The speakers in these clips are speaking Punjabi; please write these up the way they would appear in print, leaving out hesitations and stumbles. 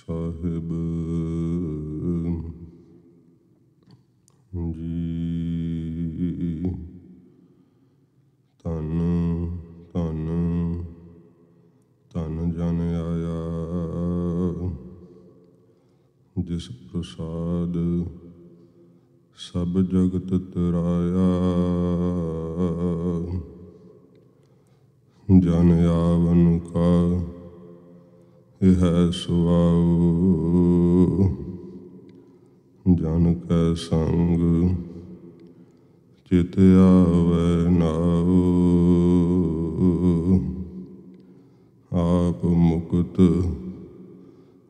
ਸਾਹਿਬ ਜੀ। ਧੰਨ ਧੰਨ ਧੰਨ ਜਨ ਆਇਆ, ਜਿਸ ਪ੍ਰਸਾਦ ਸਭ ਜਗਤ ਤਰਾਇਆ। ਜਨ ਆਵਨ ਕਾ ਇਹ ਹੈ ਸੁਆਉ, ਜਨ ਕੈ ਸੰਗ ਚਿਤ ਆਵੈ ਨਾਉ। ਆਪ ਮੁਕਤ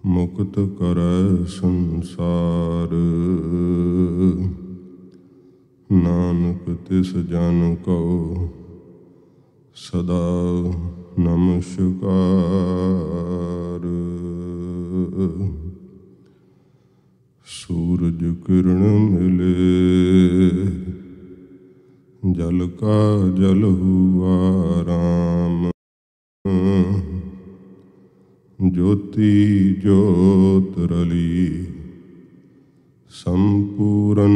ਮੁਕਤ ਕਰੈ ਸੰਸਾਰ, ਨਾਨਕ ਤਿਸ ਜਨ ਕਉ ਸਦਾ ਨਮਸਕਾਰ। ਸੂਰਜ ਕਿਰਨ ਮਿਲੇ, ਜਲ ਕਾ ਜਲ ਹੁਆ ਰਾਮ। ਜੋਤੀ ਜੋਤ ਰਲੀ, ਸੰਪੂਰਨ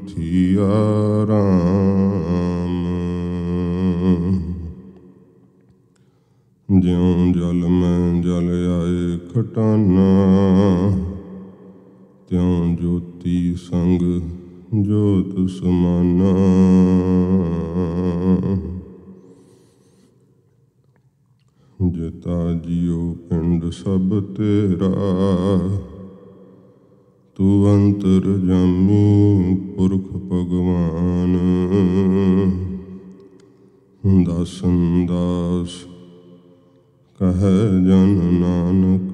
ਥੀਆ ਰਾਮ। ਜਿਉਂ ਜਲ ਮੈਂ ਜਲ ਆਏ ਖਟਾਨਾ, ਤਿਉਂ ਜੋਤੀ ਸੰਗ ਜੋਤ ਸਮਾਨਾ। ਜਿਤਾ ਜੀਉ ਪਿੰਡ ਸਭ ਤੇਰਾ, ਤੂੰ ਅੰਤਰ ਜਾਮੀ ਪੁਰਖ ਭਗਵਾਨ। ਦਾਸਨ ਦਾਸ ਕਹੈ ਜਨ ਨਾਨਕ,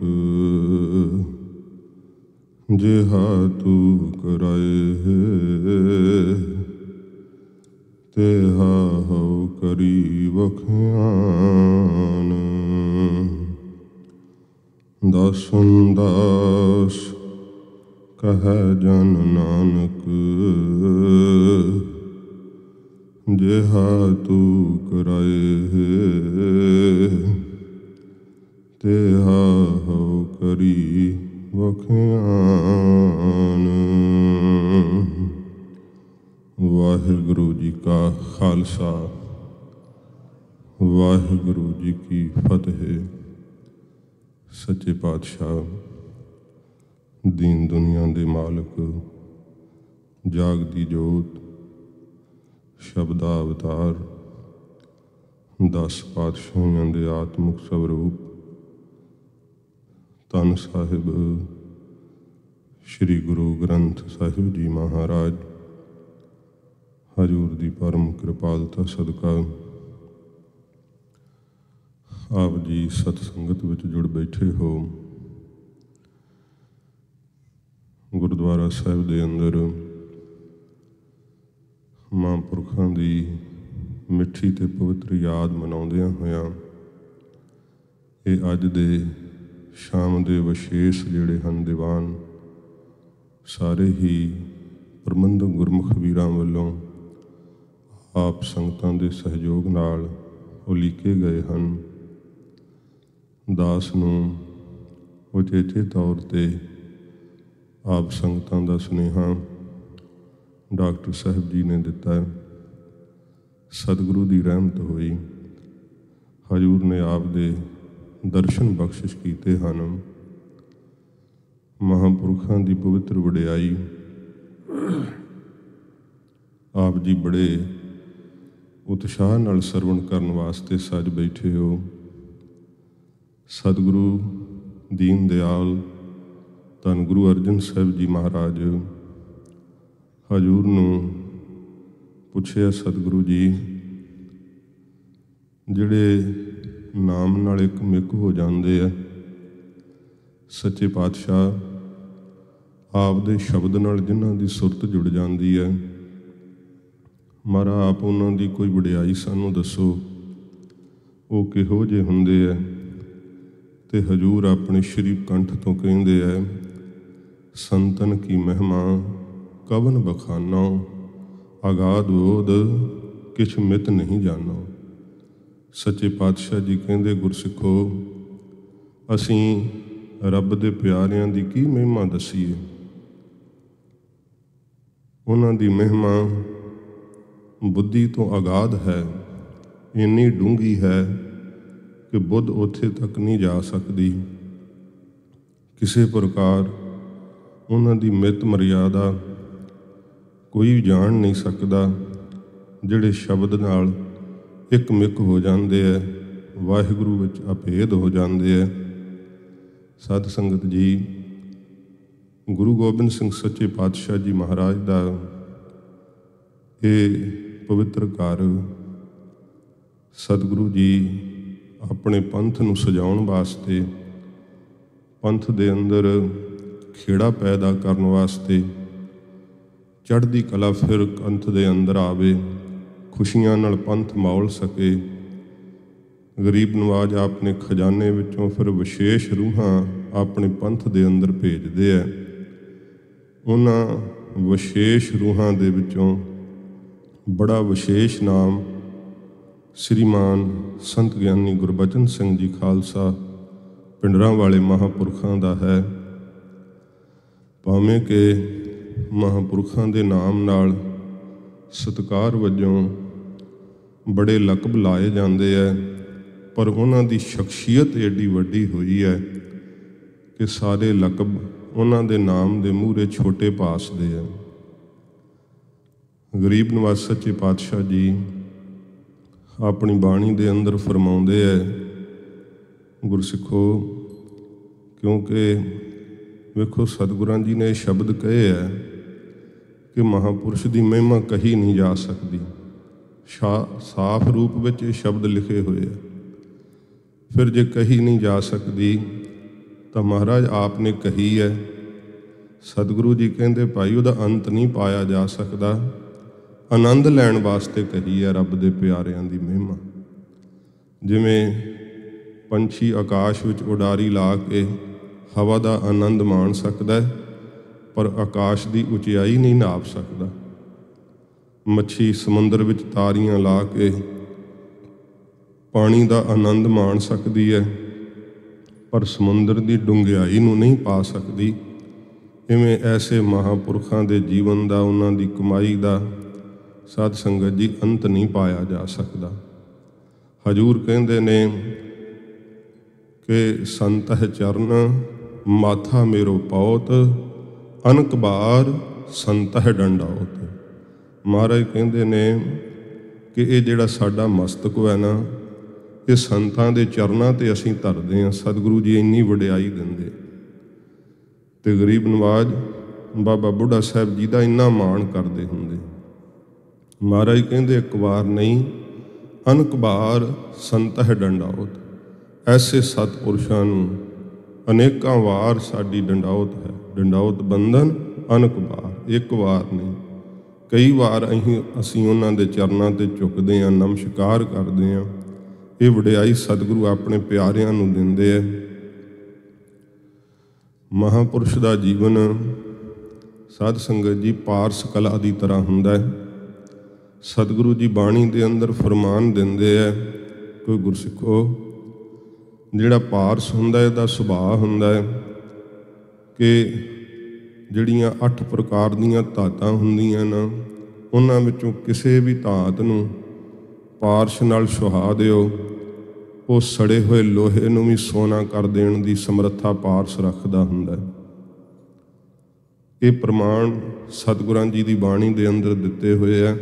ਜਿਹਾ ਤੂੰ ਕਰਾਏ ਤੇਹਾ ਹੋ ਕਰੀ ਵਖਿਆਨ। ਦਾਸਨ ਦਾਸ ਕਹੈ ਜਨ ਨਾਨਕ, ਜਿਹਾ ਤੂੰ ਕਰਾਏ ਤੇਹਾ ਹੋ ਕਰੀ ਵਖਿਆਨ। ਵਾਹਿਗੁਰੂ ਜੀ ਕਾ ਖਾਲਸਾ, ਵਾਹਿਗੁਰੂ ਜੀ ਕੀ ਫਤਿਹ। ਸੱਚੇ ਪਾਤਸ਼ਾਹ, ਦੀਨ ਦੁਨੀਆ ਦੇ ਮਾਲਕ, ਜਾਗਦੀ ਜੋਤ, ਸ਼ਬਦਾ ਅਵਤਾਰ, 10 ਪਾਤਸ਼ਾਹੀਆਂ ਦੇ ਆਤਮਿਕ ਸਵਰੂਪ, ਧੰਨ ਸਾਹਿਬ ਸ਼੍ਰੀ ਗੁਰੂ ਗ੍ਰੰਥ ਸਾਹਿਬ ਜੀ ਮਹਾਰਾਜ, ਹਜ਼ੂਰ ਦੀ ਪਰਮ ਕਿਰਪਾਲਤਾ ਸਦਕਾ ਆਪ ਜੀ ਸਤ ਸੰਗਤ ਵਿੱਚ ਜੁੜ ਬੈਠੇ ਹੋ। ਗੁਰਦੁਆਰਾ ਸਾਹਿਬ ਦੇ ਅੰਦਰ ਮਹਾਂਪੁਰਖਾਂ ਦੀ ਮਿੱਠੀ ਤੇ ਪਵਿੱਤਰ ਯਾਦ ਮਨਾਉਂਦਿਆਂ ਹੋਇਆਂ ਇਹ ਅੱਜ ਦੇ ਸ਼ਾਮ ਦੇ ਵਿਸ਼ੇਸ਼ ਜਿਹੜੇ ਹਨ ਦੀਵਾਨ, ਸਾਰੇ ਹੀ ਪ੍ਰਬੰਧਕ ਗੁਰਮੁਖ ਵੀਰਾਂ ਵੱਲੋਂ ਆਪ ਸੰਗਤਾਂ ਦੇ ਸਹਿਯੋਗ ਨਾਲ ਉਲੀਕੇ ਗਏ ਹਨ। ਦਾਸ ਨੂੰ ਉਚੇਚੇ ਤੌਰ 'ਤੇ ਆਪ ਸੰਗਤਾਂ ਦਾ ਸੁਨੇਹਾ ਡਾਕਟਰ ਸਾਹਿਬ ਜੀ ਨੇ ਦਿੱਤਾ। ਸਤਿਗੁਰੂ ਦੀ ਰਹਿਮਤ ਹੋਈ, ਹਜ਼ੂਰ ਨੇ ਆਪ ਦੇ ਦਰਸ਼ਨ ਬਖਸ਼ਿਸ਼ ਕੀਤੇ ਹਨ। ਮਹਾਂਪੁਰਖਾਂ ਦੀ ਪਵਿੱਤਰ ਵਡਿਆਈ ਆਪ ਜੀ ਬੜੇ ਉਤਸ਼ਾਹ ਨਾਲ ਸਰਵਣ ਕਰਨ ਵਾਸਤੇ ਸੱਜ ਬੈਠੇ ਹੋ। ਸਤਿਗੁਰੂ ਦੀਨ ਦਿਆਲ ਧੰਨ ਗੁਰੂ ਅਰਜਨ ਸਾਹਿਬ ਜੀ ਮਹਾਰਾਜ ਹਜ਼ੂਰ ਨੂੰ ਪੁੱਛਿਆ, ਸਤਿਗੁਰੂ ਜੀ, ਜਿਹੜੇ ਨਾਮ ਨਾਲ ਇੱਕ ਮਿੱਕ ਹੋ ਜਾਂਦੇ ਆ, ਸੱਚੇ ਪਾਤਸ਼ਾਹ ਆਪ ਦੇ ਸ਼ਬਦ ਨਾਲ ਜਿਨ੍ਹਾਂ ਦੀ ਸੁਰਤ ਜੁੜ ਜਾਂਦੀ ਹੈ, ਮਹਾਰਾਜ ਆਪ ਉਹਨਾਂ ਦੀ ਕੋਈ ਵਡਿਆਈ ਸਾਨੂੰ ਦੱਸੋ, ਉਹ ਕਿਹੋ ਜਿਹੇ ਹੁੰਦੇ ਹੈ। ਤੇ ਹਜ਼ੂਰ ਆਪਣੇ ਸ਼੍ਰੀ ਕੰਠ ਤੋਂ ਕਹਿੰਦੇ ਹੈ, ਸੰਤਨ ਕੀ ਮਹਿਮਾ ਕਵਨ ਬਖਾਨਾ, ਅਗਾਧ ਬੋਧ ਕਿਛ ਮਿਤ ਨਹੀਂ ਜਾਣੋ। ਸੱਚੇ ਪਾਤਸ਼ਾਹ ਜੀ ਕਹਿੰਦੇ, ਗੁਰਸਿੱਖੋ, ਅਸੀਂ ਰੱਬ ਦੇ ਪਿਆਰਿਆਂ ਦੀ ਕੀ ਮਹਿਮਾ ਦਸੀਏ। ਉਹਨਾਂ ਦੀ ਮਹਿਮਾ ਬੁੱਧੀ ਤੋਂ ਅਗਾਧ ਹੈ, ਇੰਨੀ ਡੂੰਘੀ ਹੈ ਕਿ ਬੁੱਧ ਉੱਥੇ ਤੱਕ ਨਹੀਂ ਜਾ ਸਕਦੀ। ਕਿਸੇ ਪ੍ਰਕਾਰ ਉਹਨਾਂ ਦੀ ਮਿਤ ਮਰਿਆਦਾ ਕੋਈ ਜਾਣ ਨਹੀਂ ਸਕਦਾ। ਜਿਹੜੇ ਸ਼ਬਦ ਨਾਲ ਇੱਕ ਮਿੱਕ ਹੋ ਜਾਂਦੇ ਹੈ, ਵਾਹਿਗੁਰੂ ਵਿੱਚ ਅਭੇਦ ਹੋ ਜਾਂਦੇ ਹੈ। ਸਾਧ ਸੰਗਤ ਜੀ, ਗੁਰੂ ਗੋਬਿੰਦ ਸਿੰਘ ਸੱਚੇ ਪਾਤਸ਼ਾਹ ਜੀ ਮਹਾਰਾਜ ਦਾ ਇਹ ਪਵਿੱਤਰ ਘਰ ਸਤਿਗੁਰੂ ਜੀ ਆਪਣੇ ਪੰਥ ਨੂੰ ਸਜਾਉਣ ਵਾਸਤੇ, ਪੰਥ ਦੇ ਅੰਦਰ ਖੇੜਾ ਪੈਦਾ ਕਰਨ ਵਾਸਤੇ, ਚੜ੍ਹਦੀ ਕਲਾ ਫਿਰ ਪੰਥ ਦੇ ਅੰਦਰ ਆਵੇ, ਖੁਸ਼ੀਆਂ ਨਾਲ ਪੰਥ ਮੌਲ ਸਕੇ। ਗਰੀਬ ਨਵਾਜ ਆਪਣੇ ਖਜ਼ਾਨੇ ਵਿੱਚੋਂ ਫਿਰ ਵਿਸ਼ੇਸ਼ ਰੂਹਾਂ ਆਪਣੇ ਪੰਥ ਦੇ ਅੰਦਰ ਭੇਜਦੇ ਹੈ। ਉਹਨਾਂ ਵਿਸ਼ੇਸ਼ ਰੂਹਾਂ ਦੇ ਵਿੱਚੋਂ ਬੜਾ ਵਿਸ਼ੇਸ਼ ਨਾਮ ਸ੍ਰੀਮਾਨ ਸੰਤ ਗਿਆਨੀ ਗੁਰਬਚਨ ਸਿੰਘ ਜੀ ਖਾਲਸਾ ਪਿੰਡਰਾਂ ਵਾਲੇ ਮਹਾਂਪੁਰਖਾਂ ਦਾ ਹੈ। ਭਾਵੇਂ ਕਿ ਮਹਾਂਪੁਰਖਾਂ ਦੇ ਨਾਮ ਨਾਲ ਸਤਿਕਾਰ ਵਜੋਂ ਬੜੇ ਲਕਬ ਲਾਏ ਜਾਂਦੇ ਹੈ, ਪਰ ਉਹਨਾਂ ਦੀ ਸ਼ਖਸੀਅਤ ਏਡੀ ਵੱਡੀ ਹੋਈ ਹੈ ਕਿ ਸਾਰੇ ਲਕਬ ਉਹਨਾਂ ਦੇ ਨਾਮ ਦੇ ਮੂਹਰੇ ਛੋਟੇ ਭਾਸਦੇ ਹੈ। ਗਰੀਬ ਨਵਾਜ਼ ਸੱਚੇ ਪਾਤਸ਼ਾਹ ਜੀ ਆਪਣੀ ਬਾਣੀ ਦੇ ਅੰਦਰ ਫਰਮਾਉਂਦੇ ਹੈ, ਗੁਰਸਿੱਖੋ, ਕਿਉਂਕਿ ਵੇਖੋ ਸਤਿਗੁਰਾਂ ਜੀ ਨੇ ਸ਼ਬਦ ਕਹੇ ਹੈ ਕਿ ਮਹਾਂਪੁਰਸ਼ ਦੀ ਮਹਿਮਾ ਕਹੀ ਨਹੀਂ ਜਾ ਸਕਦੀ। ਸਾਫ਼ ਰੂਪ ਵਿੱਚ ਇਹ ਸ਼ਬਦ ਲਿਖੇ ਹੋਏ ਹੈ। ਫਿਰ ਜੇ ਕਹੀ ਨਹੀਂ ਜਾ ਸਕਦੀ ਤਾਂ ਮਹਾਰਾਜ ਆਪ ਨੇ ਕਹੀ ਹੈ। ਸਤਿਗੁਰੂ ਜੀ ਕਹਿੰਦੇ ਭਾਈ ਉਹਦਾ ਅੰਤ ਨਹੀਂ ਪਾਇਆ ਜਾ ਸਕਦਾ, ਆਨੰਦ ਲੈਣ ਵਾਸਤੇ ਕਹੀ ਹੈ ਰੱਬ ਦੇ ਪਿਆਰਿਆਂ ਦੀ ਮਹਿਮਾ। ਜਿਵੇਂ ਪੰਛੀ ਆਕਾਸ਼ ਵਿੱਚ ਉਡਾਰੀ ਲਾ ਕੇ ਹਵਾ ਦਾ ਆਨੰਦ ਮਾਣ ਸਕਦਾ, ਪਰ ਆਕਾਸ਼ ਦੀ ਉਚਾਈ ਨਹੀਂ ਨਾਪ ਸਕਦਾ। ਮੱਛੀ ਸਮੁੰਦਰ ਵਿੱਚ ਤਾਰੀਆਂ ਲਾ ਕੇ ਪਾਣੀ ਦਾ ਆਨੰਦ ਮਾਣ ਸਕਦੀ ਹੈ, ਪਰ ਸਮੁੰਦਰ ਦੀ ਡੂੰਘਾਈ ਨੂੰ ਨਹੀਂ ਪਾ ਸਕਦੀ। ਇਵੇਂ ਐਸੇ ਮਹਾਂਪੁਰਖਾਂ ਦੇ ਜੀਵਨ ਦਾ, ਉਹਨਾਂ ਦੀ ਕਮਾਈ ਦਾ ਸਾਧ ਸੰਗਤ ਜੀ ਅੰਤ ਨਹੀਂ ਪਾਇਆ ਜਾ ਸਕਦਾ। ਹਜ਼ੂਰ ਕਹਿੰਦੇ ਨੇ ਕਿ ਸੰਤਹ ਚਰਨ ਮਾਥਾ ਮੇਰੋ ਪੌਤ, ਅਨਕ ਬਾਰ ਸੰਤਹ ਡੰਡਾਉਤ। ਮਹਾਰਾਜ ਕਹਿੰਦੇ ਨੇ ਕਿ ਇਹ ਜਿਹੜਾ ਸਾਡਾ ਮਸਤਕ ਹੈ ਨਾ, ਇਹ ਸੰਤਾਂ ਦੇ ਚਰਨਾਂ 'ਤੇ ਅਸੀਂ ਧਰਦੇ ਹਾਂ। ਸਤਿਗੁਰੂ ਜੀ ਇੰਨੀ ਵਡਿਆਈ ਦਿੰਦੇ। ਅਤੇ ਗਰੀਬ ਨਵਾਜ ਬਾਬਾ ਬੁੱਢਾ ਸਾਹਿਬ ਜੀ ਦਾ ਇੰਨਾ ਮਾਣ ਕਰਦੇ ਹੁੰਦੇ। ਮਹਾਰਾਜ ਕਹਿੰਦੇ ਇੱਕ ਵਾਰ ਨਹੀਂ, ਅਨਕ ਬਾਰ ਸੰਤਹ ਡੰਡਾਉਤ। ਐਸੇ ਸਤਿਪੁਰਸ਼ਾਂ ਨੂੰ ਅਨੇਕਾਂ ਵਾਰ ਸਾਡੀ ਡੰਡਾਉਤ ਹੈ। ਡੰਡਾਉਤ ਬੰਧਨ ਅਨਕ ਵਾਰ, ਇੱਕ ਵਾਰ ਨਹੀਂ, ਕਈ ਵਾਰ ਅਸੀਂ ਉਹਨਾਂ ਦੇ ਚਰਨਾਂ 'ਤੇ ਝੁਕਦੇ ਹਾਂ, ਨਮਸਕਾਰ ਕਰਦੇ ਹਾਂ। ਇਹ ਵਡਿਆਈ ਸਤਿਗੁਰੂ ਆਪਣੇ ਪਿਆਰਿਆਂ ਨੂੰ ਦਿੰਦੇ ਹੈ। ਮਹਾਂਪੁਰਸ਼ ਦਾ ਜੀਵਨ ਸਾਧ ਸੰਗਤ ਜੀ ਪਾਰਸ ਕਲਾ ਦੀ ਤਰ੍ਹਾਂ ਹੁੰਦਾ ਹੈ। ਸਤਿਗੁਰੂ ਜੀ ਬਾਣੀ ਦੇ ਅੰਦਰ ਫਰਮਾਨ ਦਿੰਦੇ ਹੈ, ਕੋਈ ਗੁਰਸਿੱਖੋ, ਜਿਹੜਾ ਪਾਰਸ ਹੁੰਦਾ ਇਹਦਾ ਸੁਭਾਅ ਹੁੰਦਾ ਹੈ ਕਿ ਜਿਹੜੀਆਂ 8 ਪ੍ਰਕਾਰ ਦੀਆਂ ਧਾਤਾਂ ਹੁੰਦੀਆਂ ਨਾ, ਉਹਨਾਂ ਵਿੱਚੋਂ ਕਿਸੇ ਵੀ ਧਾਤ ਨੂੰ ਪਾਰਸ਼ ਨਾਲ ਸੁਹਾ ਦਿਓ, ਉਹ ਸੜੇ ਹੋਏ ਲੋਹੇ ਨੂੰ ਵੀ ਸੋਨਾ ਕਰ ਦੇਣ ਦੀ ਸਮਰੱਥਾ ਪਾਰਸ ਰੱਖਦਾ ਹੁੰਦਾ। ਇਹ ਪ੍ਰਮਾਣ ਸਤਿਗੁਰਾਂ ਜੀ ਦੀ ਬਾਣੀ ਦੇ ਅੰਦਰ ਦਿੱਤੇ ਹੋਏ ਹੈ।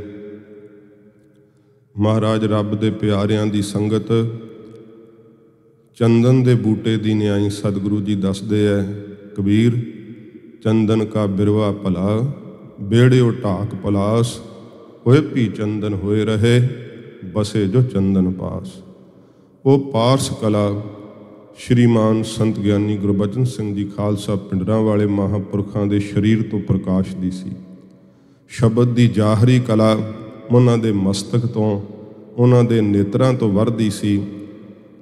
ਮਹਾਰਾਜ ਰੱਬ ਦੇ ਪਿਆਰਿਆਂ ਦੀ ਸੰਗਤ ਚੰਦਨ ਦੇ ਬੂਟੇ ਦੀ ਨਿਆਈ ਸਤਿਗੁਰੂ ਜੀ ਦੱਸਦੇ ਹੈ। ਕਬੀਰ ਚੰਦਨ ਕਾ ਬਿਰਵਾ ਭਲਾ, ਬੇੜਿਓ ਢਾਕ ਪਲਾਸ, ਹੋਏ ਭੀ ਚੰਦਨ ਹੋਏ ਰਹੇ, ਬਸੇ ਜੋ ਚੰਦਨ ਪਾਸ। ਉਹ ਪਾਰਸ ਕਲਾ ਸ਼੍ਰੀਮਾਨ ਸੰਤ ਗਿਆਨੀ ਗੁਰਬਚਨ ਸਿੰਘ ਜੀ ਖਾਲਸਾ ਪਿੰਡਰਾਂ ਵਾਲੇ ਮਹਾਂਪੁਰਖਾਂ ਦੇ ਸਰੀਰ ਤੋਂ ਪ੍ਰਕਾਸ਼ ਦੀ ਸੀ। ਸ਼ਬਦ ਦੀ ਜ਼ਾਹਰੀ ਕਲਾ ਉਹਨਾਂ ਦੇ ਮਸਤਕ ਤੋਂ, ਉਹਨਾਂ ਦੇ ਨੇਤਰਾਂ ਤੋਂ ਵਰਦੀ ਸੀ।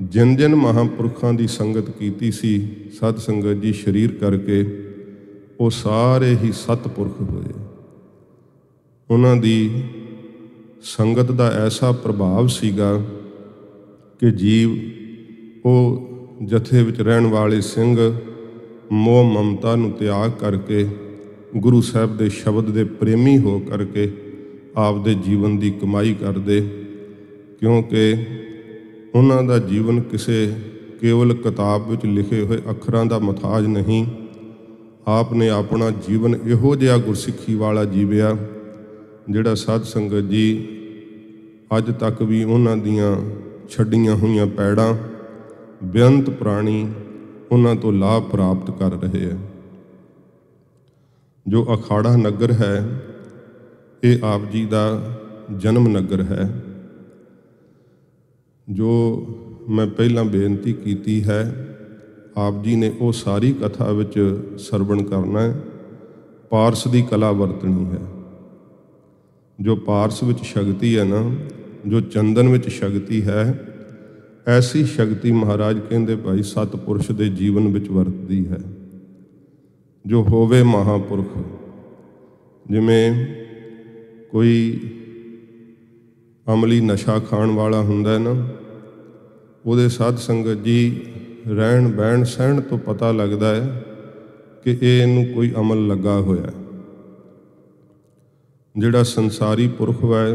ਜਿਨ ਜਿਨ ਮਹਾਂਪੁਰਖਾਂ ਦੀ ਸੰਗਤ ਕੀਤੀ ਸੀ ਸਤ ਸੰਗਤ ਜੀ ਸਰੀਰ ਕਰਕੇ, ਉਹ ਸਾਰੇ ਹੀ ਸਤਪੁਰਖ ਹੋਏ। ਉਹਨਾਂ ਦੀ ਸੰਗਤ ਦਾ ਐਸਾ ਪ੍ਰਭਾਵ ਸੀਗਾ ਕਿ ਜੀਵ, ਉਹ ਜਥੇ ਵਿੱਚ ਰਹਿਣ ਵਾਲੇ ਸਿੰਘ ਮੋਹ ਮਮਤਾ ਨੂੰ ਤਿਆਗ ਕਰਕੇ ਗੁਰੂ ਸਾਹਿਬ ਦੇ ਸ਼ਬਦ ਦੇ ਪ੍ਰੇਮੀ ਹੋ ਕਰਕੇ ਆਪਦੇ ਜੀਵਨ ਦੀ ਕਮਾਈ ਕਰਦੇ, ਕਿਉਂਕਿ ਉਹਨਾਂ ਦਾ ਜੀਵਨ ਕਿਸੇ ਕੇਵਲ ਕਿਤਾਬ ਵਿੱਚ ਲਿਖੇ ਹੋਏ ਅੱਖਰਾਂ ਦਾ ਮੁਤਾਜ ਨਹੀਂ। ਆਪ ਨੇ ਆਪਣਾ ਜੀਵਨ ਇਹੋ ਜਿਹਾ ਗੁਰਸਿੱਖੀ ਵਾਲਾ ਜੀਵਿਆ ਜਿਹੜਾ ਸਾਧ ਸੰਗਤ ਜੀ ਅੱਜ ਤੱਕ ਵੀ ਉਹਨਾਂ ਦੀਆਂ ਛੱਡੀਆਂ ਹੋਈਆਂ ਪੈੜਾਂ ਬੇਅੰਤ ਪ੍ਰਾਣੀ ਉਹਨਾਂ ਤੋਂ ਲਾਭ ਪ੍ਰਾਪਤ ਕਰ ਰਹੇ ਹੈ। ਜੋ ਅਖਾੜਾ ਨਗਰ ਹੈ ਇਹ ਆਪ ਜੀ ਦਾ ਜਨਮ ਨਗਰ ਹੈ। ਜੋ ਮੈਂ ਪਹਿਲਾਂ ਬੇਨਤੀ ਕੀਤੀ ਹੈ, ਆਪ ਜੀ ਨੇ ਉਹ ਸਾਰੀ ਕਥਾ ਵਿੱਚ ਸਰਵਣ ਕਰਨਾ ਹੈ। ਪਾਰਸ ਦੀ ਕਲਾ ਵਰਤਣੀ ਹੈ। ਜੋ ਪਾਰਸ ਵਿੱਚ ਸ਼ਕਤੀ ਹੈ ਨਾ, ਜੋ ਚੰਦਨ ਵਿੱਚ ਸ਼ਕਤੀ ਹੈ, ਐਸੀ ਸ਼ਕਤੀ ਮਹਾਰਾਜ ਕਹਿੰਦੇ ਭਾਈ ਸਤਿਪੁਰਸ਼ ਦੇ ਜੀਵਨ ਵਿੱਚ ਵਰਤਦੀ ਹੈ। ਜੋ ਹੋਵੇ ਮਹਾਂਪੁਰਖ, ਜਿਵੇਂ ਕੋਈ ਅਮਲੀ ਨਸ਼ਾ ਖਾਣ ਵਾਲਾ ਹੁੰਦਾ ਨਾ, ਉਹਦੇ ਸਾਧ ਸੰਗਤ ਜੀ ਰਹਿਣ ਬਹਿਣ ਸਹਿਣ ਤੋਂ ਪਤਾ ਲੱਗਦਾ ਹੈ ਕਿ ਇਹਨੂੰ ਕੋਈ ਅਮਲ ਲੱਗਾ ਹੋਇਆ। ਜਿਹੜਾ ਸੰਸਾਰੀ ਪੁਰਖ ਹੈ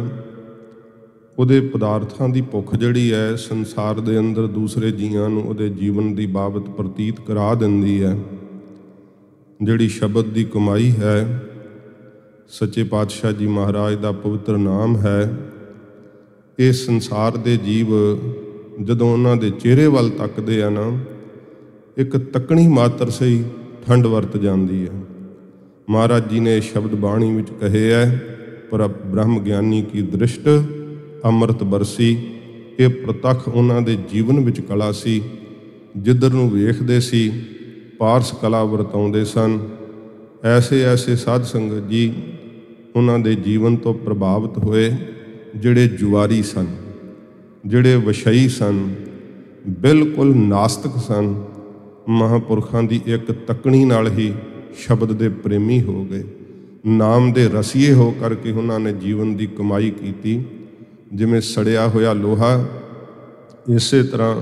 ਉਹਦੇ ਪਦਾਰਥਾਂ ਦੀ ਭੁੱਖ ਜਿਹੜੀ ਹੈ ਸੰਸਾਰ ਦੇ ਅੰਦਰ ਦੂਸਰੇ ਜੀਆਂ ਨੂੰ ਉਹਦੇ ਜੀਵਨ ਦੀ ਬਾਬਤ ਪ੍ਰਤੀਤ ਕਰਾ ਦਿੰਦੀ ਹੈ। ਜਿਹੜੀ ਸ਼ਬਦ ਦੀ ਕਮਾਈ ਹੈ, ਸੱਚੇ ਪਾਤਸ਼ਾਹ ਜੀ ਮਹਾਰਾਜ ਦਾ ਪਵਿੱਤਰ ਨਾਮ ਹੈ, ਇਹ ਸੰਸਾਰ ਦੇ ਜੀਵ ਜਦੋਂ ਉਹਨਾਂ ਦੇ ਚਿਹਰੇ ਵੱਲ ਤੱਕਦੇ ਆ ਨਾ, ਇੱਕ ਤੱਕਣੀ ਮਾਤਰ ਸਹੀ ਠੰਡ ਵਰਤ ਜਾਂਦੀ ਹੈ। ਮਹਾਰਾਜ ਜੀ ਨੇ ਸ਼ਬਦ ਬਾਣੀ ਵਿੱਚ ਕਹੇ ਹੈ, ਪਰ ਬ੍ਰਹਮ ਗਿਆਨੀ ਕੀ ਦ੍ਰਿਸ਼ਟ ਅੰਮ੍ਰਿਤ ਬਰਸੀ। ਇਹ ਪ੍ਰਤੱਖ ਉਹਨਾਂ ਦੇ ਜੀਵਨ ਵਿੱਚ ਕਲਾ ਸੀ। ਜਿੱਧਰ ਨੂੰ ਵੇਖਦੇ ਸੀ ਪਾਰਸ ਕਲਾ ਵਰਤਾਉਂਦੇ ਸਨ। ਐਸੇ ਐਸੇ ਸਾਧ ਸੰਗਤ ਜੀ ਉਹਨਾਂ ਦੇ ਜੀਵਨ ਤੋਂ ਪ੍ਰਭਾਵਿਤ ਹੋਏ, ਜਿਹੜੇ ਜੁਆਰੀ ਸਨ, ਜਿਹੜੇ ਵਿਸ਼ਈ ਸਨ, ਬਿਲਕੁਲ ਨਾਸਤਿਕ ਸਨ। ਮਹਾਂਪੁਰਖਾਂ ਦੀ ਇੱਕ ਤੱਕਣੀ ਨਾਲ ਹੀ ਸ਼ਬਦ ਦੇ ਪ੍ਰੇਮੀ ਹੋ ਗਏ, ਨਾਮ ਦੇ ਰਸੀਏ ਹੋ ਕਰਕੇ ਉਹਨਾਂ ਨੇ ਜੀਵਨ ਦੀ ਕਮਾਈ ਕੀਤੀ। ਜਿਵੇਂ ਸੜਿਆ ਹੋਇਆ ਲੋਹਾ, ਇਸੇ ਤਰ੍ਹਾਂ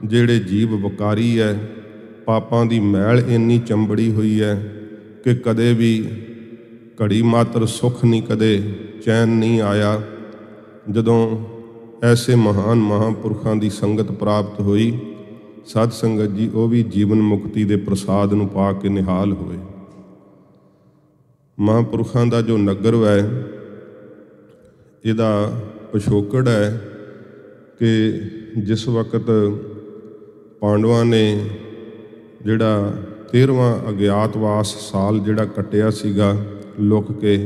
ਜਿਹੜੇ ਜੀਵ ਵਕਾਰੀ ਹੈ, ਪਾਪਾਂ ਦੀ ਮੈਲ ਇੰਨੀ ਚੰਬੜੀ ਹੋਈ ਹੈ ਕਿ ਕਦੇ ਵੀ ਘੜੀ ਮਾਤਰ ਸੁੱਖ ਨਹੀਂ, ਕਦੇ ਚੈਨ ਨਹੀਂ ਆਇਆ। ਜਦੋਂ ਐਸੇ ਮਹਾਨ ਮਹਾਂਪੁਰਖਾਂ ਦੀ ਸੰਗਤ ਪ੍ਰਾਪਤ ਹੋਈ, ਸਾਧ ਸੰਗਤ ਜੀ ਉਹ ਵੀ ਜੀਵਨ ਮੁਕਤੀ ਦੇ ਪ੍ਰਸਾਦ ਨੂੰ ਪਾ ਕੇ ਨਿਹਾਲ ਹੋਏ। ਮਹਾਂਪੁਰਖਾਂ ਦਾ ਜੋ ਨਗਰ ਹੈ, ਇਹਦਾ ਪਿਛੋਕੜ ਹੈ ਕਿ ਜਿਸ ਵਕਤ ਪਾਂਡਵਾਂ ਨੇ ਜਿਹੜਾ 13ਵਾਂ ਅਗਿਆਤਵਾਸ ਸਾਲ ਜਿਹੜਾ ਕੱਟਿਆ ਸੀਗਾ ਲੁਕ ਕੇ,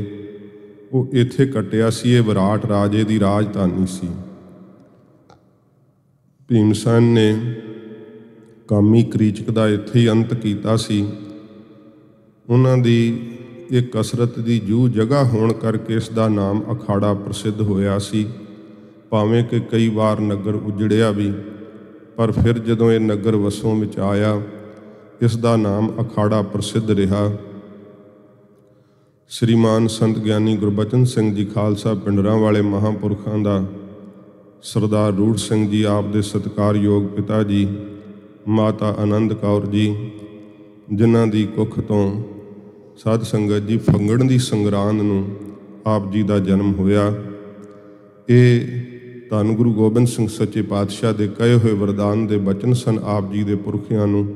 ਉਹ ਇੱਥੇ ਕੱਟਿਆ ਸੀ। ਇਹ ਵਿਰਾਟ ਰਾਜੇ ਦੀ ਰਾਜਧਾਨੀ ਸੀ। ਭੀਮਸੈਨ ਨੇ ਕਾਮੀ ਕ੍ਰੀਚਕ ਦਾ ਇੱਥੇ ਹੀ ਅੰਤ ਕੀਤਾ ਸੀ। ਉਹਨਾਂ ਦੀ ਇਹ ਕਸਰਤ ਦੀ ਜੂਹ ਜਗ੍ਹਾ ਹੋਣ ਕਰਕੇ ਇਸ ਦਾ ਨਾਮ ਅਖਾੜਾ ਪ੍ਰਸਿੱਧ ਹੋਇਆ ਸੀ। ਭਾਵੇਂ ਕਿ ਕਈ ਵਾਰ ਨਗਰ ਉਜੜਿਆ ਵੀ, ਪਰ ਫਿਰ ਜਦੋਂ ਇਹ ਨਗਰ ਵਸੋਂ ਵਿੱਚ ਆਇਆ, ਇਸ ਦਾ ਨਾਮ ਅਖਾੜਾ ਪ੍ਰਸਿੱਧ ਰਿਹਾ। ਸ਼੍ਰੀਮਾਨ ਸੰਤ ਗਿਆਨੀ ਗੁਰਬਚਨ ਸਿੰਘ ਜੀ ਖਾਲਸਾ ਪਿੰਡਰਾਂ ਵਾਲੇ ਮਹਾਂਪੁਰਖਾਂ ਦਾ, ਸਰਦਾਰ ਰੂੜ ਸਿੰਘ ਜੀ ਆਪ ਦੇ ਸਤਿਕਾਰਯੋਗ ਪਿਤਾ ਜੀ, ਮਾਤਾ ਆਨੰਦ ਕੌਰ ਜੀ, ਜਿਨ੍ਹਾਂ ਦੀ ਕੁੱਖ ਤੋਂ ਸਾਧ ਸੰਗਤ ਜੀ ਫੱਗਣ ਦੀ ਸੰਗਰਾਂਦ ਨੂੰ ਆਪ ਜੀ ਦਾ ਜਨਮ ਹੋਇਆ। ਇਹ ਧੰਨ ਗੁਰੂ ਗੋਬਿੰਦ ਸਿੰਘ ਸੱਚੇ ਪਾਤਸ਼ਾਹ ਦੇ ਕਹੇ ਹੋਏ ਵਰਦਾਨ ਦੇ ਬਚਨ ਸਨ ਆਪ ਜੀ ਦੇ ਪੁਰਖਿਆਂ ਨੂੰ।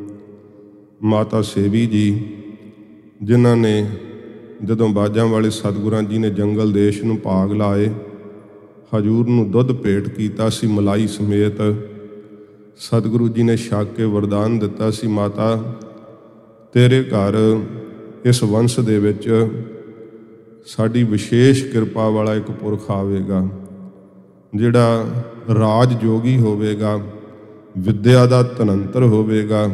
ਮਾਤਾ ਸੇਵੀ ਜੀ, ਜਿਨ੍ਹਾਂ ਨੇ ਜਦੋਂ ਬਾਜਾਂ ਵਾਲੇ ਸਤਿਗੁਰਾਂ ਜੀ ਨੇ ਜੰਗਲ ਦੇਸ਼ ਨੂੰ ਭਾਗ ਲਾਏ, ਹਜੂਰ ਨੂੰ ਦੁੱਧ ਭੇਟ ਕੀਤਾ ਸੀ ਮਲਾਈ ਸਮੇਤ। ਸਤਿਗੁਰੂ ਜੀ ਨੇ ਛਕ ਕੇ ਵਰਦਾਨ ਦਿੱਤਾ ਸੀ, ਮਾਤਾ ਤੇਰੇ ਘਰ ਇਸ ਵੰਸ਼ ਦੇ ਵਿੱਚ ਸਾਡੀ ਵਿਸ਼ੇਸ਼ ਕਿਰਪਾ ਵਾਲਾ ਇੱਕ ਪੁਰਖ ਆਵੇਗਾ, ਜਿਹੜਾ ਰਾਜ ਜੋਗੀ ਹੋਵੇਗਾ, ਵਿੱਦਿਆ ਦਾ ਧਨੰਤਰ ਹੋਵੇਗਾ,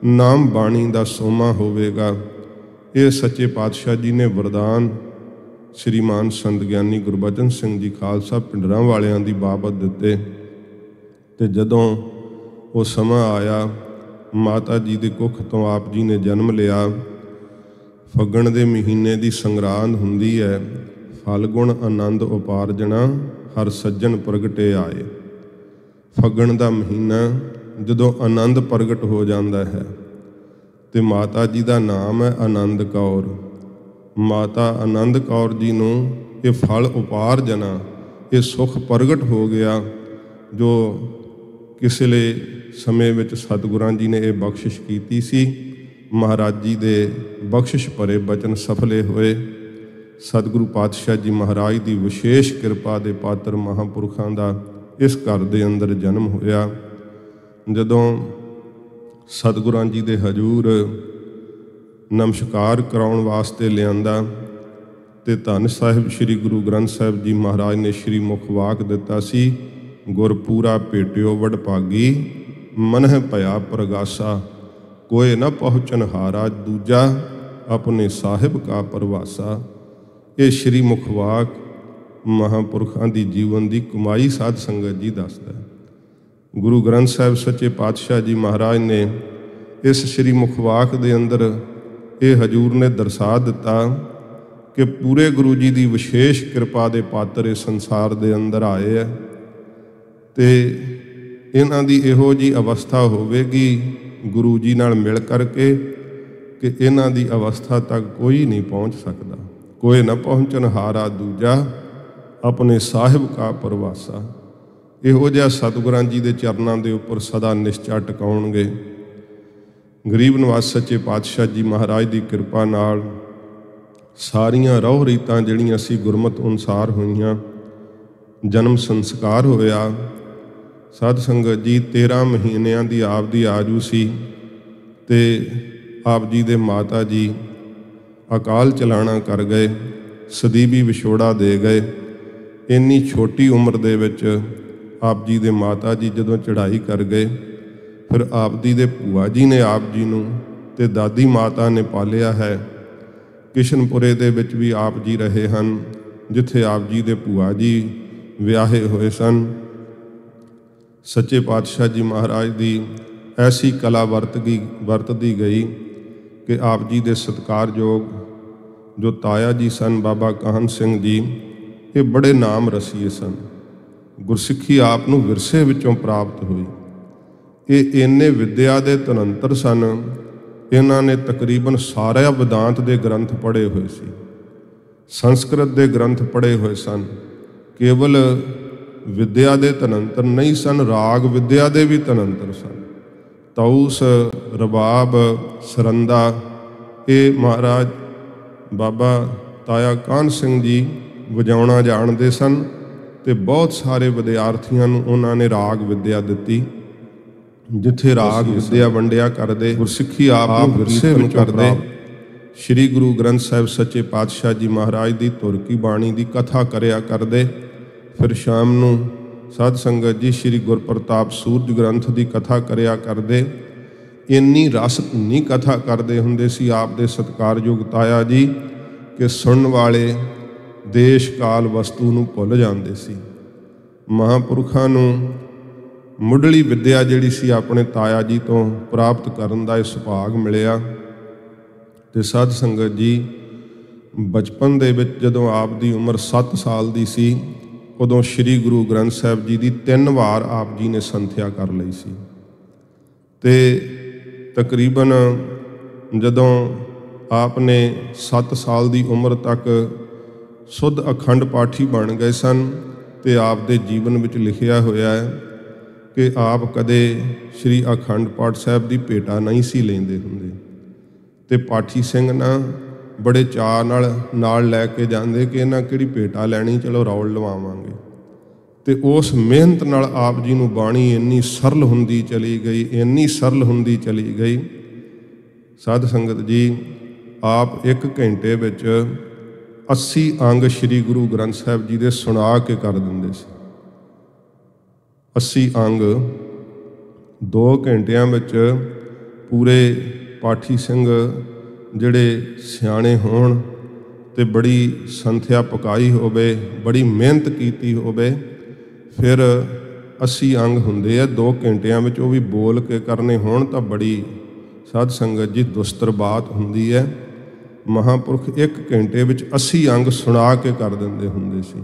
ਨਾਮ ਬਾਣੀ ਦਾ ਸੋਮਾ ਹੋਵੇਗਾ। ਇਹ ਸੱਚੇ ਪਾਤਸ਼ਾਹ ਜੀ ਨੇ ਵਰਦਾਨ ਸ਼੍ਰੀਮਾਨ ਸੰਤ ਗਿਆਨੀ ਗੁਰਬਚਨ ਸਿੰਘ ਜੀ ਖਾਲਸਾ ਪਿੰਡਰਾਂ ਵਾਲਿਆਂ ਦੀ ਬਾਬਤ ਦਿੱਤੇ। ਤੇ ਜਦੋਂ ਉਹ ਸਮਾਂ ਆਇਆ, ਮਾਤਾ ਜੀ ਦੇ ਕੁੱਖ ਤੋਂ ਆਪ ਜੀ ਨੇ ਜਨਮ ਲਿਆ। ਫੱਗਣ ਦੇ ਮਹੀਨੇ ਦੀ ਸੰਗਰਾਂਦ ਹੁੰਦੀ ਹੈ। ਫਲਗੁਣ ਆਨੰਦ ਉਪਾਰਜਣਾ ਹਰ ਸੱਜਣ ਪ੍ਰਗਟੇ ਆਏ। ਫੱਗਣ ਦਾ ਮਹੀਨਾ ਜਦੋਂ ਆਨੰਦ ਪ੍ਰਗਟ ਹੋ ਜਾਂਦਾ ਹੈ, ਤੇ ਮਾਤਾ ਜੀ ਦਾ ਨਾਮ ਹੈ ਆਨੰਦ ਕੌਰ। ਮਾਤਾ ਆਨੰਦ ਕੌਰ ਜੀ ਨੂੰ ਇਹ ਫਲ ਉਪਾਰ ਜਨਾ, ਇਹ ਸੁਖ ਪ੍ਰਗਟ ਹੋ ਗਿਆ ਜੋ ਕਿਸਲੇ ਸਮੇਂ ਵਿੱਚ ਸਤਿਗੁਰਾਂ ਜੀ ਨੇ ਇਹ ਬਖਸ਼ਿਸ਼ ਕੀਤੀ ਸੀ। ਮਹਾਰਾਜ ਜੀ ਦੇ ਬਖਸ਼ਿਸ਼ ਭਰੇ ਬਚਨ ਸਫਲੇ ਹੋਏ। ਸਤਿਗੁਰੂ ਪਾਤਸ਼ਾਹ ਜੀ ਮਹਾਰਾਜ ਦੀ ਵਿਸ਼ੇਸ਼ ਕਿਰਪਾ ਦੇ ਪਾਤਰ ਮਹਾਂਪੁਰਖਾਂ ਦਾ ਇਸ ਘਰ ਦੇ ਅੰਦਰ ਜਨਮ ਹੋਇਆ। ਜਦੋਂ ਸਤਿਗੁਰਾਂ ਜੀ ਦੇ ਹਜ਼ੂਰ ਨਮਸਕਾਰ ਕਰਾਉਣ ਵਾਸਤੇ ਲਿਆਂਦਾ ਤੇ ਧੰਨ ਸਾਹਿਬ ਸ੍ਰੀ ਗੁਰੂ ਗ੍ਰੰਥ ਸਾਹਿਬ ਜੀ ਮਹਾਰਾਜ ਨੇ ਸ੍ਰੀ ਮੁਖ ਵਾਕ ਦਿੱਤਾ ਸੀ, ਗੁਰ ਪੂਰਾ ਭੇਟਿਓ ਵਡਭਾਗੀ, ਮਨਹਿ ਭਇਆ ਪ੍ਰਗਾਸਾ, ਕੋਏ ਨਾ ਪਹੁੰਚਨ ਹਾਰਾ ਦੂਜਾ, ਆਪਣੇ ਸਾਹਿਬ ਕਾ ਪਰਵਾਸਾ। ਇਹ ਸ੍ਰੀ ਮੁਖ ਵਾਕ ਮਹਾਂਪੁਰਖਾਂ ਦੀ ਜੀਵਨ ਦੀ ਕਮਾਈ ਸਾਧ ਸੰਗਤ ਜੀ ਦੱਸਦਾ ਹੈ। ਗੁਰੂ ਗ੍ਰੰਥ ਸਾਹਿਬ ਸੱਚੇ ਪਾਤਸ਼ਾਹ ਜੀ ਮਹਾਰਾਜ ਨੇ ਇਸ ਸ੍ਰੀ ਮੁਖ ਵਾਕ ਦੇ ਅੰਦਰ ਇਹ ਹਜ਼ੂਰ ਨੇ ਦਰਸਾ ਦਿੱਤਾ ਕਿ ਪੂਰੇ ਗੁਰੂ ਜੀ ਦੀ ਵਿਸ਼ੇਸ਼ ਕਿਰਪਾ ਦੇ ਪਾਤਰ ਇਸ ਸੰਸਾਰ ਦੇ ਅੰਦਰ ਆਏ ਹੈ ਤੇ ਇਹਨਾਂ ਦੀ ਇਹੋ ਜਿਹੀ ਅਵਸਥਾ ਹੋਵੇਗੀ ਗੁਰੂ ਜੀ ਨਾਲ ਮਿਲ ਕਰਕੇ ਕਿ ਇਹਨਾਂ ਦੀ ਅਵਸਥਾ ਤੱਕ ਕੋਈ ਨਹੀਂ ਪਹੁੰਚ ਸਕਦਾ। ਕੋਏ ਨਾ ਪਹੁੰਚਨ ਹਾਰਾ ਦੂਜਾ, ਆਪਣੇ ਸਾਹਿਬ ਕਾ ਪਰਵਾਸਾ। ਇਹੋ ਜਿਹਾ ਸਤਿਗੁਰਾਂ ਜੀ ਦੇ ਚਰਨਾਂ ਦੇ ਉੱਪਰ ਸਦਾ ਨਿਸ਼ਚਾ ਟਿਕਾਉਣਗੇ। ਗਰੀਬ ਨਿਵਾਸ ਸੱਚੇ ਪਾਤਸ਼ਾਹ ਜੀ ਮਹਾਰਾਜ ਦੀ ਕਿਰਪਾ ਨਾਲ ਸਾਰੀਆਂ ਰਹੁ ਰੀਤਾਂ ਜਿਹੜੀਆਂ ਸੀ ਗੁਰਮਤਿ ਅਨੁਸਾਰ ਹੋਈਆਂ। ਜਨਮ ਸੰਸਕਾਰ ਹੋਇਆ। ਸਾਧ ਸੰਗਤ ਜੀ 13 ਮਹੀਨਿਆਂ ਦੀ ਆਪ ਦੀ ਆਜੂ ਸੀ ਤੇ ਆਪ ਜੀ ਦੇ ਮਾਤਾ ਜੀ ਅਕਾਲ ਚਲਾਣਾ ਕਰ ਗਏ, ਸਦੀਵੀ ਵਿਛੋੜਾ ਦੇ ਗਏ। ਇੰਨੀ ਛੋਟੀ ਉਮਰ ਦੇ ਵਿੱਚ ਆਪ ਜੀ ਦੇ ਮਾਤਾ ਜੀ ਜਦੋਂ ਚੜ੍ਹਾਈ ਕਰ ਗਏ, ਫਿਰ ਆਪ ਜੀ ਦੇ ਭੂਆ ਜੀ ਨੇ ਆਪ ਜੀ ਨੂੰ ਤੇ ਦਾਦੀ ਮਾਤਾ ਨੇ ਪਾਲਿਆ ਹੈ। ਕਿਸ਼ਨਪੁਰੇ ਦੇ ਵਿੱਚ ਵੀ ਆਪ ਜੀ ਰਹੇ ਹਨ, ਜਿੱਥੇ ਆਪ ਜੀ ਦੇ ਭੂਆ ਜੀ ਵਿਆਹੇ ਹੋਏ ਸਨ। ਸੱਚੇ ਪਾਤਸ਼ਾਹ ਜੀ ਮਹਾਰਾਜ ਦੀ ਐਸੀ ਕਲਾ ਵਰਤਦੀ ਗਈ ਕਿ ਆਪ ਜੀ ਦੇ ਸਤਿਕਾਰਯੋਗ ਜੋ ਤਾਇਆ ਜੀ ਸਨ ਬਾਬਾ ਕਾਹਨ ਸਿੰਘ ਜੀ, ਇਹ ਬੜੇ ਨਾਮ ਰਸੀਏ ਸਨ। ਗੁਰਸਿੱਖੀ ਆਪ ਨੂੰ ਵਿਰਸੇ ਵਿੱਚੋਂ ਪ੍ਰਾਪਤ ਹੋਈ। ਇਹ ਇੰਨੇ ਵਿਦਿਆ ਦੇ ਧਨੰਤਰ ਸਨ, ਇਹਨਾਂ ਨੇ ਤਕਰੀਬਨ ਸਾਰਿਆਂ ਵਿਦਾਂਤ ਦੇ ਗ੍ਰੰਥ ਪੜ੍ਹੇ ਹੋਏ ਸੀ, ਸੰਸਕ੍ਰਿਤ ਦੇ ਗ੍ਰੰਥ ਪੜ੍ਹੇ ਹੋਏ ਸਨ। ਕੇਵਲ ਵਿਦਿਆ ਦੇ ਧਨੰਤਰ ਨਹੀਂ ਸਨ, ਰਾਗ ਵਿਦਿਆ ਦੇ ਵੀ ਧਨੰਤਰ ਸਨ। ਤਊਸ, ਰਬਾਬ, ਸਰੰਦਾ, ਇਹ ਮਹਾਰਾਜ ਬਾਬਾ ਤਾਇਆ ਕਾਹਨ ਸਿੰਘ ਜੀ ਵਜਾਉਣਾ ਜਾਣਦੇ ਸਨ ਤੇ ਬਹੁਤ ਸਾਰੇ ਵਿਦਿਆਰਥੀਆਂ ਨੂੰ ਉਹਨਾਂ ਨੇ ਰਾਗ ਵਿਦਿਆ ਦਿੱਤੀ। ਜਿੱਥੇ ਰਾਗ ਵਿਦਿਆ ਵੰਡਿਆ ਕਰਦੇ, ਗੁਰਸਿੱਖੀ ਆਪ ਨੂੰ ਵਿਰਸੇ ਵਿੱਚ ਕਰਦੇ। ਸ੍ਰੀ ਗੁਰੂ ਗ੍ਰੰਥ ਸਾਹਿਬ ਸੱਚੇ ਪਾਤਸ਼ਾਹ ਜੀ ਮਹਾਰਾਜ ਦੀ ਧੁਰ ਕੀ ਬਾਣੀ ਦੀ ਕਥਾ ਕਰਿਆ ਕਰਦੇ। ਫਿਰ ਸ਼ਾਮ ਨੂੰ ਸਾਧ ਸੰਗਤ ਜੀ ਸ੍ਰੀ ਗੁਰਪ੍ਰਤਾਪ ਸੂਰਜ ਗ੍ਰੰਥ ਦੀ ਕਥਾ ਕਰਿਆ ਕਰਦੇ। ਇੰਨੀ ਰਸ ਧੁਨੀ ਕਥਾ ਕਰਦੇ ਹੁੰਦੇ ਸੀ ਆਪ ਦੇ ਸਤਿਕਾਰਯੋਗ ਤਾਇਆ ਜੀ ਕਿ ਸੁਣਨ ਵਾਲੇ ਦੇਸ਼ ਕਾਲ ਵਸਤੂ ਨੂੰ ਭੁੱਲ ਜਾਂਦੇ ਸੀ। ਮਹਾਂਪੁਰਖਾਂ ਨੂੰ ਮੁੱਢਲੀ ਵਿੱਦਿਆ ਜਿਹੜੀ ਸੀ ਆਪਣੇ ਤਾਇਆ ਜੀ ਤੋਂ ਪ੍ਰਾਪਤ ਕਰਨ ਦਾ ਇਹ ਸੁਭਾਗ ਮਿਲਿਆ। ਤੇ ਸਾਧ ਸੰਗਤ ਜੀ ਬਚਪਨ ਦੇ ਵਿੱਚ ਜਦੋਂ ਆਪ ਦੀ ਉਮਰ 7 ਸਾਲ ਦੀ ਸੀ, ਉਦੋਂ ਸ੍ਰੀ ਗੁਰੂ ਗ੍ਰੰਥ ਸਾਹਿਬ ਜੀ ਦੀ 3 ਵਾਰ ਆਪ ਜੀ ਨੇ ਸੰਥਿਆ ਕਰ ਲਈ ਸੀ। ਤੇ ਤਕਰੀਬਨ ਜਦੋਂ ਆਪ ਨੇ 7 ਸਾਲ ਦੀ ਉਮਰ ਤੱਕ ਸੁੱਧ ਅਖੰਡ ਪਾਠੀ ਬਣ ਗਏ ਸਨ ਤੇ ਆਪ ਦੇ ਜੀਵਨ ਵਿੱਚ ਲਿਖਿਆ ਹੋਇਆ ਹੈ ਕਿ ਆਪ ਕਦੇ ਸ੍ਰੀ ਅਖੰਡ ਪਾਠ ਸਾਹਿਬ ਦੀ ਭੇਟਾ ਨਹੀਂ ਸੀ ਲੈਂਦੇ ਹੁੰਦੇ ਤੇ ਪਾਠੀ ਸਿੰਘ ਨਾ ਬੜੇ ਚਾਅ ਨਾਲ ਲੈ ਕੇ ਜਾਂਦੇ ਕਿ ਇਹਨਾਂ ਕਿਹੜੀ ਭੇਟਾ ਲੈਣੀ, ਚਲੋ ਰੌਲ ਲਵਾਵਾਂਗੇ। ਤੇ ਉਸ ਮਿਹਨਤ ਨਾਲ ਆਪ ਜੀ ਨੂੰ ਬਾਣੀ ਇੰਨੀ ਸਰਲ ਹੁੰਦੀ ਚਲੀ ਗਈ, ਇੰਨੀ ਸਰਲ ਹੁੰਦੀ ਚਲੀ ਗਈ। ਸਾਧ ਸੰਗਤ ਜੀ ਆਪ 1 ਘੰਟੇ ਵਿੱਚ 80 ਅੰਗ ਸ੍ਰੀ ਗੁਰੂ ਗ੍ਰੰਥ ਸਾਹਿਬ ਜੀ ਦੇ ਸੁਣਾ ਕੇ ਕਰ ਦਿੰਦੇ ਸੀ। 80 ਅੰਗ 2 ਘੰਟਿਆਂ ਵਿੱਚ ਪੂਰੇ ਪਾਠੀ ਸਿੰਘ ਜਿਹੜੇ ਸਿਆਣੇ ਹੋਣ ਤੇ ਬੜੀ ਸੰਥਿਆ ਪਕਾਈ ਹੋਵੇ, ਬੜੀ ਮਿਹਨਤ ਕੀਤੀ ਹੋਵੇ, ਫਿਰ 80 ਅੰਗ ਹੁੰਦੇ ਆ 2 ਘੰਟਿਆਂ ਵਿੱਚ, ਉਹ ਵੀ ਬੋਲ ਕੇ ਕਰਨੇ ਹੋਣ ਤਾਂ ਬੜੀ ਸਾਧ ਸੰਗਤ ਜੀ ਦੁਸਤਰ ਬਾਤ ਹੁੰਦੀ ਹੈ। ਮਹਾਂਪੁਰਖ 1 ਘੰਟੇ ਵਿੱਚ 80 ਅੰਗ ਸੁਣਾ ਕੇ ਕਰ ਦਿੰਦੇ ਹੁੰਦੇ ਸੀ।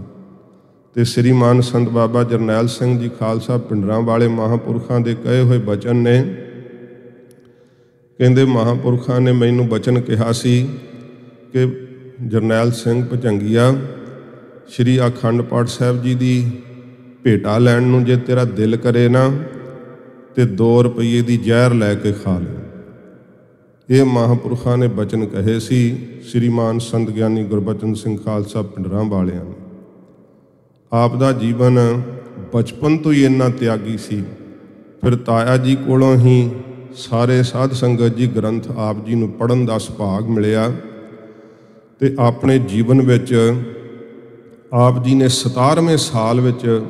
ਤੇ ਸ੍ਰੀਮਾਨ ਸੰਤ ਬਾਬਾ ਜਰਨੈਲ ਸਿੰਘ ਜੀ ਖਾਲਸਾ ਪਿੰਡਰਾਂ ਵਾਲੇ ਮਹਾਂਪੁਰਖਾਂ ਦੇ ਕਹੇ ਹੋਏ ਬਚਨ ਨੇ ਕਹਿੰਦੇ ਮਹਾਂਪੁਰਖਾਂ ਨੇ ਮੈਨੂੰ ਬਚਨ ਕਿਹਾ ਸੀ ਕਿ ਜਰਨੈਲ ਸਿੰਘ ਭੁਜੰਗੀਆ ਸ਼੍ਰੀ ਅਖੰਡ ਪਾਠ ਸਾਹਿਬ ਜੀ ਦੀ ਭੇਟਾ ਲੈਣ ਨੂੰ ਜੇ ਤੇਰਾ ਦਿਲ ਕਰੇ ਨਾ ਤੇ 2 ਰੁਪਈਏ ਦੀ ਜ਼ਹਿਰ ਲੈ ਕੇ ਖਾ ਲੈ। ਇਹ ਮਹਾਂਪੁਰਖਾਂ ਨੇ ਬਚਨ ਕਹੇ ਸੀ ਸ਼੍ਰੀਮਾਨ ਸੰਤ ਗਿਆਨੀ ਗੁਰਬਚਨ ਸਿੰਘ ਖਾਲਸਾ ਪਿੰਡਰਾਂ ਵਾਲਿਆਂ ਨੇ। ਆਪ ਦਾ ਜੀਵਨ ਬਚਪਨ ਤੋਂ ਹੀ ਇੰਨਾ ਤਿਆਗੀ ਸੀ। ਫਿਰ ਤਾਇਆ ਜੀ ਕੋਲੋਂ ਹੀ ਸਾਰੇ ਸਾਧ ਸੰਗਤ ਜੀ ਗ੍ਰੰਥ ਆਪ ਜੀ ਨੂੰ ਪੜ੍ਹਨ ਦਾ ਸੁਭਾਗ ਮਿਲਿਆ ਤੇ ਆਪਣੇ ਜੀਵਨ ਵਿੱਚ ਆਪ ਜੀ ਨੇ 17ਵੇਂ ਸਾਲ ਵਿੱਚ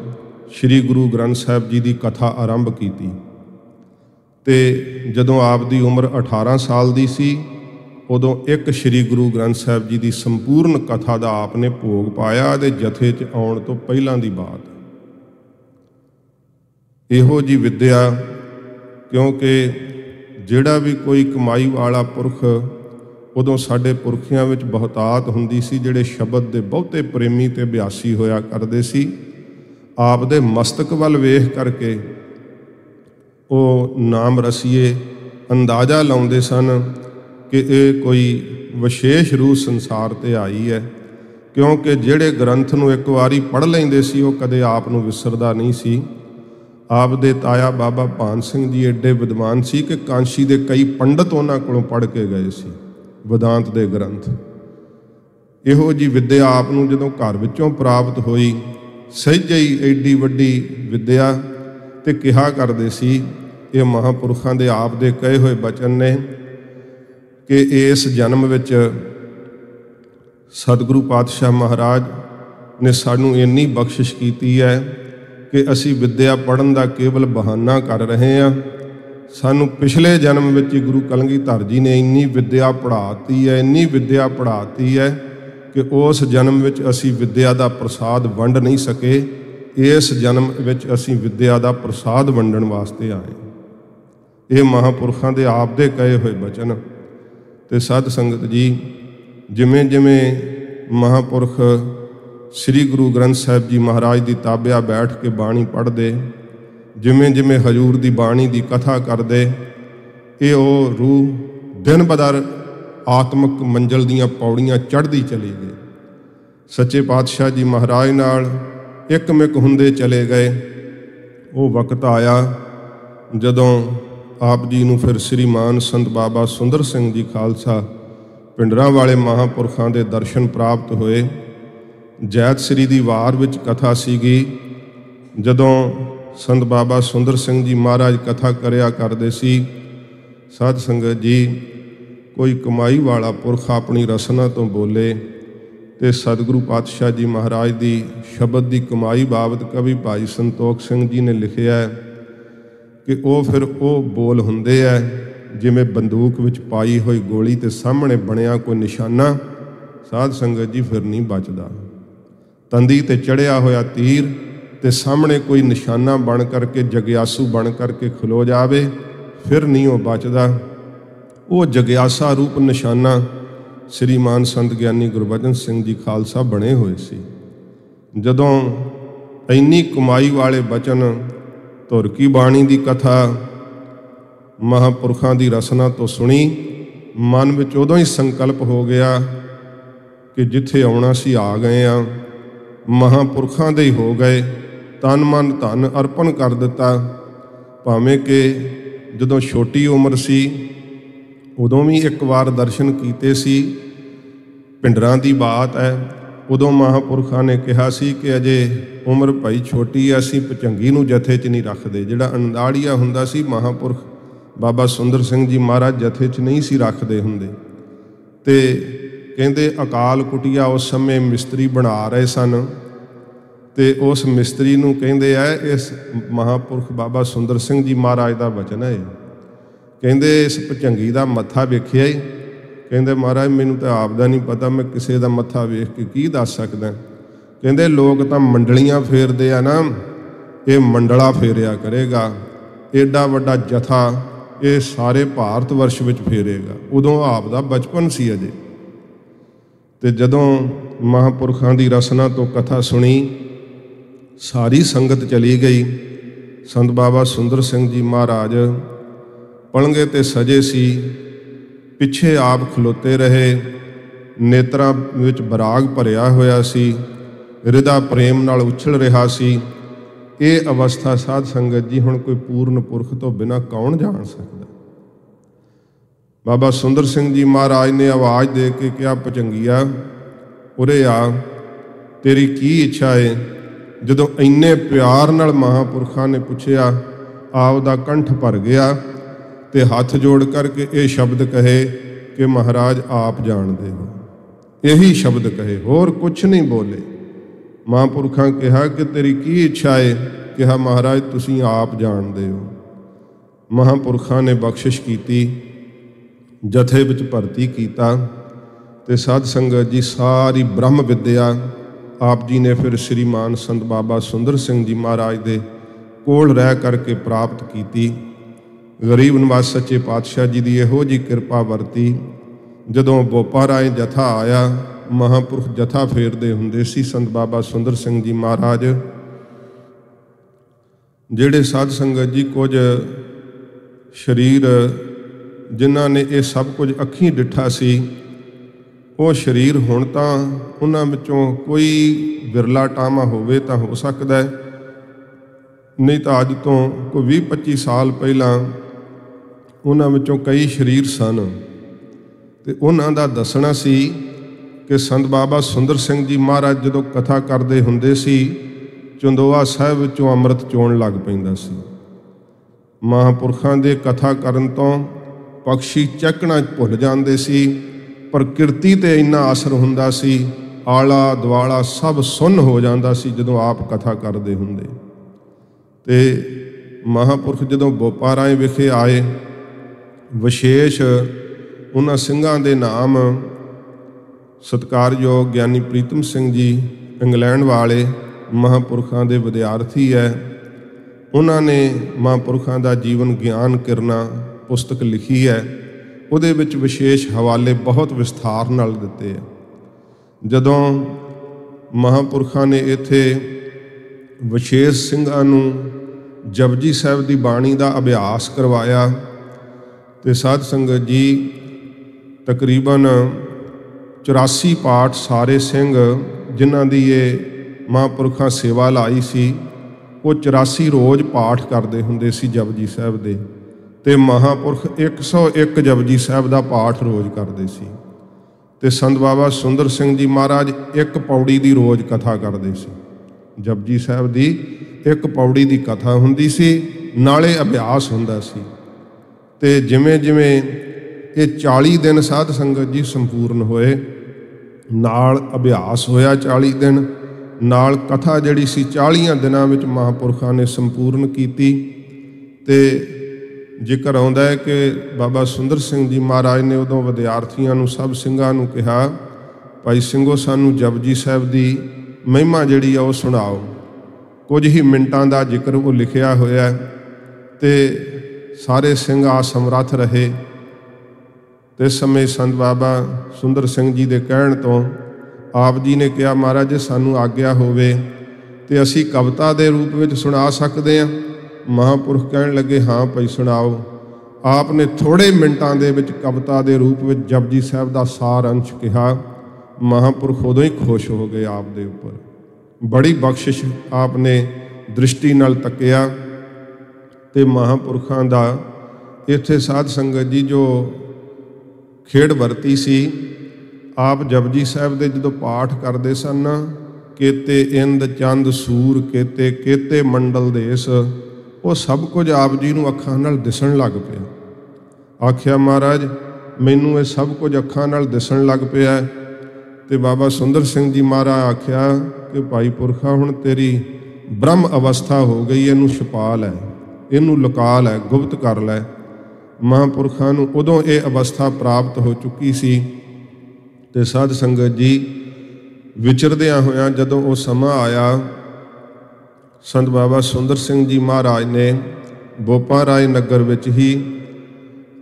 ਸ਼੍ਰੀ ਗੁਰੂ ਗ੍ਰੰਥ ਸਾਹਿਬ ਜੀ ਦੀ ਕਥਾ ਆਰੰਭ ਕੀਤੀ ਤੇ ਜਦੋਂ ਆਪ ਦੀ ਉਮਰ 18 ਸਾਲ ਦੀ ਸੀ ਉਦੋਂ ਇੱਕ ਸ਼੍ਰੀ ਗੁਰੂ ਗ੍ਰੰਥ ਸਾਹਿਬ ਜੀ ਦੀ ਸੰਪੂਰਨ ਕਥਾ ਦਾ ਆਪ ਨੇ ਭੋਗ ਪਾਇਆ ਤੇ ਜਥੇ 'ਚ ਆਉਣ ਤੋਂ ਪਹਿਲਾਂ ਦੀ ਬਾਤ। ਇਹੋ ਜੀ ਵਿੱਦਿਆ, ਕਿਉਂਕਿ ਜਿਹੜਾ ਵੀ ਕੋਈ ਕਮਾਈ ਵਾਲਾ ਪੁਰਖ, ਉਦੋਂ ਸਾਡੇ ਪੁਰਖਿਆਂ ਵਿੱਚ ਬਹੁਤਾਤ ਹੁੰਦੀ ਸੀ ਜਿਹੜੇ ਸ਼ਬਦ ਦੇ ਬਹੁਤੇ ਪ੍ਰੇਮੀ ਤੇ ਅਭਿਆਸੀ ਹੋਇਆ ਕਰਦੇ ਸੀ। ਆਪ ਦੇ ਮਸਤਕ ਵੱਲ ਵੇਖ ਕਰਕੇ ਉਹ ਨਾਮ ਰਸੀਏ ਅੰਦਾਜ਼ਾ ਲਾਉਂਦੇ ਸਨ ਕਿ ਇਹ ਕੋਈ ਵਿਸ਼ੇਸ਼ ਰੂਹ ਸੰਸਾਰ 'ਤੇ ਆਈ ਹੈ, ਕਿਉਂਕਿ ਜਿਹੜੇ ਗ੍ਰੰਥ ਨੂੰ ਇੱਕ ਵਾਰੀ ਪੜ੍ਹ ਲੈਂਦੇ ਸੀ ਉਹ ਕਦੇ ਆਪ ਨੂੰ ਵਿਸਰਦਾ ਨਹੀਂ ਸੀ। ਆਪ ਦੇ ਤਾਇਆ ਬਾਬਾ ਭਾਨ ਸਿੰਘ ਜੀ ਐਡੇ ਵਿਦਵਾਨ ਸੀ ਕਿ ਕਾਂਸ਼ੀ ਦੇ ਕਈ ਪੰਡਤ ਉਹਨਾਂ ਕੋਲੋਂ ਪੜ੍ਹ ਕੇ ਗਏ ਸੀ ਵਿਦਾਂਤ ਦੇ ਗ੍ਰੰਥ। ਇਹੋ ਜੀ ਵਿੱਦਿਆ ਆਪ ਨੂੰ ਜਦੋਂ ਘਰ ਵਿੱਚੋਂ ਪ੍ਰਾਪਤ ਹੋਈ, ਸਹਿਜੇ ਹੀ ਐਡੀ ਵੱਡੀ ਵਿੱਦਿਆ, ਤੇ ਕਿਹਾ ਕਰਦੇ ਸੀ ਇਹ ਮਹਾਂਪੁਰਖਾਂ ਦੇ ਆਪ ਦੇ ਕਹੇ ਹੋਏ ਬਚਨ ਨੇ ਕਿ ਇਸ ਜਨਮ ਵਿੱਚ ਸਤਿਗੁਰੂ ਪਾਤਸ਼ਾਹ ਮਹਾਰਾਜ ਨੇ ਸਾਨੂੰ ਇੰਨੀ ਬਖਸ਼ਿਸ਼ ਕੀਤੀ ਹੈ ਕਿ ਅਸੀਂ ਵਿੱਦਿਆ ਪੜ੍ਹਨ ਦਾ ਕੇਵਲ ਬਹਾਨਾ ਕਰ ਰਹੇ ਹਾਂ। ਸਾਨੂੰ ਪਿਛਲੇ ਜਨਮ ਵਿੱਚ ਹੀ ਗੁਰੂ ਕਲਗੀਧਰ ਜੀ ਨੇ ਇੰਨੀ ਵਿੱਦਿਆ ਪੜ੍ਹਾਤੀ ਹੈ, ਇੰਨੀ ਵਿੱਦਿਆ ਪੜ੍ਹਾਤੀ ਹੈ ਕਿ ਉਸ ਜਨਮ ਵਿੱਚ ਅਸੀਂ ਵਿੱਦਿਆ ਦਾ ਪ੍ਰਸਾਦ ਵੰਡ ਨਹੀਂ ਸਕੇ। ਇਸ ਜਨਮ ਵਿੱਚ ਅਸੀਂ ਵਿੱਦਿਆ ਦਾ ਪ੍ਰਸਾਦ ਵੰਡਣ ਵਾਸਤੇ ਆਏ। ਇਹ ਮਹਾਂਪੁਰਖਾਂ ਦੇ ਆਪ ਦੇ ਕਹੇ ਹੋਏ ਬਚਨ। ਤੇ ਸਾਧ ਸੰਗਤ ਜੀ, ਜਿਵੇਂ ਜਿਵੇਂ ਮਹਾਂਪੁਰਖ ਸ੍ਰੀ ਗੁਰੂ ਗ੍ਰੰਥ ਸਾਹਿਬ ਜੀ ਮਹਾਰਾਜ ਦੀ ਤਾਬਿਆ ਬੈਠ ਕੇ ਬਾਣੀ ਪੜ੍ਹਦੇ, ਜਿਵੇਂ ਜਿਵੇਂ ਹਜ਼ੂਰ ਦੀ ਬਾਣੀ ਦੀ ਕਥਾ ਕਰਦੇ, ਇਹ ਉਹ ਰੂਹ ਦਿਨ ਬਦਰ ਆਤਮਿਕ ਮੰਜ਼ਲ ਦੀਆਂ ਪੌੜੀਆਂ ਚੜ੍ਹਦੀ ਚਲੀ ਗਈ। ਸੱਚੇ ਪਾਤਸ਼ਾਹ ਜੀ ਮਹਾਰਾਜ ਨਾਲ ਇੱਕਮਿਕ ਹੁੰਦੇ ਚਲੇ ਗਏ। ਉਹ ਵਕਤ ਆਇਆ ਜਦੋਂ ਆਪ ਜੀ ਨੂੰ ਫਿਰ ਸ਼੍ਰੀਮਾਨ ਸੰਤ ਬਾਬਾ ਸੁੰਦਰ ਸਿੰਘ ਜੀ ਖਾਲਸਾ ਪਿੰਡਰਾਂ ਵਾਲੇ ਮਹਾਂਪੁਰਖਾਂ ਦੇ ਦਰਸ਼ਨ ਪ੍ਰਾਪਤ ਹੋਏ। ਜੈਤ ਸ੍ਰੀ ਦੀ ਵਾਰ ਵਿੱਚ ਕਥਾ ਸੀਗੀ। ਜਦੋਂ ਸੰਤ ਬਾਬਾ ਸੁੰਦਰ ਸਿੰਘ ਜੀ ਮਹਾਰਾਜ ਕਥਾ ਕਰਿਆ ਕਰਦੇ ਸੀ, ਸਾਧ ਸੰਗਤ ਜੀ, ਕੋਈ ਕਮਾਈ ਵਾਲਾ ਪੁਰਖ ਆਪਣੀ ਰਸਨਾ ਤੋਂ ਬੋਲੇ ਤੇ ਸਤਿਗੁਰੂ ਪਾਤਸ਼ਾਹ ਜੀ ਮਹਾਰਾਜ ਦੀ ਸ਼ਬਦ ਦੀ ਕਮਾਈ ਬਾਬਤ ਕਵੀ ਭਾਈ ਸੰਤੋਖ ਸਿੰਘ ਜੀ ਨੇ ਲਿਖਿਆ ਕਿ ਉਹ ਫਿਰ ਉਹ ਬੋਲ ਹੁੰਦੇ ਹੈ ਜਿਵੇਂ ਬੰਦੂਕ ਵਿੱਚ ਪਾਈ ਹੋਈ ਗੋਲੀ ਤੇ ਸਾਹਮਣੇ ਬਣਿਆ ਕੋਈ ਨਿਸ਼ਾਨਾ। ਸਾਧ ਸੰਗਤ ਜੀ, ਫਿਰ ਨਹੀਂ ਬਚਦਾ। ਤੰਦੀ ਤੇ ਚੜਿਆ ਹੋਇਆ ਤੀਰ ਤੇ ਸਾਹਮਣੇ ਕੋਈ ਨਿਸ਼ਾਨਾ ਬਣ ਕਰਕੇ, ਜਗਿਆਸੂ ਬਣ ਕਰਕੇ ਖਲੋ ਜਾਵੇ, ਫਿਰ ਨਹੀਂ ਉਹ ਬਚਦਾ। ਉਹ ਜਗਿਆਸਾ ਰੂਪ ਨਿਸ਼ਾਨਾ ਸ਼੍ਰੀਮਾਨ ਸੰਤ ਗਿਆਨੀ ਗੁਰਬਚਨ ਸਿੰਘ ਜੀ ਖਾਲਸਾ ਬਣੇ ਹੋਏ ਸੀ। ਜਦੋਂ ਇੰਨੀ ਕਮਾਈ ਵਾਲੇ ਬਚਨ, ਧੁਰ ਕੀ ਬਾਣੀ ਦੀ ਕਥਾ ਮਹਾਂਪੁਰਖਾਂ ਦੀ ਰਸਨਾ ਤੋਂ ਸੁਣੀ, ਮਨ ਵਿੱਚ ਉਦੋਂ ਹੀ ਸੰਕਲਪ ਹੋ ਗਿਆ ਕਿ ਜਿੱਥੇ ਆਉਣਾ ਸੀ ਆ ਗਏ ਆ, ਮਹਾਂਪੁਰਖਾਂ ਦੇ ਹੀ ਹੋ ਗਏ, ਤਨ ਮਨ ਧਨ ਅਰਪਣ ਕਰ ਦਿੱਤਾ। ਭਾਵੇਂ ਕਿ ਜਦੋਂ ਛੋਟੀ ਉਮਰ ਸੀ ਉਦੋਂ ਵੀ ਇੱਕ ਵਾਰ ਦਰਸ਼ਨ ਕੀਤੇ ਸੀ। ਪਿੰਡਰਾਂ ਦੀ ਬਾਤ ਹੈ, ਉਦੋਂ ਮਹਾਂਪੁਰਖਾਂ ਨੇ ਕਿਹਾ ਸੀ ਕਿ ਅਜੇ ਉਮਰ ਭਾਈ ਛੋਟੀ ਹੈ, ਅਸੀਂ ਭੁਜੰਗੀ ਨੂੰ ਜਥੇ 'ਚ ਨਹੀਂ ਰੱਖਦੇ। ਜਿਹੜਾ ਅਣਦਾੜੀਆ ਹੁੰਦਾ ਸੀ, ਮਹਾਂਪੁਰਖ ਬਾਬਾ ਸੁੰਦਰ ਸਿੰਘ ਜੀ ਮਹਾਰਾਜ ਜਥੇ 'ਚ ਨਹੀਂ ਸੀ ਰੱਖਦੇ ਹੁੰਦੇ। ਤੇ ਕਹਿੰਦੇ ਅਕਾਲ ਕੁਟੀਆ ਉਸ ਸਮੇਂ ਮਿਸਤਰੀ ਬਣਾ ਰਹੇ ਸਨ ਤੇ ਉਸ ਮਿਸਤਰੀ ਨੂੰ ਕਹਿੰਦੇ ਆ, ਇਸ ਮਹਾਂਪੁਰਖ ਬਾਬਾ ਸੁੰਦਰ ਸਿੰਘ ਜੀ ਮਹਾਰਾਜ ਦਾ ਵਚਨ ਹੈ। ਕਹਿੰਦੇ ਇਸ ਭੁਜੰਗੀ ਦਾ ਮੱਥਾ ਵੇਖਿਆ ਹੀ? ਕਹਿੰਦੇ ਮਹਾਰਾਜ ਮੈਨੂੰ ਤਾਂ ਆਪ ਦਾ ਨਹੀਂ ਪਤਾ, ਮੈਂ ਕਿਸੇ ਦਾ ਮੱਥਾ ਵੇਖ ਕੇ ਕੀ ਦੱਸ ਸਕਦਾ। ਕਹਿੰਦੇ ਲੋਕ ਤਾਂ ਮੰਡਲੀਆਂ ਫੇਰਦੇ ਆ ਨਾ, ਇਹ ਮੰਡਲਾ ਫੇਰਿਆ ਕਰੇਗਾ, ਏਡਾ ਵੱਡਾ ਜਥਾ ਇਹ ਸਾਰੇ ਭਾਰਤ ਵਰਸ਼ ਵਿੱਚ ਫੇਰੇਗਾ। ਉਦੋਂ ਆਪ ਦਾ ਬਚਪਨ ਸੀ ਅਜੇ। ਤੇ ਜਦੋਂ ਮਹਾਂਪੁਰਖਾਂ ਦੀ ਰਸਨਾ ਤੋਂ ਕਥਾ ਸੁਣੀ, ਸਾਰੀ ਸੰਗਤ ਚਲੀ ਗਈ। ਸੰਤ ਬਾਬਾ ਸੁੰਦਰ ਸਿੰਘ ਜੀ ਮਹਾਰਾਜ पलंगे ते सजे सी, पिछे आप खलोते रहे, नेत्रां विच बराग भरिया होया सी, हृदा प्रेम नाल उछल रहा सी। ये अवस्था साध संगत जी हुण कोई पूर्ण पुरख तो बिना कौन जान सकदा। बाबा सुंदर सिंह जी महाराज ने आवाज़ दे के कहा, भचंगिया उरे आ, तेरी की इच्छा है। जदों इन्ने प्यार नाल महापुरखां ने पुछया, आप दा कंठ भर गया ते हथ जोड़ करके ये शब्द कहे कि महाराज आप जानते हो। यही शब्द कहे, होर कुछ नहीं बोले। महापुरखां कहा कि तेरी की इच्छा है। कहा महाराज तुसीं आप जानते हो। महापुरखां ने बख्शिश की, जथे विच भर्ती कीता ते साध संगत जी सारी ब्रह्म विद्या आप जी ने फिर श्रीमान संत बाबा सुंदर सिंह जी महाराज दे कोल रह करके प्राप्त की। गरीब निवास सच्चे पातशाह जी की इहो जी कृपा वरती। जदों बोपा राय जथा आया, महापुरख जथा फेरदे हुंदे सी संत बाबा सुंदर सिंह जी महाराज। जिहड़े साध संगत जी कुछ शरीर जिन्हां ने ये सब कुछ अखीं डिठा सी, वो शरीर हुण तां उन्हां विचों कोई विरला टामा होवे तां हो सकदा है, नहीं तो अज तो कोई 20-25 साल पहला उन्हां विचों कई शरीर सन। ते उन्हां दा दसना सी कि संत बाबा सुंदर सिंह जी महाराज जदों कथा करदे हुंदे सी, चंदोआ साहिब विचों अमृत चोण लग पैंदा सी। महापुरखां दे कथा करन तों पक्षी चहकना भुल जांदे सी, प्रकृति ते इन्ना असर हुंदा सी, आला दुआला सब सुन्न हो जांदा सी जदों आप कथा करदे हुंदे। ते महापुरख जदों बोपा राय विखे आए, विशेष उन्हां सिंघां दे नाम सत्कारयोग ਗਿਆਨੀ ਪ੍ਰੀਤਮ ਸਿੰਘ जी इंग्लैंड वाले महापुरखां दे विद्यार्थी है। उन्होंने महापुरखां दा जीवन ज्ञान किरना पुस्तक लिखी है। उहदे विच विशेष हवाले बहुत विस्तार नाल दिते है। जदों महापुरखां ने इत्थे विशेष ਸਿੰਘਾਂ ਨੂੰ जपजी साहिब की बाणी का अभ्यास करवाया तो साध संगत जी तकरीबन 84 पाठ सारे सिंह जिन्हां दी ये महापुरखां सेवा लाई सी, वो 84 रोज़ पाठ करते हुंदे सी जपजी साहिब दे। ते महापुरख 101 जपजी साहिब का पाठ रोज़ करते सी। ते संत बाबा सुंदर सिंह जी महाराज एक पौड़ी की रोज़ कथा करते सी। जपजी साहिब की एक पौड़ी की कथा हुंदी सी, नाले अभ्यास हुंदा सी। ते जिमें जिमें ये 40 दिन साध संगत जी संपूर्ण होए, नाल अभ्यास होया 40 दिन, नाल कथा जिहड़ी सी 40 दिनां विच महापुरखां ने संपूर्ण कीती। ते जिक्र आउंदा है कि बाबा सुंदर सिंह जी महाराज ने उदों विद्यार्थियों नूं सब ਸਿੰਘਾਂ नूं कहा, भाई ਸਿੰਘੋ सानू जपजी साहिब की महिमा जिहड़ी आ वो सुणाओ। कुछ ही मिनटां दा जिक्र वो लिखिया होया ते सारे सिंह आ समर्थ रहे। ते समय संत बाबा सुंदर सिंह जी दे कहण तो आप जी ने कहा, महाराज जे सानू आग्या होवे ते असी कविता दे रूप विच सुणा सकदे हां। महापुरख कहण लगे, हाँ भाई सुणाओ। आपने थोड़े मिनटां दे विच कविता दे रूप विच जपजी साहिब दा सार अंश कहा। महापुरख उदों ही खुश हो गए आप दे उपर, बड़ी बख्शिश आपने दृष्टि नाल तकिया। ते महापुरखां दा इत्थे साध संगत जी जो खेड़ वरती सी, आप जपजी साहिब दे जदों पाठ करते सन, केते इंद चंद सूर केते केते मंडल देस, वो सब कुछ आप जी नूं अखां नाल दिसण लग पिया। आख्या महाराज मैनूं ये सब कुछ अखां नाल दिसण लग पिया। ते बाबा सुंदर सिंह जी महाराज आख्या कि भाई पुरखा हुण तेरी ब्रह्म अवस्था हो गई, इनू छुपा लै, इनू लुका लै, गुप्त कर लै। महापुरखां नूं उदों ये अवस्था प्राप्त हो चुकी सी। ते साध संगत जी विचरदियां होयां जदों वो समा आया, संत बाबा सुंदर सिंह जी महाराज ने बोपा राय नगर विच ही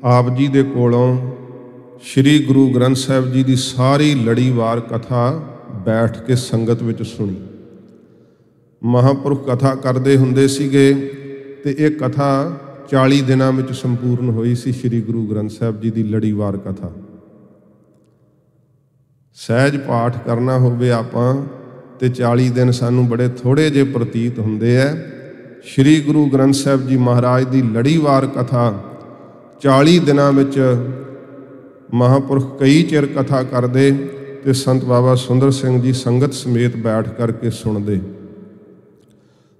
आप जी दे कोलों श्री गुरु ग्रंथ साहिब जी की सारी लड़ीवार कथा बैठ के संगत विच सुनी। महापुरख कथा करते हुंदे सीगे ते ये कथा 40 ਦਿਨਾਂ ਵਿੱਚ ਸੰਪੂਰਨ ਹੋਈ ਸੀ ਸ਼੍ਰੀ ਗੁਰੂ ਗ੍ਰੰਥ ਸਾਹਿਬ ਜੀ ਦੀ ਲੜੀਵਾਰ ਕਥਾ। ਸਹਿਜ ਪਾਠ ਕਰਨਾ ਹੋਵੇ ਆਪਾਂ ਤੇ 40 ਦਿਨ ਸਾਨੂੰ ਬੜੇ ਥੋੜ੍ਹੇ ਜਿਹੇ ਪ੍ਰਤੀਤ ਹੁੰਦੇ ਹੈ। ਸ਼੍ਰੀ ਗੁਰੂ ਗ੍ਰੰਥ ਸਾਹਿਬ ਜੀ ਮਹਾਰਾਜ ਦੀ ਲੜੀਵਾਰ ਕਥਾ 40 ਦਿਨਾਂ ਵਿੱਚ ਮਹਾਂਪੁਰਖ ਕਈ ਚਿਰ ਕਥਾ ਕਰਦੇ ਤੇ ਸੰਤ ਬਾਬਾ ਸੁੰਦਰ ਸਿੰਘ ਜੀ ਸੰਗਤ ਸਮੇਤ ਬੈਠ ਕਰਕੇ ਸੁਣਦੇ।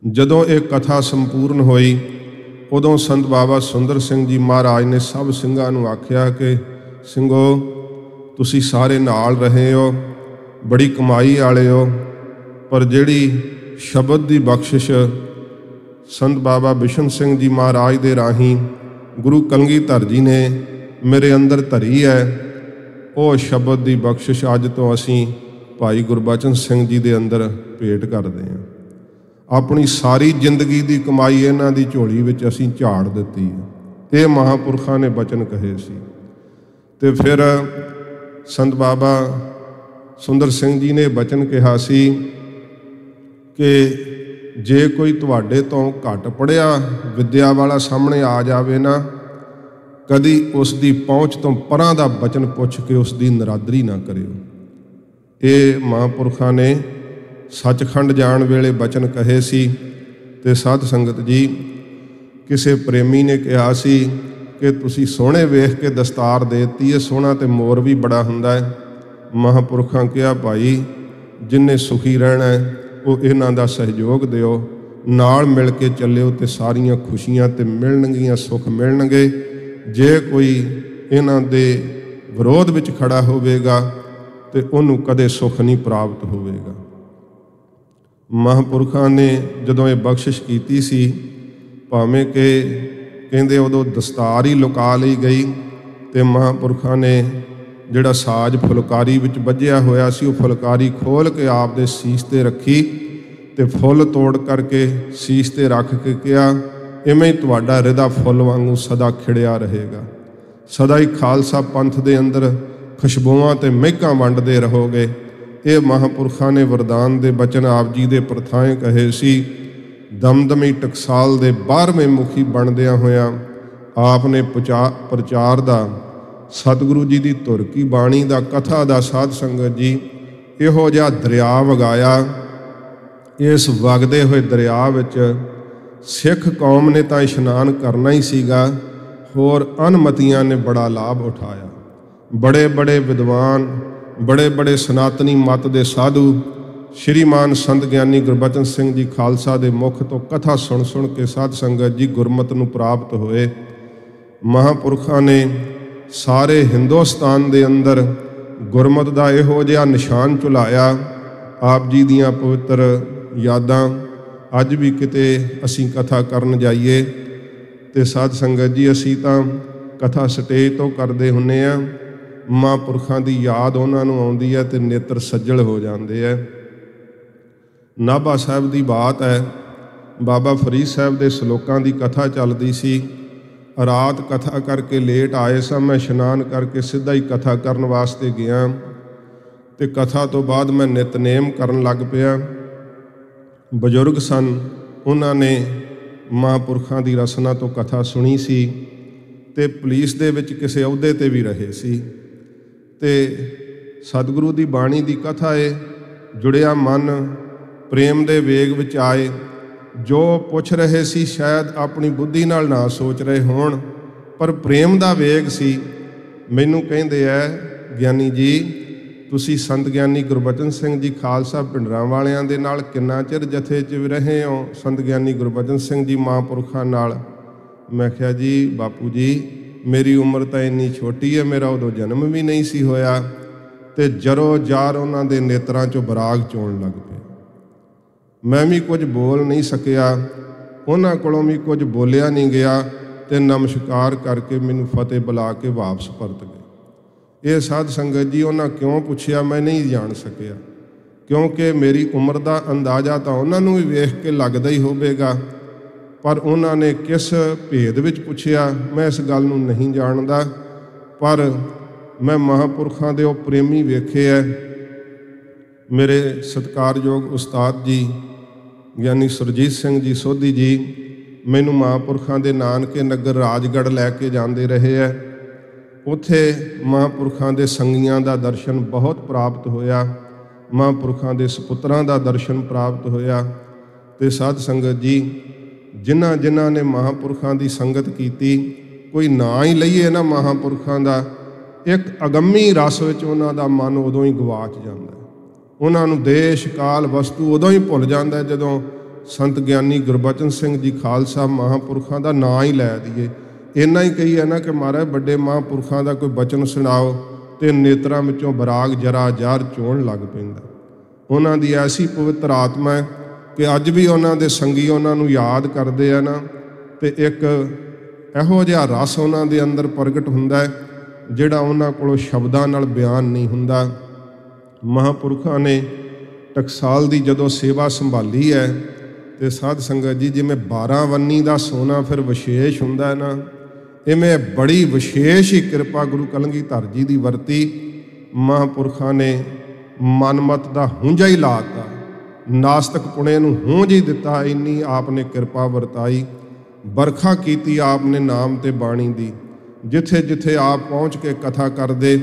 ਜਦੋਂ ਇਹ ਕਥਾ ਸੰਪੂਰਨ ਹੋਈ ਉਦੋਂ ਸੰਤ ਬਾਬਾ ਸੁੰਦਰ ਸਿੰਘ ਜੀ ਮਹਾਰਾਜ ਨੇ ਸਭ ਸਿੰਘਾਂ ਨੂੰ ਆਖਿਆ ਕਿ ਸਿੰਘੋ, ਤੁਸੀਂ ਸਾਰੇ ਨਾਲ ਰਹੇ ਹੋ, ਬੜੀ ਕਮਾਈ ਵਾਲੇ ਹੋ, ਪਰ ਜਿਹੜੀ ਸ਼ਬਦ ਦੀ ਬਖਸ਼ਿਸ਼ ਸੰਤ ਬਾਬਾ ਬਿਸ਼ਨ ਸਿੰਘ ਜੀ ਮਹਾਰਾਜ ਦੇ ਰਾਹੀਂ ਗੁਰੂ ਕਲਗੀਧਰ ਜੀ ਨੇ ਮੇਰੇ ਅੰਦਰ ਧਰੀ ਹੈ, ਉਹ ਸ਼ਬਦ ਦੀ ਬਖਸ਼ਿਸ਼ ਅੱਜ ਤੋਂ ਅਸੀਂ ਭਾਈ ਗੁਰਬਚਨ ਸਿੰਘ ਜੀ ਦੇ ਅੰਦਰ ਭੇਟ ਕਰਦੇ ਹਾਂ। ਆਪਣੀ ਸਾਰੀ ਜ਼ਿੰਦਗੀ ਦੀ ਕਮਾਈ ਇਹਨਾਂ ਦੀ ਝੋਲੀ ਵਿੱਚ ਅਸੀਂ ਝਾੜ ਦਿੱਤੀ ਹੈ। ਇਹ ਮਹਾਂਪੁਰਖਾਂ ਨੇ ਬਚਨ ਕਹੇ ਸੀ। ਤੇ ਫਿਰ ਸੰਤ ਬਾਬਾ ਸੁੰਦਰ ਸਿੰਘ ਜੀ ਨੇ ਬਚਨ ਕਿਹਾ ਸੀ ਕਿ ਜੇ ਕੋਈ ਤੁਹਾਡੇ ਤੋਂ ਘੱਟ ਪੜ੍ਹਿਆ ਵਿੱਦਿਆ ਵਾਲਾ ਸਾਹਮਣੇ ਆ ਜਾਵੇ ਨਾ, ਕਦੀ ਉਸ ਦੀ ਪਹੁੰਚ ਤੋਂ ਪਰਾਂ ਦਾ ਬਚਨ ਪੁੱਛ ਕੇ ਉਸ ਦੀ ਨਰਾਦਰੀ ਨਾ ਕਰਿਓ। ਇਹ ਮਹਾਂਪੁਰਖਾਂ ਨੇ ਸੱਚਖੰਡ ਜਾਣ ਵੇਲੇ ਬਚਨ ਕਹੇ ਸੀ। ਤੇ ਸਾਧ ਸੰਗਤ ਜੀ, ਕਿਸੇ ਪ੍ਰੇਮੀ ਨੇ ਕਿਹਾ ਸੀ ਕਿ ਤੁਸੀਂ ਸੋਹਣੇ ਵੇਖ ਕੇ ਦਸਤਾਰ ਦੇ ਦਿੱਤੀ ਹੈ, ਸੋਹਣਾ ਤੇ ਮੋਰ ਵੀ ਬੜਾ ਹੁੰਦਾ ਹੈ। ਮਹਾਂਪੁਰਖਾਂ ਕਿਹਾ, ਭਾਈ ਜਿੰਨੇ ਸੁਖੀ ਰਹਿਣਾ ਹੈ ਉਹ ਇਹਨਾਂ ਦਾ ਸਹਿਯੋਗ ਦਿਓ, ਨਾਲ ਮਿਲ ਕੇ ਚੱਲਿਓ ਤੇ ਸਾਰੀਆਂ ਖੁਸ਼ੀਆਂ ਤੇ ਮਿਲਣਗੀਆਂ, ਸੁੱਖ ਮਿਲਣਗੇ। ਜੇ ਕੋਈ ਇਹਨਾਂ ਦੇ ਵਿਰੋਧ ਵਿੱਚ ਖੜਾ ਹੋਵੇਗਾ ਤੇ ਉਹਨੂੰ ਕਦੇ ਸੁੱਖ ਨਹੀਂ ਪ੍ਰਾਪਤ ਹੋਵੇਗਾ। ਮਹਾਂਪੁਰਖਾਂ ਨੇ ਜਦੋਂ ਇਹ ਬਖਸ਼ਿਸ਼ ਕੀਤੀ ਸੀ, ਭਾਵੇਂ ਕਿ ਕਹਿੰਦੇ ਉਦੋਂ ਦਸਤਾਰ ਹੀ ਲੁਕਾ ਲਈ ਗਈ, ਤੇ ਮਹਾਂਪੁਰਖਾਂ ਨੇ ਜਿਹੜਾ ਸਾਜ਼ ਫੁਲਕਾਰੀ ਵਿੱਚ ਬੱਝਿਆ ਹੋਇਆ ਸੀ ਉਹ ਫੁਲਕਾਰੀ ਖੋਲ੍ਹ ਕੇ ਆਪ ਦੇ ਸੀਸ 'ਤੇ ਰੱਖੀ ਤੇ ਫੁੱਲ ਤੋੜ ਕਰਕੇ ਸੀਸ 'ਤੇ ਰੱਖ ਕੇ ਕਿਹਾ, ਇਵੇਂ ਹੀ ਤੁਹਾਡਾ ਹਿਰਦਾ ਫੁੱਲ ਵਾਂਗੂ ਸਦਾ ਖਿੜਿਆ ਰਹੇਗਾ, ਸਦਾ ਹੀ ਖਾਲਸਾ ਪੰਥ ਦੇ ਅੰਦਰ ਖੁਸ਼ਬੂਆਂ ਤੇ ਮਹਿਕਾਂ ਵੰਡਦੇ ਰਹੋਗੇ। ਇਹ ਮਹਾਂਪੁਰਖਾਂ ਨੇ ਵਰਦਾਨ ਦੇ ਬਚਨ ਆਪ ਜੀ ਦੇ ਪ੍ਰਥਾਏ ਕਹੇ ਸੀ। ਦਮਦਮੀ ਟਕਸਾਲ ਦੇ 12ਵੇਂ ਮੁਖੀ ਬਣਦਿਆਂ ਹੋਇਆਂ ਆਪ ਨੇ ਪ੍ਰਚਾਰ ਦਾ, ਸਤਿਗੁਰੂ ਜੀ ਦੀ ਧੁਰ ਕੀ ਬਾਣੀ ਦਾ, ਕਥਾ ਦਾ ਸਾਧ ਸੰਗਤ ਜੀ ਇਹੋ ਜਿਹਾ ਦਰਿਆ ਵਗਾਇਆ। ਇਸ ਵਗਦੇ ਹੋਏ ਦਰਿਆ ਵਿੱਚ ਸਿੱਖ ਕੌਮ ਨੇ ਤਾਂ ਇਸ਼ਨਾਨ ਕਰਨਾ ਹੀ ਸੀਗਾ, ਹੋਰ ਅਨਮਤੀਆਂ ਨੇ ਬੜਾ ਲਾਭ ਉਠਾਇਆ। ਬੜੇ ਬੜੇ ਵਿਦਵਾਨ, ਬੜੇ ਬੜੇ ਸਨਾਤਨੀ ਮਤ ਦੇ ਸਾਧੂ ਸ਼੍ਰੀਮਾਨ ਸੰਤ ਗਿਆਨੀ ਗੁਰਬਚਨ ਸਿੰਘ ਜੀ ਖਾਲਸਾ ਦੇ ਮੁਖ ਤੋਂ ਕਥਾ ਸੁਣ ਸੁਣ ਕੇ ਸਾਧ ਸੰਗਤ ਜੀ ਗੁਰਮਤ ਨੂੰ ਪ੍ਰਾਪਤ ਹੋਏ। ਮਹਾਂਪੁਰਖਾਂ ਨੇ ਸਾਰੇ ਹਿੰਦੁਸਤਾਨ ਦੇ ਅੰਦਰ ਗੁਰਮਤ ਦਾ ਇਹੋ ਜਿਹਾ ਨਿਸ਼ਾਨ ਝੁਲਾਇਆ। ਆਪ ਜੀ ਦੀਆਂ ਪਵਿੱਤਰ ਯਾਦਾਂ ਅੱਜ ਵੀ ਕਿਤੇ ਅਸੀਂ ਕਥਾ ਕਰਨ ਜਾਈਏ ਤੇ ਸਾਧ ਸੰਗਤ ਜੀ ਅਸੀਂ ਤਾਂ ਕਥਾ ਸਟੇਜ ਤੋਂ ਕਰਦੇ ਹੁੰਦੇ ਹਾਂ, ਮਹਾਂਪੁਰਖਾਂ ਦੀ ਯਾਦ ਉਹਨਾਂ ਨੂੰ ਆਉਂਦੀ ਹੈ ਤੇ ਨੇਤਰ ਸੱਜਲ ਹੋ ਜਾਂਦੇ ਹੈ। ਨਾਭਾ ਸਾਹਿਬ ਦੀ ਬਾਤ ਹੈ, ਬਾਬਾ ਫਰੀਦ ਸਾਹਿਬ ਦੇ ਸ਼ਲੋਕਾਂ ਦੀ ਕਥਾ ਚੱਲਦੀ ਸੀ। ਰਾਤ ਕਥਾ ਕਰਕੇ ਲੇਟ ਆਏ ਸਾਂ, ਮੈਂ ਇਸ਼ਨਾਨ ਕਰਕੇ ਸਿੱਧਾ ਹੀ ਕਥਾ ਕਰਨ ਵਾਸਤੇ ਗਿਆ ਤੇ ਕਥਾ ਤੋਂ ਬਾਅਦ ਮੈਂ ਨਿਤਨੇਮ ਕਰਨ ਲੱਗ ਪਿਆ। ਬਜ਼ੁਰਗ ਸਨ, ਉਹਨਾਂ ਨੇ ਮਹਾਂਪੁਰਖਾਂ ਦੀ ਰਸਨਾ ਤੋਂ ਕਥਾ ਸੁਣੀ ਸੀ ਤੇ ਪੁਲਿਸ ਦੇ ਵਿੱਚ ਕਿਸੇ ਅਹੁਦੇ 'ਤੇ ਵੀ ਰਹੇ ਸੀ ਤੇ ਸਤਿਗੁਰੂ ਦੀ ਬਾਣੀ ਦੀ ਕਥਾ ਏ। ਜੁੜਿਆ ਮਨ ਪ੍ਰੇਮ ਦੇ ਵੇਗ ਵਿੱਚ ਆਏ। ਜੋ ਪੁੱਛ ਰਹੇ ਸੀ ਸ਼ਾਇਦ ਆਪਣੀ ਬੁੱਧੀ ਨਾਲ ਨਾ ਸੋਚ ਰਹੇ ਹੋਣ, ਪਰ ਪ੍ਰੇਮ ਦਾ ਵੇਗ ਸੀ। ਮੈਨੂੰ ਕਹਿੰਦੇ ਐ, ਗਿਆਨੀ ਜੀ ਤੁਸੀਂ ਸੰਤ ਗਿਆਨੀ ਗੁਰਬਚਨ ਸਿੰਘ ਜੀ ਖਾਲਸਾ ਭਿੰਡਰਾਂ ਵਾਲਿਆਂ ਦੇ ਨਾਲ ਕਿੰਨਾ ਚਿਰ ਜਥੇ 'ਚ ਰਹੇ ਹੋ? ਸੰਤ ਗਿਆਨੀ ਗੁਰਬਚਨ ਸਿੰਘ ਜੀ ਮਹਾਂਪੁਰਖਾਂ ਨਾਲ। ਮੈਂ ਕਿਹਾ ਜੀ ਬਾਪੂ ਜੀ ਮੇਰੀ ਉਮਰ ਤਾਂ ਇੰਨੀ ਛੋਟੀ ਹੈ, ਮੇਰਾ ਉਦੋਂ ਜਨਮ ਵੀ ਨਹੀਂ ਸੀ ਹੋਇਆ। ਤੇ ਜਰੋ ਜਾਰ ਉਹਨਾਂ ਦੇ ਨੇਤਰਾਂ 'ਚੋਂ ਬਰਾਗ ਚੋਣ ਲੱਗ ਪਏ। ਮੈਂ ਵੀ ਕੁਝ ਬੋਲ ਨਹੀਂ ਸਕਿਆ, ਉਹਨਾਂ ਕੋਲੋਂ ਵੀ ਕੁਝ ਬੋਲਿਆ ਨਹੀਂ ਗਿਆ ਤੇ ਨਮਸਕਾਰ ਕਰਕੇ ਮੈਨੂੰ ਫਤਿਹ ਬੁਲਾ ਕੇ ਵਾਪਸ ਪਰਤ ਗਏ। ਇਹ ਸਾਧ ਸੰਗਤ ਜੀ ਉਹਨਾਂ ਕਿਉਂ ਪੁੱਛਿਆ ਮੈਂ ਨਹੀਂ ਜਾਣ ਸਕਿਆ, ਕਿਉਂਕਿ ਮੇਰੀ ਉਮਰ ਦਾ ਅੰਦਾਜ਼ਾ ਤਾਂ ਉਹਨਾਂ ਨੂੰ ਵੀ ਵੇਖ ਕੇ ਲੱਗਦਾ ਹੀ ਹੋਵੇਗਾ, ਪਰ ਉਹਨਾਂ ਨੇ ਕਿਸ ਭੇਦ ਵਿੱਚ ਪੁੱਛਿਆ ਮੈਂ ਇਸ ਗੱਲ ਨੂੰ ਨਹੀਂ ਜਾਣਦਾ। ਪਰ ਮੈਂ ਮਹਾਂਪੁਰਖਾਂ ਦੇ ਉਹ ਪ੍ਰੇਮੀ ਵੇਖੇ ਹੈ। ਮੇਰੇ ਸਤਿਕਾਰਯੋਗ ਉਸਤਾਦ ਜੀ ਗਿਆਨੀ ਸੁਰਜੀਤ ਸਿੰਘ ਜੀ ਸੋਧੀ ਜੀ, मैनू महापुरखों के नानके नगर राजगढ़ लैके जाते रहे है। उत्थे महापुरखों के संगियां का दर्शन बहुत प्राप्त होया, महापुरखों के सपुत्रां का दर्शन प्राप्त होया। तो साध संगत जी, जिन्हां जिन्हां ने महापुरखों की संगत की, कोई ना ही लईए ना महापुरखों का, एक अगम्मी रस विच उन्हां दा मन उदों ही गवाच जाता है। उन्होंने देश काल वस्तु उदों ही भुल जाता है जदों संत ज्ञानी गुरबचन सिंह जी खालसा महापुरखों का नाम ही लै दईए। इन्ना ही कही है ना कि महाराज बड़े महापुरखों का कोई बचन सुनाओ तो नेत्रां विचों बराग जरा जार चोण लग पैंदा। उन्हां दी ऐसी पवित्र आत्मा है कि अज भी उन्हां दे संगी उन्हां नूं याद करदे आ ना, तो एक इहो जिहा रस उन्हां दे अंदर प्रगट हुंदा है जिहड़ा उन्हां कोलों शब्दां नाल बयान नहीं हुंदा। महापुरखों ने टकसाल की जदों सेवा संभाली है तो साध संगत जी, जिमें 12 वन्नी का सोना फिर विशेष हुंदा है ना, इवें बड़ी विशेष ही कृपा गुरु कलगीधर जी की वरती। महापुरखों ने मनमत का हुंजा ही लाता, नास्तिक पुणे नूं हूंज ही दिता। इन्नी आपने कृपा वरताई, बरखा कीती आपने नाम ते बाणी दी। जिथे जिथे आप पहुँच के कथा करदे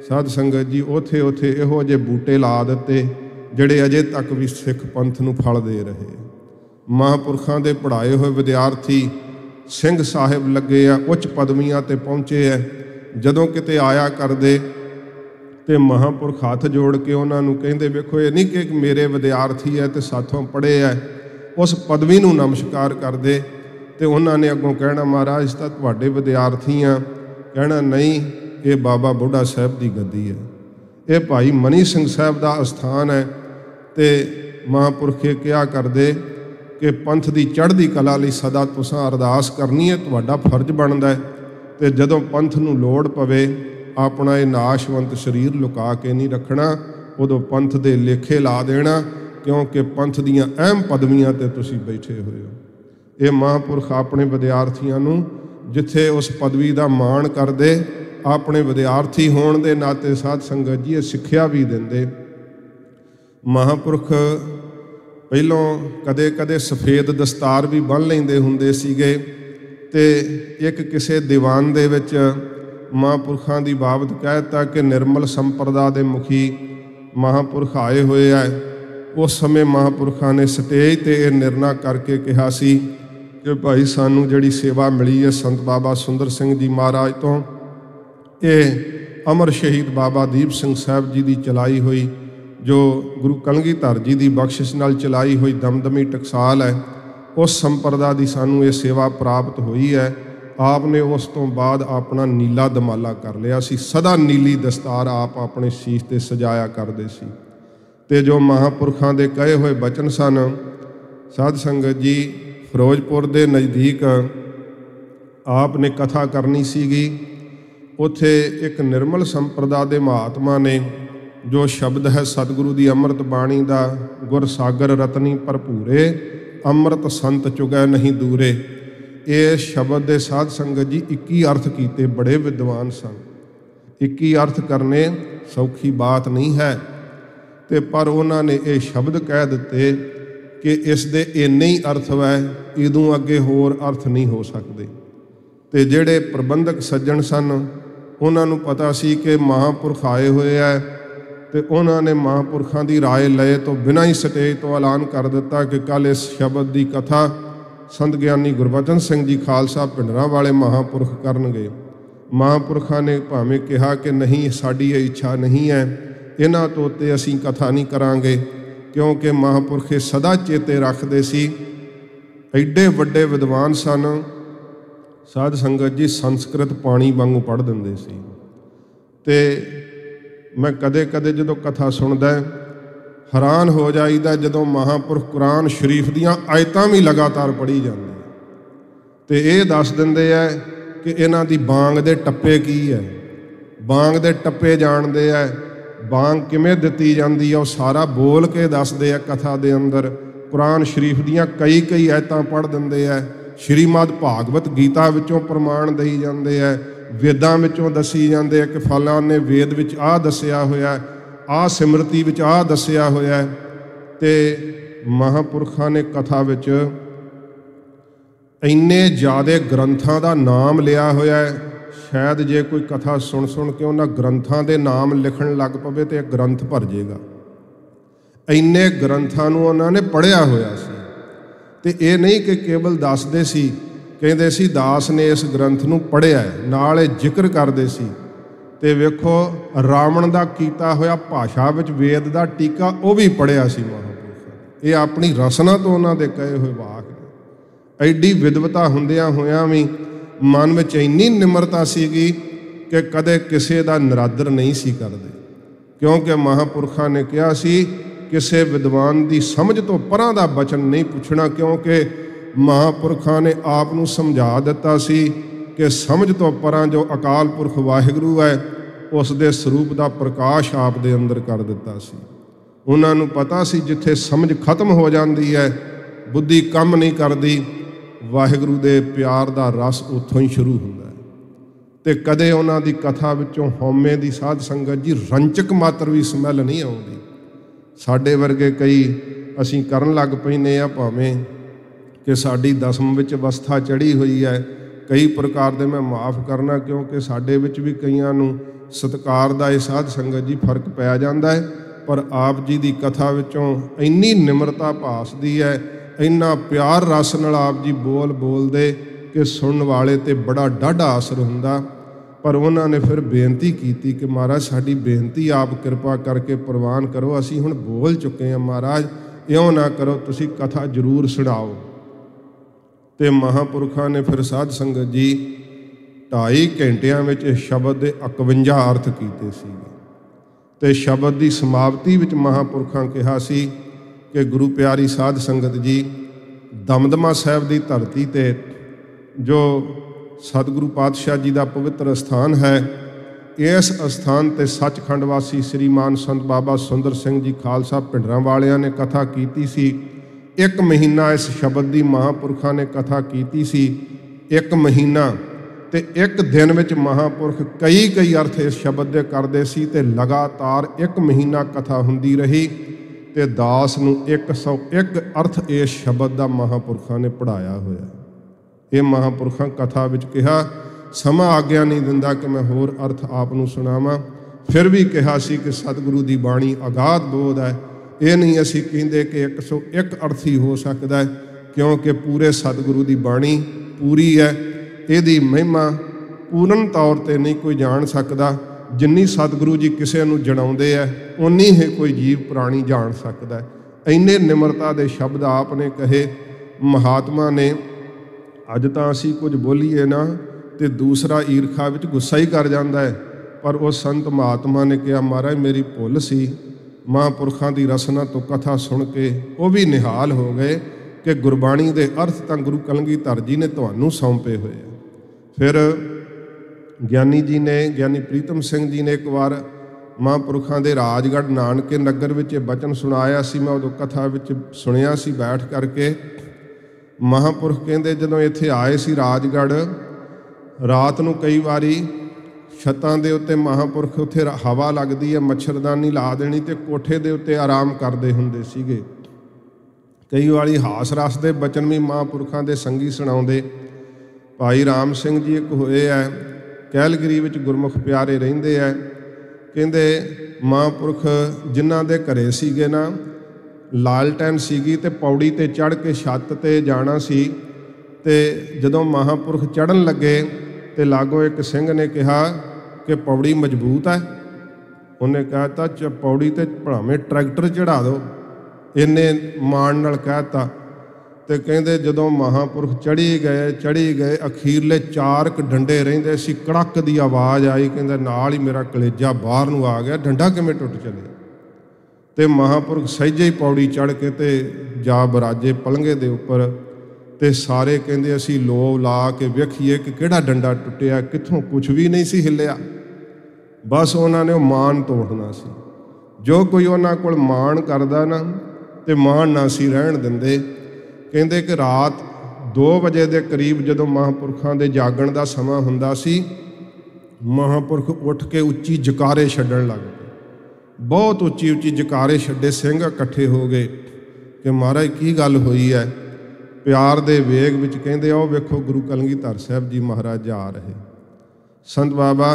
साध संगत जी, उथे उथे इहो जे बूटे ला दिते जिहड़े अजे तक भी सिख पंथ नूं फल दे रहे। महापुरखों के पढ़ाए हुए विद्यार्थी सिंह साहिब लगे आ, उच्च पदवियां ते पहुँचे है। जदों किते आया करदे ते महापुरख हाथ जोड़ के उन्होंने कहिंदे, वेखो ये नहीं कि मेरे विद्यार्थी है तो साथों पढ़े है, उस पदवी नूं नमस्कार करदे। तो उन्होंने अगों कहना, महाराज इस तां तुहाडे विद्यार्थी हाँ। कहना नहीं, ये बाबा बुढ़ा साहब की गद्दी है, ये भाई मनी सिंह साहब का अस्थान है। तो महापुरख क्या करदे कि पंथ की चढ़ती कला लई सदा तुसां अरदास करनी है, तुहाडा फर्ज बनता है। तो जदों पंथ नूं लोड़ पवे अपना ये नाशवंत शरीर लुका के नहीं रखना, उदों पंथ दे लेखे ला देना, क्योंकि पंथ दीयां अहम पदवियां ते तुसीं बैठे हुए हो। ये महापुरख अपने विद्यार्थियों नूं जिथे उस पदवी का माण करदे, अपने विद्यार्थी होने के नाते साध संगत जी सिक्ख्या भी देंदे। महापुरख पहलों कदे कदे सफ़ेद दस्तार भी बन लेंदे हुंदे सीगे। ते एक किसे दीवान दे विच महापुरखों की बाबत कहता कि निर्मल संप्रदा के मुखी महापुरख आए हुए है। उस समय महापुरखों ने स्टेज ते यह निर्णय करके कहा सी कि भाई सानू जिहड़ी सेवा मिली है संत बाबा सुंदर सिंह जी महाराज तो, ये अमर शहीद बाबा दीप सिंह साहब जी की चलाई हुई, जो गुरु कलगीधर जी की बख्शिश नाल चलाई हुई दमदमी टकसाल है, उस संप्रदा की सानू ये सेवा प्राप्त हुई है। आपने उस तो बाद अपना नीला दमाला कर लिया सी, सदा नीली दस्तार आप अपने शीश ते सजाया करते सी। ते जो महापुरखों के कहे हुए बचन सन, साध संगत जी फिरोजपुर के नज़दीक आपने कथा करनी सीगी। उत्थे एक निर्मल संप्रदा के महात्मा ने जो शब्द है सतगुरु की अमृत बाणी का, गुर सागर रतनी भरपूरे अमृत संत चुगै नहीं दूरे। ये शब्द के साध संगत जी 21 अर्थ किए, बड़े विद्वान सन। 21 अर्थ करने सौखी बात नहीं है, ते पर उन्होंने ये शब्द कह दिते कि इस दे इन्ने ही अर्थ वै, इदों अगे होर अर्थ नहीं हो सकते। ते जिहड़े प्रबंधक सज्जन सन उन्होंने पता सी कि महापुरख आए हुए है, तो उन्होंने महापुरखों की राय लए तो बिना ही स्टेज तो ऐलान कर दिता कि कल इस शब्द की कथा संत ज्ञानी गुरबचन सिंह जी खालसा भिंडरां वाले महापुरख करनगे। महापुरखों ने भावें कहा कि नहीं, साड़ी ये इच्छा नहीं है, इन्हां तो ते असीं कथा नहीं करांगे, क्योंकि महापुरख सदा चेते रखते सी। एडे वड्डे विद्वान सन, साध संगत जी संस्कृत पानी वांगू पढ़ दिंदे सी। ते मैं कदे कदे जो कथा सुनदा हैरान हो जाईदा, जदों महापुरख कुरान शरीफ दियाँ आयतां भी लगातार पढ़ी जाती तो ये दस दिंदे है कि इन्हां दी बांग दे टप्पे की है, बांग दे टप्पे जानते है, बांग किमें दिती जाती है, वो सारा बोल के दसदे है। कथा दे अंदर कुरान शरीफ दियाँ कई कई आयतां पढ़ दिंदे है। श्रीमद भागवत गीता विचों प्रमाण दई जाते हैं, वेदां विचों दसी जाते हैं कि फलाने वेद विच आ दसिया होया, आ सिमरती विच आ दसिया होया। ते महापुरखों ने कथा विच ਇੰਨੇ ਜ਼ਿਆਦਾ ਗ੍ਰੰਥਾਂ ਦਾ ਨਾਮ ਲਿਆ ਹੋਇਆ ਹੈ। ਸ਼ਾਇਦ ਜੇ ਕੋਈ ਕਥਾ ਸੁਣ ਕੇ ਉਹਨਾਂ ਗ੍ਰੰਥਾਂ ਦੇ ਨਾਮ ਲਿਖਣ ਲੱਗ ਪਵੇ ਤੇ ਇਹ ਗ੍ਰੰਥ ਭਰ ਜਾਏਗਾ। ਇੰਨੇ ਗ੍ਰੰਥਾਂ ਨੂੰ ਉਹਨਾਂ ਨੇ ਪੜ੍ਹਿਆ ਹੋਇਆ ਸੀ। ਤੇ ਇਹ ਨਹੀਂ ਕਿ ਕੇਵਲ ਦੱਸਦੇ ਸੀ, ਕਹਿੰਦੇ ਸੀ ਦਾਸ ਨੇ ਇਸ ਗ੍ਰੰਥ ਨੂੰ ਪੜ੍ਹਿਆ ਹੈ, ਨਾਲ ਇਹ ਜ਼ਿਕਰ ਕਰਦੇ ਸੀ। ਤੇ ਵੇਖੋ ਰਾਵਣ ਦਾ ਕੀਤਾ ਹੋਇਆ ਭਾਸ਼ਾ ਵਿੱਚ ਵੇਦ ਦਾ ਟੀਕਾ ਉਹ ਵੀ ਪੜ੍ਹਿਆ ਸੀ ਮਹਾਂਪੁਰਖਾਂ ਨੇ। ਇਹ ਆਪਣੀ ਰਸਨਾ ਤੋਂ ਉਹਨਾਂ ਦੇ ਕਹੇ ਹੋਏ ਵਾਕ ਨੇ। ਐਡੀ ਵਿਦਵਤਾ ਹੁੰਦਿਆਂ ਹੋਇਆਂ ਵੀ ਮਨ ਵਿੱਚ ਇੰਨੀ ਨਿਮਰਤਾ ਸੀਗੀ ਕਿ ਕਦੇ ਕਿਸੇ ਦਾ ਨਿਰਾਦਰ ਨਹੀਂ ਸੀ ਕਰਦੇ, ਕਿਉਂਕਿ ਮਹਾਂਪੁਰਖਾਂ ਨੇ ਕਿਹਾ ਸੀ ਕਿਸੇ ਵਿਦਵਾਨ ਦੀ ਸਮਝ ਤੋਂ ਪਰਾਂ ਦਾ ਬਚਨ ਨਹੀਂ ਪੁੱਛਣਾ, ਕਿਉਂਕਿ ਮਹਾਂਪੁਰਖਾਂ ਨੇ ਆਪ ਨੂੰ ਸਮਝਾ ਦਿੱਤਾ ਸੀ ਕਿ ਸਮਝ ਤੋਂ ਪਰਾਂ ਜੋ ਅਕਾਲ ਪੁਰਖ ਵਾਹਿਗੁਰੂ ਹੈ ਉਸ ਦੇ ਸਰੂਪ ਦਾ ਪ੍ਰਕਾਸ਼ ਆਪ ਦੇ ਅੰਦਰ ਕਰ ਦਿੱਤਾ ਸੀ। ਉਹਨਾਂ ਨੂੰ ਪਤਾ ਸੀ ਜਿੱਥੇ ਸਮਝ ਖਤਮ ਹੋ ਜਾਂਦੀ ਹੈ, ਬੁੱਧੀ ਕੰਮ ਨਹੀਂ ਕਰਦੀ, ਵਾਹਿਗੁਰੂ ਦੇ ਪਿਆਰ ਦਾ ਰਸ ਉੱਥੋਂ ਹੀ ਸ਼ੁਰੂ ਹੁੰਦਾ ਹੈ। ਤੇ ਕਦੇ ਉਹਨਾਂ ਦੀ ਕਥਾ ਵਿੱਚੋਂ ਹਉਮੈ ਦੀ ਸਾਧ ਸੰਗਤ ਜੀ ਰੰਚਕ ਮਾਤਰ ਵੀ ਸਮੈਲ ਨਹੀਂ ਆਉਂਦੀ। ਸਾਡੇ ਵਰਗੇ ਕਈ ਅਸੀਂ ਕਰਨ ਲੱਗ ਪੈਂਦੇ ਆ, ਭਾਵੇਂ ਕਿ ਸਾਡੀ ਦਸਮ ਵਿੱਚ ਅਵਸਥਾ ਚੜ੍ਹੀ ਹੋਈ ਹੈ। ਕਈ ਪ੍ਰਕਾਰ ਦੇ ਮੈਂ ਮਾਫ ਕਰਨਾ, ਕਿਉਂਕਿ ਸਾਡੇ ਵਿੱਚ ਵੀ ਕਈਆਂ ਨੂੰ ਸਤਿਕਾਰ ਦਾ ਇਹ ਸਾਧ ਸੰਗਤ ਜੀ ਫਰਕ ਪੈ ਜਾਂਦਾ ਹੈ। ਪਰ ਆਪ ਜੀ ਦੀ ਕਥਾ ਵਿੱਚੋਂ ਇੰਨੀ ਨਿਮਰਤਾ ਭਾਸਦੀ ਹੈ, ਇੰਨਾ ਪਿਆਰ ਰਸ ਨਾਲ ਆਪ ਜੀ ਬੋਲਦੇ ਕਿ ਸੁਣਨ ਵਾਲੇ 'ਤੇ ਬੜਾ ਡਾਢਾ ਅਸਰ ਹੁੰਦਾ। ਪਰ ਉਹਨਾਂ ਨੇ ਫਿਰ ਬੇਨਤੀ ਕੀਤੀ ਕਿ ਮਹਾਰਾਜ ਸਾਡੀ ਬੇਨਤੀ ਆਪ ਕਿਰਪਾ ਕਰਕੇ ਪ੍ਰਵਾਨ ਕਰੋ, ਅਸੀਂ ਹੁਣ ਬੋਲ ਚੁੱਕੇ ਹਾਂ ਮਹਾਰਾਜ, ਇਉਂ ਨਾ ਕਰੋ, ਤੁਸੀਂ ਕਥਾ ਜ਼ਰੂਰ ਸੁਣਾਓ। ਤੇ ਮਹਾਂਪੁਰਖਾਂ ਨੇ ਫਿਰ ਸਾਧ ਸੰਗਤ ਜੀ 2.5 ਘੰਟਿਆਂ ਵਿੱਚ ਸ਼ਬਦ ਦੇ 51 ਅਰਥ ਕੀਤੇ ਸੀਗੇ। ਤੇ ਸ਼ਬਦ ਦੀ ਸਮਾਪਤੀ ਵਿੱਚ ਮਹਾਂਪੁਰਖਾਂ ਕਿਹਾ ਸੀ ਕਿ ਗੁਰੂ ਪਿਆਰੀ ਸਾਧ ਸੰਗਤ ਜੀ, ਦਮਦਮਾ ਸਾਹਿਬ ਦੀ ਧਰਤੀ 'ਤੇ ਜੋ ਸਤਿਗੁਰੂ ਪਾਤਸ਼ਾਹ ਜੀ ਦਾ ਪਵਿੱਤਰ ਅਸਥਾਨ ਹੈ, ਇਸ ਅਸਥਾਨ 'ਤੇ ਸੱਚਖੰਡ ਵਾਸੀ ਸ੍ਰੀਮਾਨ ਸੰਤ ਬਾਬਾ ਸੁੰਦਰ ਸਿੰਘ ਜੀ ਖਾਲਸਾ ਭਿੰਡਰਾਂ ਵਾਲਿਆਂ ਨੇ ਕਥਾ ਕੀਤੀ ਸੀ। 1 ਮਹੀਨਾ ਇਸ ਸ਼ਬਦ ਦੀ ਮਹਾਂਪੁਰਖਾਂ ਨੇ ਕਥਾ ਕੀਤੀ ਸੀ। 1 ਮਹੀਨਾ ਤੇ 1 ਦਿਨ ਵਿੱਚ ਮਹਾਂਪੁਰਖ ਕਈ ਅਰਥ ਇਸ ਸ਼ਬਦ ਦੇ ਕਰਦੇ ਸੀ। ਤੇ ਲਗਾਤਾਰ 1 ਮਹੀਨਾ ਕਥਾ ਹੁੰਦੀ ਰਹੀ ਤੇ ਦਾਸ ਨੂੰ 101 ਅਰਥ ਇਸ ਸ਼ਬਦ ਦਾ ਮਹਾਂਪੁਰਖਾਂ ਨੇ ਪੜ੍ਹਾਇਆ ਹੋਇਆ। ਇਹ ਮਹਾਂਪੁਰਖਾਂ ਕਥਾ ਵਿੱਚ ਕਿਹਾ, ਸਮਾਂ ਆਗਿਆ ਨਹੀਂ ਦਿੰਦਾ ਕਿ ਮੈਂ ਹੋਰ ਅਰਥ ਆਪ ਨੂੰ ਸੁਣਾਵਾਂ। ਫਿਰ ਵੀ ਕਿਹਾ ਸੀ ਕਿ ਸਤਿਗੁਰੂ ਦੀ ਬਾਣੀ ਅਗਾਧ ਬੋਧ ਹੈ। ਇਹ ਨਹੀਂ ਅਸੀਂ ਕਹਿੰਦੇ ਕਿ 101 ਅਰਥ ਹੀ ਹੋ ਸਕਦਾ ਹੈ, ਕਿਉਂਕਿ ਪੂਰੇ ਸਤਿਗੁਰੂ ਦੀ ਬਾਣੀ ਪੂਰੀ ਹੈ। ਇਹਦੀ ਮਹਿਮਾ ਪੂਰਨ ਤੌਰ 'ਤੇ ਨਹੀਂ ਕੋਈ ਜਾਣ ਸਕਦਾ। ਜਿੰਨੀ ਸਤਿਗੁਰੂ ਜੀ ਕਿਸੇ ਨੂੰ ਜਣਾਉਂਦੇ ਹੈ, ਉਨੀ ਹੀ ਕੋਈ ਜੀਵ ਪ੍ਰਾਣੀ ਜਾਣ ਸਕਦਾ। ਇੰਨੇ ਨਿਮਰਤਾ ਦੇ ਸ਼ਬਦ ਆਪ ਨੇ ਕਹੇ। ਮਹਾਤਮਾ ਨੇ ਅੱਜ ਤਾਂ ਅਸੀਂ ਕੁਝ ਬੋਲੀਏ ਨਾ ਤੇ ਦੂਸਰਾ ਈਰਖਾ ਵਿੱਚ ਗੁੱਸਾ ਹੀ ਕਰ ਜਾਂਦਾ ਹੈ, ਪਰ ਉਹ ਸੰਤ ਮਹਾਤਮਾ ਨੇ ਕਿਹਾ ਮਹਾਰਾਜ ਮੇਰੀ ਭੁੱਲ ਸੀ। ਮਹਾਂਪੁਰਖਾਂ ਦੀ ਰਸਨਾ ਤੋਂ ਕਥਾ ਸੁਣ ਕੇ ਉਹ ਵੀ ਨਿਹਾਲ ਹੋ ਗਏ ਕਿ ਗੁਰਬਾਣੀ ਦੇ ਅਰਥ ਤਾਂ ਗੁਰੂ ਕਲਗੀਧਰ ਜੀ ਨੇ ਤੁਹਾਨੂੰ ਸੌਂਪੇ ਹੋਏ ਆ। ਫਿਰ ਗਿਆਨੀ ਪ੍ਰੀਤਮ ਸਿੰਘ ਜੀ ਨੇ ਇੱਕ ਵਾਰ ਮਹਾਂਪੁਰਖਾਂ ਦੇ ਰਾਜਗੜ੍ਹ ਨਾਨਕੇ ਨਗਰ ਵਿੱਚ ਇਹ ਬਚਨ ਸੁਣਾਇਆ ਸੀ। ਮੈਂ ਉਦੋਂ ਕਥਾ ਵਿੱਚ ਸੁਣਿਆ ਸੀ ਬੈਠ ਕਰਕੇ। ਮਹਾਂਪੁਰਖ ਕਹਿੰਦੇ ਜਦੋਂ ਇੱਥੇ ਆਏ ਸੀ ਰਾਜਗੜ੍ਹ, ਰਾਤ ਨੂੰ ਕਈ ਵਾਰੀ ਛੱਤਾਂ ਦੇ ਉੱਤੇ ਮਹਾਂਪੁਰਖ ਉੱਥੇ ਹਵਾ ਲੱਗਦੀ ਹੈ, ਮੱਛਰਦਾਨੀ ਲਾ ਦੇਣੀ ਤੇ ਕੋਠੇ ਦੇ ਉੱਤੇ ਆਰਾਮ ਕਰਦੇ ਹੁੰਦੇ ਸੀਗੇ। ਕਈ ਵਾਰੀ ਹਾਸ ਰਸ ਦੇ ਬਚਨ ਵੀ ਮਹਾਂਪੁਰਖਾਂ ਦੇ ਸੰਗੀ ਸੁਣਾਉਂਦੇ। ਭਾਈ ਰਾਮ ਸਿੰਘ ਜੀ ਇੱਕ ਹੋਏ ਹੈ, ਕੈਲਗਰੀ ਵਿੱਚ ਗੁਰਮੁਖ ਪਿਆਰੇ ਰਹਿੰਦੇ ਹੈ। ਕਹਿੰਦੇ ਮਹਾਂਪੁਰਖ ਜਿਨ੍ਹਾਂ ਦੇ ਘਰੇ ਸੀਗੇ ਨਾ, ਲਾਲਟੈਨ ਸੀਗੀ ਤੇ ਪੌੜੀ 'ਤੇ ਚੜ੍ਹ ਕੇ ਛੱਤ 'ਤੇ ਜਾਣਾ ਸੀ। ਤੇ ਜਦੋਂ ਮਹਾਂਪੁਰਖ ਚੜ੍ਹਨ ਲੱਗੇ ਤੇ ਲਾਗੋਂ ਇੱਕ ਸਿੰਘ ਨੇ ਕਿਹਾ ਕਿ ਪੌੜੀ ਮਜ਼ਬੂਤ ਹੈ। ਉਹਨੇ ਕਹਿ ਤਾ ਪੌੜੀ 'ਤੇ ਭਾਵੇਂ ਟਰੈਕਟਰ ਚੜ੍ਹਾ ਦਿਓ, ਇੰਨੇ ਮਾਣ ਨਾਲ ਕਹਿ ਤਾ। ਤੇ ਕਹਿੰਦੇ ਜਦੋਂ ਮਹਾਂਪੁਰਖ ਚੜ੍ਹੀ ਗਏ ਅਖੀਰਲੇ 4 ਡੰਡੇ ਰਹਿੰਦੇ ਸੀ, ਕੜਕ ਦੀ ਆਵਾਜ਼ ਆਈ। ਕਹਿੰਦੇ ਨਾਲ ਹੀ ਮੇਰਾ ਕਲੇਜਾ ਬਾਹਰ ਨੂੰ ਆ ਗਿਆ, ਡੰਡਾ ਕਿਵੇਂ ਟੁੱਟ ਚੱਲਿਆ। ਤੇ ਮਹਾਂਪੁਰਖ ਸਹਿਜੇ ਹੀ ਪੌੜੀ ਚੜ੍ਹ ਕੇ ਤੇ ਜਾ ਬਰਾਜੇ ਪਲੰਘੇ ਦੇ ਉੱਪਰ। ਤੇ ਸਾਰੇ ਕਹਿੰਦੇ ਅਸੀਂ ਲੋਭ ਲਾ ਕੇ ਵੇਖੀਏ ਕਿ ਕਿਹੜਾ ਡੰਡਾ ਟੁੱਟਿਆ, ਕਿੱਥੋਂ ਕੁਛ ਵੀ ਨਹੀਂ ਸੀ ਹਿੱਲਿਆ। ਬਸ ਉਹਨਾਂ ਨੇ ਉਹ ਮਾਣ ਤੋੜਨਾ ਸੀ। ਜੋ ਕੋਈ ਉਹਨਾਂ ਕੋਲ ਮਾਣ ਕਰਦਾ ਨਾ ਤੇ ਮਾਣ ਨਾ ਸੀ ਰਹਿਣ ਦਿੰਦੇ। ਕਹਿੰਦੇ ਕਿ ਰਾਤ 2 ਵਜੇ ਦੇ ਕਰੀਬ ਜਦੋਂ ਮਹਾਂਪੁਰਖਾਂ ਦੇ ਜਾਗਣ ਦਾ ਸਮਾਂ ਹੁੰਦਾ ਸੀ, ਮਹਾਂਪੁਰਖ ਉੱਠ ਕੇ ਉੱਚੀ ਜਕਾਰੇ ਛੱਡਣ ਲੱਗ ਪਏ। ਬਹੁਤ ਉੱਚੀ ਜਕਾਰੇ ਛੱਡੇ। ਸਿੰਘ ਇਕੱਠੇ ਹੋ ਗਏ ਕਿ ਮਹਾਰਾਜ ਕੀ ਗੱਲ ਹੋਈ ਹੈ। प्यार दे वेग विच कहंदे आओ वेखो गुरु कलगीधर साहब जी महाराज जा रहे। संत बाबा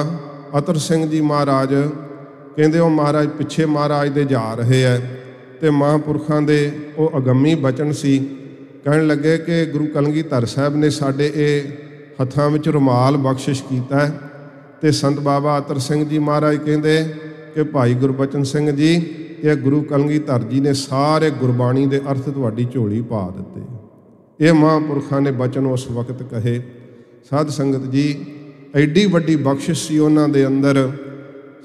अतर सिंह जी महाराज कहंदे ओ महाराज पिछे महाराज दे जा रहे है ते महापुरखां दे ओ अगम्मी बचन सी। कहण लगे कि गुरु कलगीधर साहब ने साडे ये हत्थां विच रुमाल बख्शिश कीता है। ते संत बाबा अतर सिंह जी महाराज कहंदे कि भाई गुरबचन सिंह जी ये गुरु कलगीधर जी ने सारे गुरबाणी के अर्थ तुहाडी झोली पा दिते। ये महापुरखों ने बचन उस वक्त कहे। साध संगत जी एडी वड्डी बख्शिश सी उन्हां दे अंदर।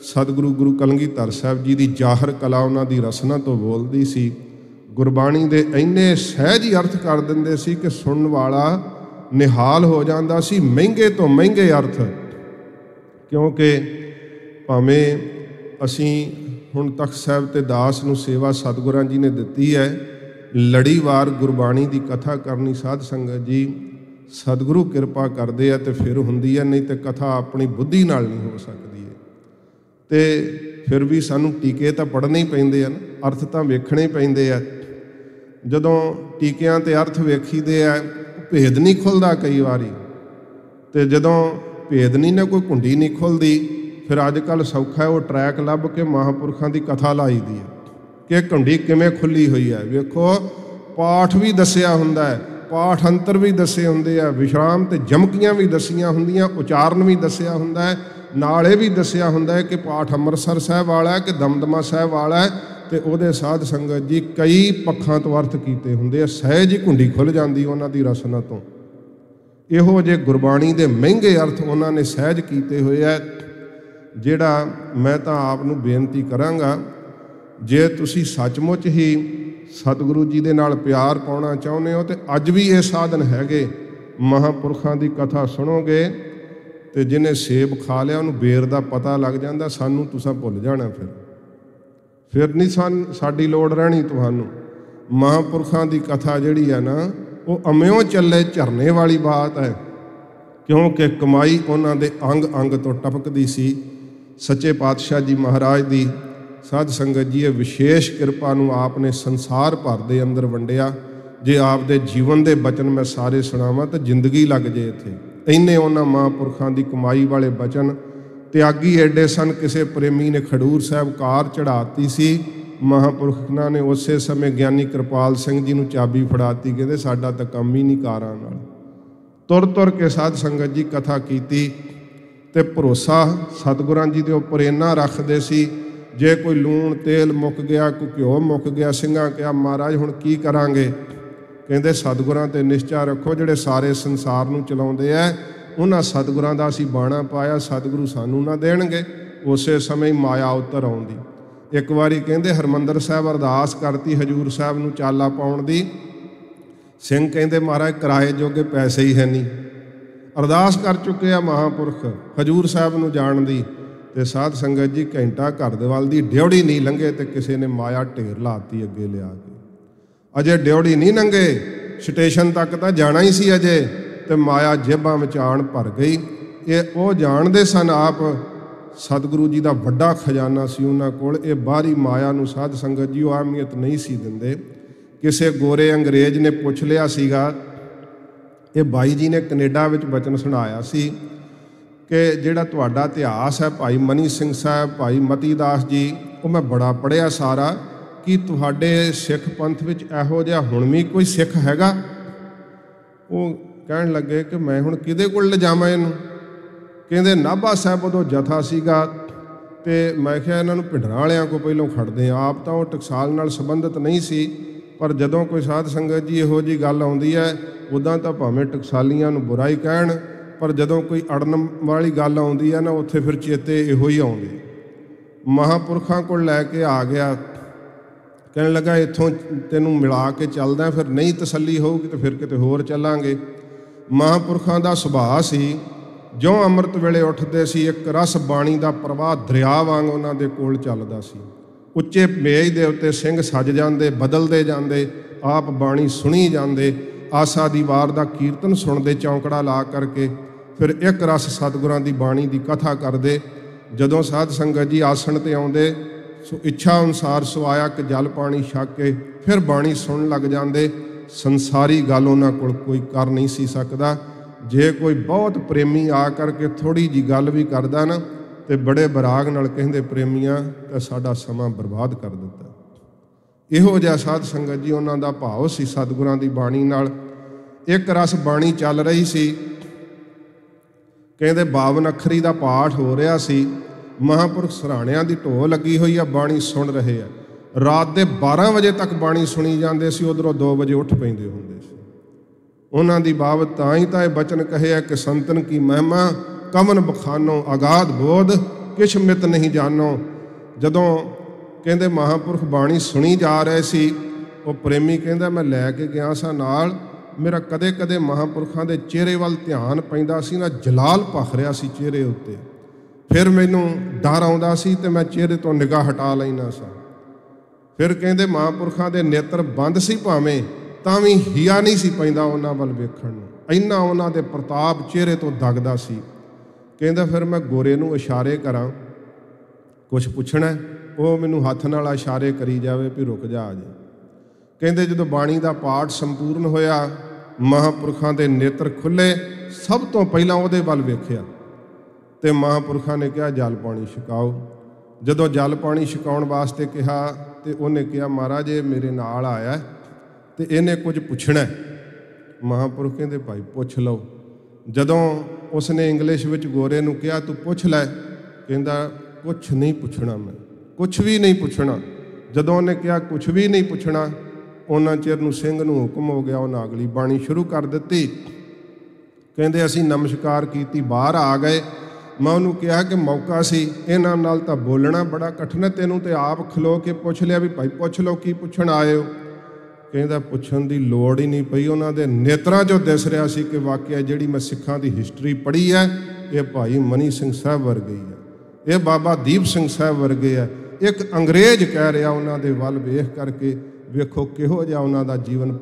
सतगुरु गुरु कलगीधर साहब जी की जाहर कला उन्हां दी रसना तो बोलदी सी। गुरबाणी दे इन्ने सहज ही अर्थ कर दिंदे सी कि सुनन वाला निहाल हो जांदा सी। महंगे तो महंगे अर्थ, क्योंकि भावें असीं हुण तख्त साहिब ते दास नूं सेवा सतगुरां जी ने दित्ती है। लड़ीवार गुरबाणी की कथा करनी साध संगत जी सतगुरु किरपा करदे आ ते फिर हुंदी है, नहीं तो कथा अपनी बुद्धि नाल नहीं हो सकती है। ते फिर भी सानूं टीके तो पढ़ने ही पैंदे आ, अर्थ तो वेखणे ही पैंदे आ। जदों टीकियां ते अर्थ वेखीदे आ भेद नहीं खुलदा कई वारी, ते जदों भेद नहीं ना कोई कुंडी नहीं खुलदी फिर अजकल सौखा है वो ट्रैक लभ के महापुरखों की कथा लाई दी है कि कुंडी किवें खुली हुई है। वेखो पाठ भी दसिया हुंदा है, पाठ अंतर भी दसे हुंदे आ, विश्राम ते जमकियां भी दसियां हुंदियां, उचारण भी दसिया हुंदा है, नाले भी दसिया हुंदा है कि पाठ अमृतसर साहब वाला है कि दमदमा साहब वाला है। ते उहदे साध संगत जी कई पक्षां तो अर्थ कीते हुंदे आ। सहज ही कुंडी खुल जांदी उन्हां दी रसना तो। इहो जे गुरबाणी दे महंगे अर्थ उन्हां ने सहज कीते होए आ। जिहड़ा मैं तां आप नूं बेनती करांगा, जे तुसीं सचमुच ही सतगुरु जी दे नाल प्यार पाउणा चाहुंदे हो ते अज भी ये साधन हैगे। महापुरखां दी कथा सुणोगे ते जिन्हें सेब खा लिया उन्हें बेर दा पता लग जांदा। सानूं तुसां भुल जाना, फिर नहीं साडी लोड़ रहनी तुहानूं। महापुरखां दी कथा जिहड़ी है ना वो अम्यों चले झरने वाली बात है, क्योंकि कमाई उन्हां दे अंग अंग तो टपकदी सी। सच्चे पातशाह जी महाराज दी साध संगत जी विशेष किरपा नूं आपने संसार भर दे अंदर वंडिया। जे आप दे जीवन दे बचन मैं सारे सुणावां तो जिंदगी लग जे इत्थे। इन्ने उन्हां महापुरखां दी कमाई वाले बचन। त्यागी एडे सन, किसी प्रेमी ने खडूर साहब कार चढ़ाती सी। महापुरखां ने उस समय ज्ञानी कृपाल सिंह जी नूं चाबी फड़ाती, कहते साडा तां काम ही नहीं कारां नाल। तुर तुर के साध संगत जी कथा कीती ते भरोसा सतगुरां जी दे उपर इन्ना रखदे सी। जे कोई लूण तेल मुक गया, कोई घ्यो मुक गया, ਸਿੰਘਾਂ कहा महाराज हुण की करांगे? कहंदे सतगुरां ते निश्चा रखो, जिहड़े सारे संसार नूं चलाउंदे आ उन्हां सतगुरां दा असीं बाणा पाया, सतगुरु सानूं ना देणगे। उसे समय माया उतर आउंदी। एक वारी कहंदे हरमंदर साहब अरदास करती हजूर साहब नूं चाला पाउण दी। ਸਿੰਘ कहंदे महाराज किराए जोगे पैसे ही है नहीं। अरदास कर चुके आ महापुरख हजूर साहब नूं जाण दी। ते साध संगत जी घंटा घर दे वल दी ड्योड़ी नहीं लंघे ते किसी ने माया ढेर लाती अगे लिया के। अजे ड्योड़ी नहीं लंघे, स्टेशन तक तो जाना ही सी अजे, ते माया जेबां विच आण भर गई। ये वो जाणदे सन आप सतगुरु जी का वड्डा खजाना सी उन्हां कोल। ये बाहरी माया नूं साध संगत जी अहमियत नहीं सी दिंदे। किसी गोरे अंग्रेज ने पुछ लिया सीगा, ये बाई जी ने कनेडा विच बचन सुनाया सी कि जिहड़ा तुहाडा इतिहास है भाई मनी सिंह साहब, भाई मती दास जी, वो मैं बड़ा पढ़िया सारा, कि तुहाडे सिख पंथ विच इहो जिहा हुण भी कोई सिख हैगा? वो कहण लगे कि मैं हुण किहदे कोल लिजावां इहनूं? कहंदे नाभा साहब उदों जथा सीगा ते मैं किहा इन्हां नूं भिंडरां वालियां कोल पहिलों खड़दे। आप तां वो टकसाल नाल संबंधित नहीं सी, पर जदों कोई साध संगत जी इहो जी गल आउंदी है उदां तां भावें टकसालियां नूं बुरा ही कहण, पर जदों कोई अड़न वाली गल आउंदी है ना उत्थे फिर चेते इहो ही आउंदे। महापुरखां कोल लैके आ गया, कहण लगा इत्थों तैनूं मिला के चलदा, फिर नहीं तसल्ली होऊगी तो फिर किते होर चलांगे। महापुरखां दा सुभाਅ सी जो अमृत वेले उठदे सी एक रस बाणी दा प्रवाह दरिया वांग उन्हां दे कोल चलदा सी। उच्चे मेज दे उत्ते सिंह सज जांदे, बदलदे जांदे, आप बाणी सुणी जांदे, आसा दी वार दा कीर्तन सुणदे चौंकड़ा ला करके, फिर एक रस सतगुरां दी बाणी दी कथा करदे। जदों साध संगत जी आसन ते आउंदे सो इच्छा अनुसार सवाया कि जल पानी छक के फिर बाणी सुन लग जांदे। ਸੰਸਾਰੀ ਗੱਲ ਉਹਨਾਂ ਕੋਲ ਕੋਈ ਕਰ ਨਹੀਂ ਸੀ ਸਕਦਾ। ਜੇ ਕੋਈ ਬਹੁਤ ਪ੍ਰੇਮੀ ਆ ਕਰਕੇ ਥੋੜ੍ਹੀ ਜਿਹੀ ਗੱਲ ਵੀ ਕਰਦਾ ਨਾ ਤੇ ਬੜੇ ਬਰਾਗ ਨਾਲ ਕਹਿੰਦੇ ਪ੍ਰੇਮੀਆਂ ਤਾਂ ਸਾਡਾ ਸਮਾਂ ਬਰਬਾਦ ਕਰ ਦਿੱਤਾ। ਇਹੋ ਜਿਹਾ ਸਾਧ ਸੰਗਤ ਜੀ ਉਹਨਾਂ ਦਾ ਭਾਵ ਸੀ ਸਤਿਗੁਰਾਂ ਦੀ ਬਾਣੀ ਨਾਲ। ਇੱਕ ਰਸ ਬਾਣੀ ਚੱਲ ਰਹੀ ਸੀ, ਕਹਿੰਦੇ 52 ਅੱਖਰੀ ਦਾ ਪਾਠ ਹੋ ਰਿਹਾ ਸੀ। ਮਹਾਂਪੁਰਖ ਸਰਾਣਿਆਂ ਦੀ ਢੋਹ ਲੱਗੀ ਹੋਈ ਆ, ਬਾਣੀ ਸੁਣ ਰਹੇ ਆ। ਰਾਤ ਦੇ 12 ਵਜੇ ਤੱਕ ਬਾਣੀ ਸੁਣੀ ਜਾਂਦੇ ਸੀ, ਉਧਰੋਂ 2 ਵਜੇ ਉੱਠ ਪੈਂਦੇ ਹੁੰਦੇ ਸੀ। ਉਹਨਾਂ ਦੀ ਬਾਬਤ ਤਾਂ ਹੀ ਤਾਂ ਇਹ ਬਚਨ ਕਹੇ ਆ ਕਿ ਸੰਤਨ ਕੀ ਮਹਿਮਾ ਕਮਨ ਬਖਾਨੋ ਅਗਾਧ ਬੋਧ ਕਿਛ ਮਿਤ ਨਹੀਂ ਜਾਣੋ। ਜਦੋਂ ਕਹਿੰਦੇ ਮਹਾਂਪੁਰਖ ਬਾਣੀ ਸੁਣੀ ਜਾ ਰਹੇ ਸੀ, ਉਹ ਪ੍ਰੇਮੀ ਕਹਿੰਦਾ ਮੈਂ ਲੈ ਕੇ ਗਿਆ ਸਾਂ ਨਾਲ, ਮੇਰਾ ਕਦੇ ਕਦੇ ਮਹਾਂਪੁਰਖਾਂ ਦੇ ਚਿਹਰੇ ਵੱਲ ਧਿਆਨ ਪੈਂਦਾ ਸੀ ਨਾ, ਜਲਾਲ ਭਖ ਰਿਹਾ ਸੀ ਚਿਹਰੇ ਉੱਤੇ। ਫਿਰ ਮੈਨੂੰ ਡਰ ਆਉਂਦਾ ਸੀ ਤੇ ਮੈਂ ਚਿਹਰੇ ਤੋਂ ਨਿਗਾਹ ਹਟਾ ਲੈਂਦਾ ਸਾਂ। ਫਿਰ ਕਹਿੰਦੇ ਮਹਾਂਪੁਰਖਾਂ ਦੇ ਨੇਤਰ ਬੰਦ ਸੀ ਭਾਵੇਂ, ਤਾਂ ਵੀ ਹਿਆ ਨਹੀਂ ਸੀ ਪੈਂਦਾ ਉਹਨਾਂ ਵੱਲ ਵੇਖਣ ਨੂੰ, ਇੰਨਾ ਉਹਨਾਂ ਦੇ ਪ੍ਰਤਾਪ ਚਿਹਰੇ ਤੋਂ ਦਗਦਾ ਸੀ। ਕਹਿੰਦਾ ਫਿਰ ਮੈਂ ਗੋਰੇ ਨੂੰ ਇਸ਼ਾਰੇ ਕਰਾਂ, ਕੁਛ ਪੁੱਛਣਾ, ਉਹ ਮੈਨੂੰ ਹੱਥ ਨਾਲ ਇਸ਼ਾਰੇ ਕਰੀ ਜਾਵੇ ਵੀ ਰੁਕ ਜਾ ਆ ਜੇ। ਕਹਿੰਦੇ ਜਦੋਂ ਬਾਣੀ ਦਾ ਪਾਠ ਸੰਪੂਰਨ ਹੋਇਆ, ਮਹਾਂਪੁਰਖਾਂ ਦੇ ਨੇਤਰ ਖੁੱਲ੍ਹੇ, ਸਭ ਤੋਂ ਪਹਿਲਾਂ ਉਹਦੇ ਵੱਲ ਵੇਖਿਆ ਤੇ ਮਹਾਂਪੁਰਖਾਂ ਨੇ ਕਿਹਾ ਜਲ ਪਾਣੀ ਛਕਾਓ। ਜਦੋਂ ਜਲ ਪਾਣੀ ਛਕਾਉਣ ਵਾਸਤੇ ਕਿਹਾ ਤੇ ਉਹਨੇ ਕਿਹਾ ਮਹਾਰਾਜ ਇਹ ਮੇਰੇ ਨਾਲ ਆਇਆ ਤੇ ਇਹਨੇ ਕੁਝ ਪੁੱਛਣਾ। ਮਹਾਂਪੁਰਖ ਕਹਿੰਦੇ ਭਾਈ ਪੁੱਛ ਲਓ। ਜਦੋਂ ਉਸਨੇ ਇੰਗਲਿਸ਼ ਵਿੱਚ ਗੋਰੇ ਨੂੰ ਕਿਹਾ ਤੂੰ ਪੁੱਛ ਲੈ, ਕਹਿੰਦਾ ਕੁਛ ਨਹੀਂ ਪੁੱਛਣਾ, ਮੈਂ ਕੁਛ ਵੀ ਨਹੀਂ ਪੁੱਛਣਾ। ਜਦੋਂ ਉਹਨੇ ਕਿਹਾ ਕੁਛ ਵੀ ਨਹੀਂ ਪੁੱਛਣਾ, ਉਹਨਾਂ ਚਿਰ ਨੂੰ ਸਿੰਘ ਨੂੰ ਹੁਕਮ ਹੋ ਗਿਆ, ਉਹਨਾਂ ਅਗਲੀ ਬਾਣੀ ਸ਼ੁਰੂ ਕਰ ਦਿੱਤੀ। ਕਹਿੰਦੇ ਅਸੀਂ ਨਮਸਕਾਰ ਕੀਤੀ, ਬਾਹਰ ਆ ਗਏ। ਮੈਂ ਉਹਨੂੰ ਕਿਹਾ ਕਿ ਮੌਕਾ ਸੀ, ਇਹਨਾਂ ਨਾਲ ਤਾਂ ਬੋਲਣਾ ਬੜਾ ਕਠਿਨ ਹੈ, ਤੈਨੂੰ ਤੇ ਆਪ ਖਲੋ ਕੇ ਪੁੱਛ ਲਿਆ ਵੀ ਭਾਈ ਪੁੱਛ ਲਓ ਕੀ ਪੁੱਛਣ ਆਏ ਹੋ। ਕਹਿੰਦਾ ਪੁੱਛਣ ਦੀ ਲੋੜ ਹੀ ਨਹੀਂ ਪਈ, ਉਹਨਾਂ ਦੇ ਨੇਤਰਾਂ 'ਚੋਂ ਦਿਸ ਰਿਹਾ ਸੀ ਕਿ ਵਾਕਿਆ ਜਿਹੜੀ ਮੈਂ ਸਿੱਖਾਂ ਦੀ ਹਿਸਟਰੀ ਪੜ੍ਹੀ ਹੈ ਇਹ ਭਾਈ ਮਨੀ ਸਿੰਘ ਸਾਹਿਬ ਵਰਗੇ ਹੀ ਹੈ, ਇਹ ਬਾਬਾ ਦੀਪ ਸਿੰਘ ਸਾਹਿਬ ਵਰਗੇ ਹੈ। ਇੱਕ ਅੰਗਰੇਜ਼ ਕਹਿ ਰਿਹਾ ਉਹਨਾਂ ਦੇ ਵੱਲ ਵੇਖ ਕਰਕੇ, ਵੇਖੋ ਕਿਹੋ ਜਿਹਾ ਉਹਨਾਂ ਦਾ ਜੀਵਨ।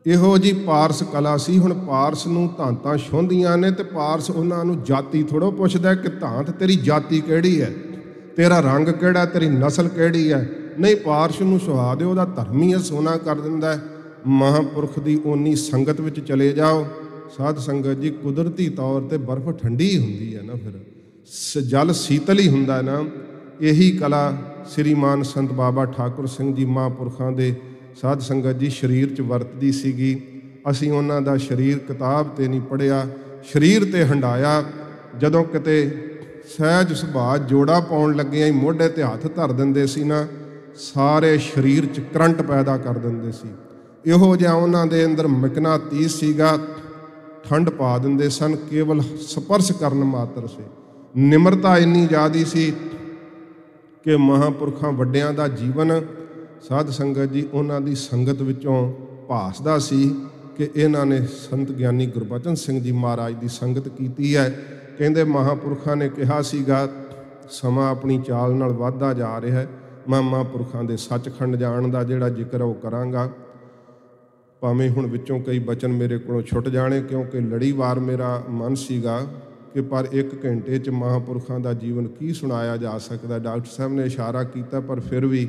ਇਹੋ ਜੀ ਪਾਰਸ ਕਲਾ ਸੀ। ਹੁਣ ਪਾਰਸ ਨੂੰ ਧਾਂਤਾਂ ਛੋਂਦੀਆਂ ਨੇ ਤੇ ਪਾਰਸ ਉਹਨਾਂ ਨੂੰ ਜਾਤੀ ਥੋੜ੍ਹਾ ਪੁੱਛਦਾ ਕਿ ਧਾਂਤ ਤੇਰੀ ਜਾਤੀ ਕਿਹੜੀ ਹੈ, ਤੇਰਾ ਰੰਗ ਕਿਹੜਾ, ਤੇਰੀ ਨਸਲ ਕਿਹੜੀ ਹੈ। ਨਹੀਂ, ਪਾਰਸ ਨੂੰ ਸੁਹਾ ਦਿਓ, ਉਹਦਾ ਧਰਮ ਹੀ ਸੋਨਾ ਕਰ ਦਿੰਦਾ ਹੈ। ਮਹਾਂਪੁਰਖ ਦੀ ਓਨੀ ਸੰਗਤ ਵਿੱਚ ਚਲੇ ਜਾਓ ਸਾਧ ਸੰਗਤ ਜੀ, ਕੁਦਰਤੀ ਤੌਰ 'ਤੇ ਬਰਫ਼ ਠੰਡੀ ਹੁੰਦੀ ਹੈ ਨਾ, ਫਿਰ ਜਲ ਸੀਤਲ ਹੀ ਹੁੰਦਾ ਨਾ। ਇਹੀ ਕਲਾ ਸ੍ਰੀਮਾਨ ਸੰਤ ਬਾਬਾ ਠਾਕੁਰ ਸਿੰਘ ਜੀ ਮਹਾਂਪੁਰਖਾਂ ਦੇ ਸਾਧ ਸੰਗਤ ਜੀ ਸਰੀਰ 'ਚ ਵਰਤਦੀ ਸੀਗੀ। ਅਸੀਂ ਉਹਨਾਂ ਦਾ ਸਰੀਰ ਕਿਤਾਬ 'ਤੇ ਨਹੀਂ ਪੜ੍ਹਿਆ, ਸਰੀਰ 'ਤੇ ਹੰਡਾਇਆ। ਜਦੋਂ ਕਿਤੇ ਸਹਿਜ ਸੁਭਾਅ ਜੋੜਾ ਪਾਉਣ ਲੱਗੇ ਹੀ ਮੋਢੇ 'ਤੇ ਹੱਥ ਧਰ ਦਿੰਦੇ ਸੀ ਨਾ, ਸਾਰੇ ਸਰੀਰ 'ਚ ਕਰੰਟ ਪੈਦਾ ਕਰ ਦਿੰਦੇ ਸੀ। ਇਹੋ ਜਿਹਾ ਉਹਨਾਂ ਦੇ ਅੰਦਰ ਮਕਨਾਤੀਸ ਸੀਗਾ, ਠੰਡ ਪਾ ਦਿੰਦੇ ਸਨ ਕੇਵਲ ਸਪਰਸ਼ ਕਰਨ ਮਾਤਰ ਸੇ। ਨਿਮਰਤਾ ਇੰਨੀ ਜ਼ਿਆਦੀ ਸੀ ਕਿ ਮਹਾਂਪੁਰਖਾਂ ਵੱਡਿਆਂ ਦਾ ਜੀਵਨ ਸਾਧ ਸੰਗਤ ਜੀ ਉਹਨਾਂ ਦੀ ਸੰਗਤ ਵਿੱਚੋਂ ਭਾਸਦਾ ਸੀ ਕਿ ਇਹਨਾਂ ਨੇ ਸੰਤ ਗਿਆਨੀ ਗੁਰਬਚਨ ਸਿੰਘ ਜੀ ਮਹਾਰਾਜ ਦੀ ਸੰਗਤ ਕੀਤੀ ਹੈ। ਕਹਿੰਦੇ ਮਹਾਂਪੁਰਖਾਂ ਨੇ ਕਿਹਾ ਸੀਗਾ ਸਮਾਂ ਆਪਣੀ ਚਾਲ ਨਾਲ ਵੱਧਦਾ ਜਾ ਰਿਹਾ ਹੈ, ਮੈਂ ਮਹਾਂਪੁਰਖਾਂ ਦੇ ਸੱਚਖੰਡ ਜਾਣ ਦਾ ਜਿਹੜਾ ਜ਼ਿਕਰ ਉਹ ਕਰਾਂਗਾ। ਭਾਵੇਂ ਹੁਣ ਵਿੱਚੋਂ ਕਈ ਬਚਨ ਮੇਰੇ ਕੋਲੋਂ ਛੁੱਟ ਜਾਣੇ, ਕਿਉਂਕਿ ਲੜੀਵਾਰ ਮੇਰਾ ਮਨ ਸੀਗਾ ਕਿ ਪਰ 1 ਘੰਟੇ 'ਚ ਮਹਾਂਪੁਰਖਾਂ ਦਾ ਜੀਵਨ ਕੀ ਸੁਣਾਇਆ ਜਾ ਸਕਦਾ। ਡਾਕਟਰ ਸਾਹਿਬ ਨੇ ਇਸ਼ਾਰਾ ਕੀਤਾ, ਪਰ ਫਿਰ ਵੀ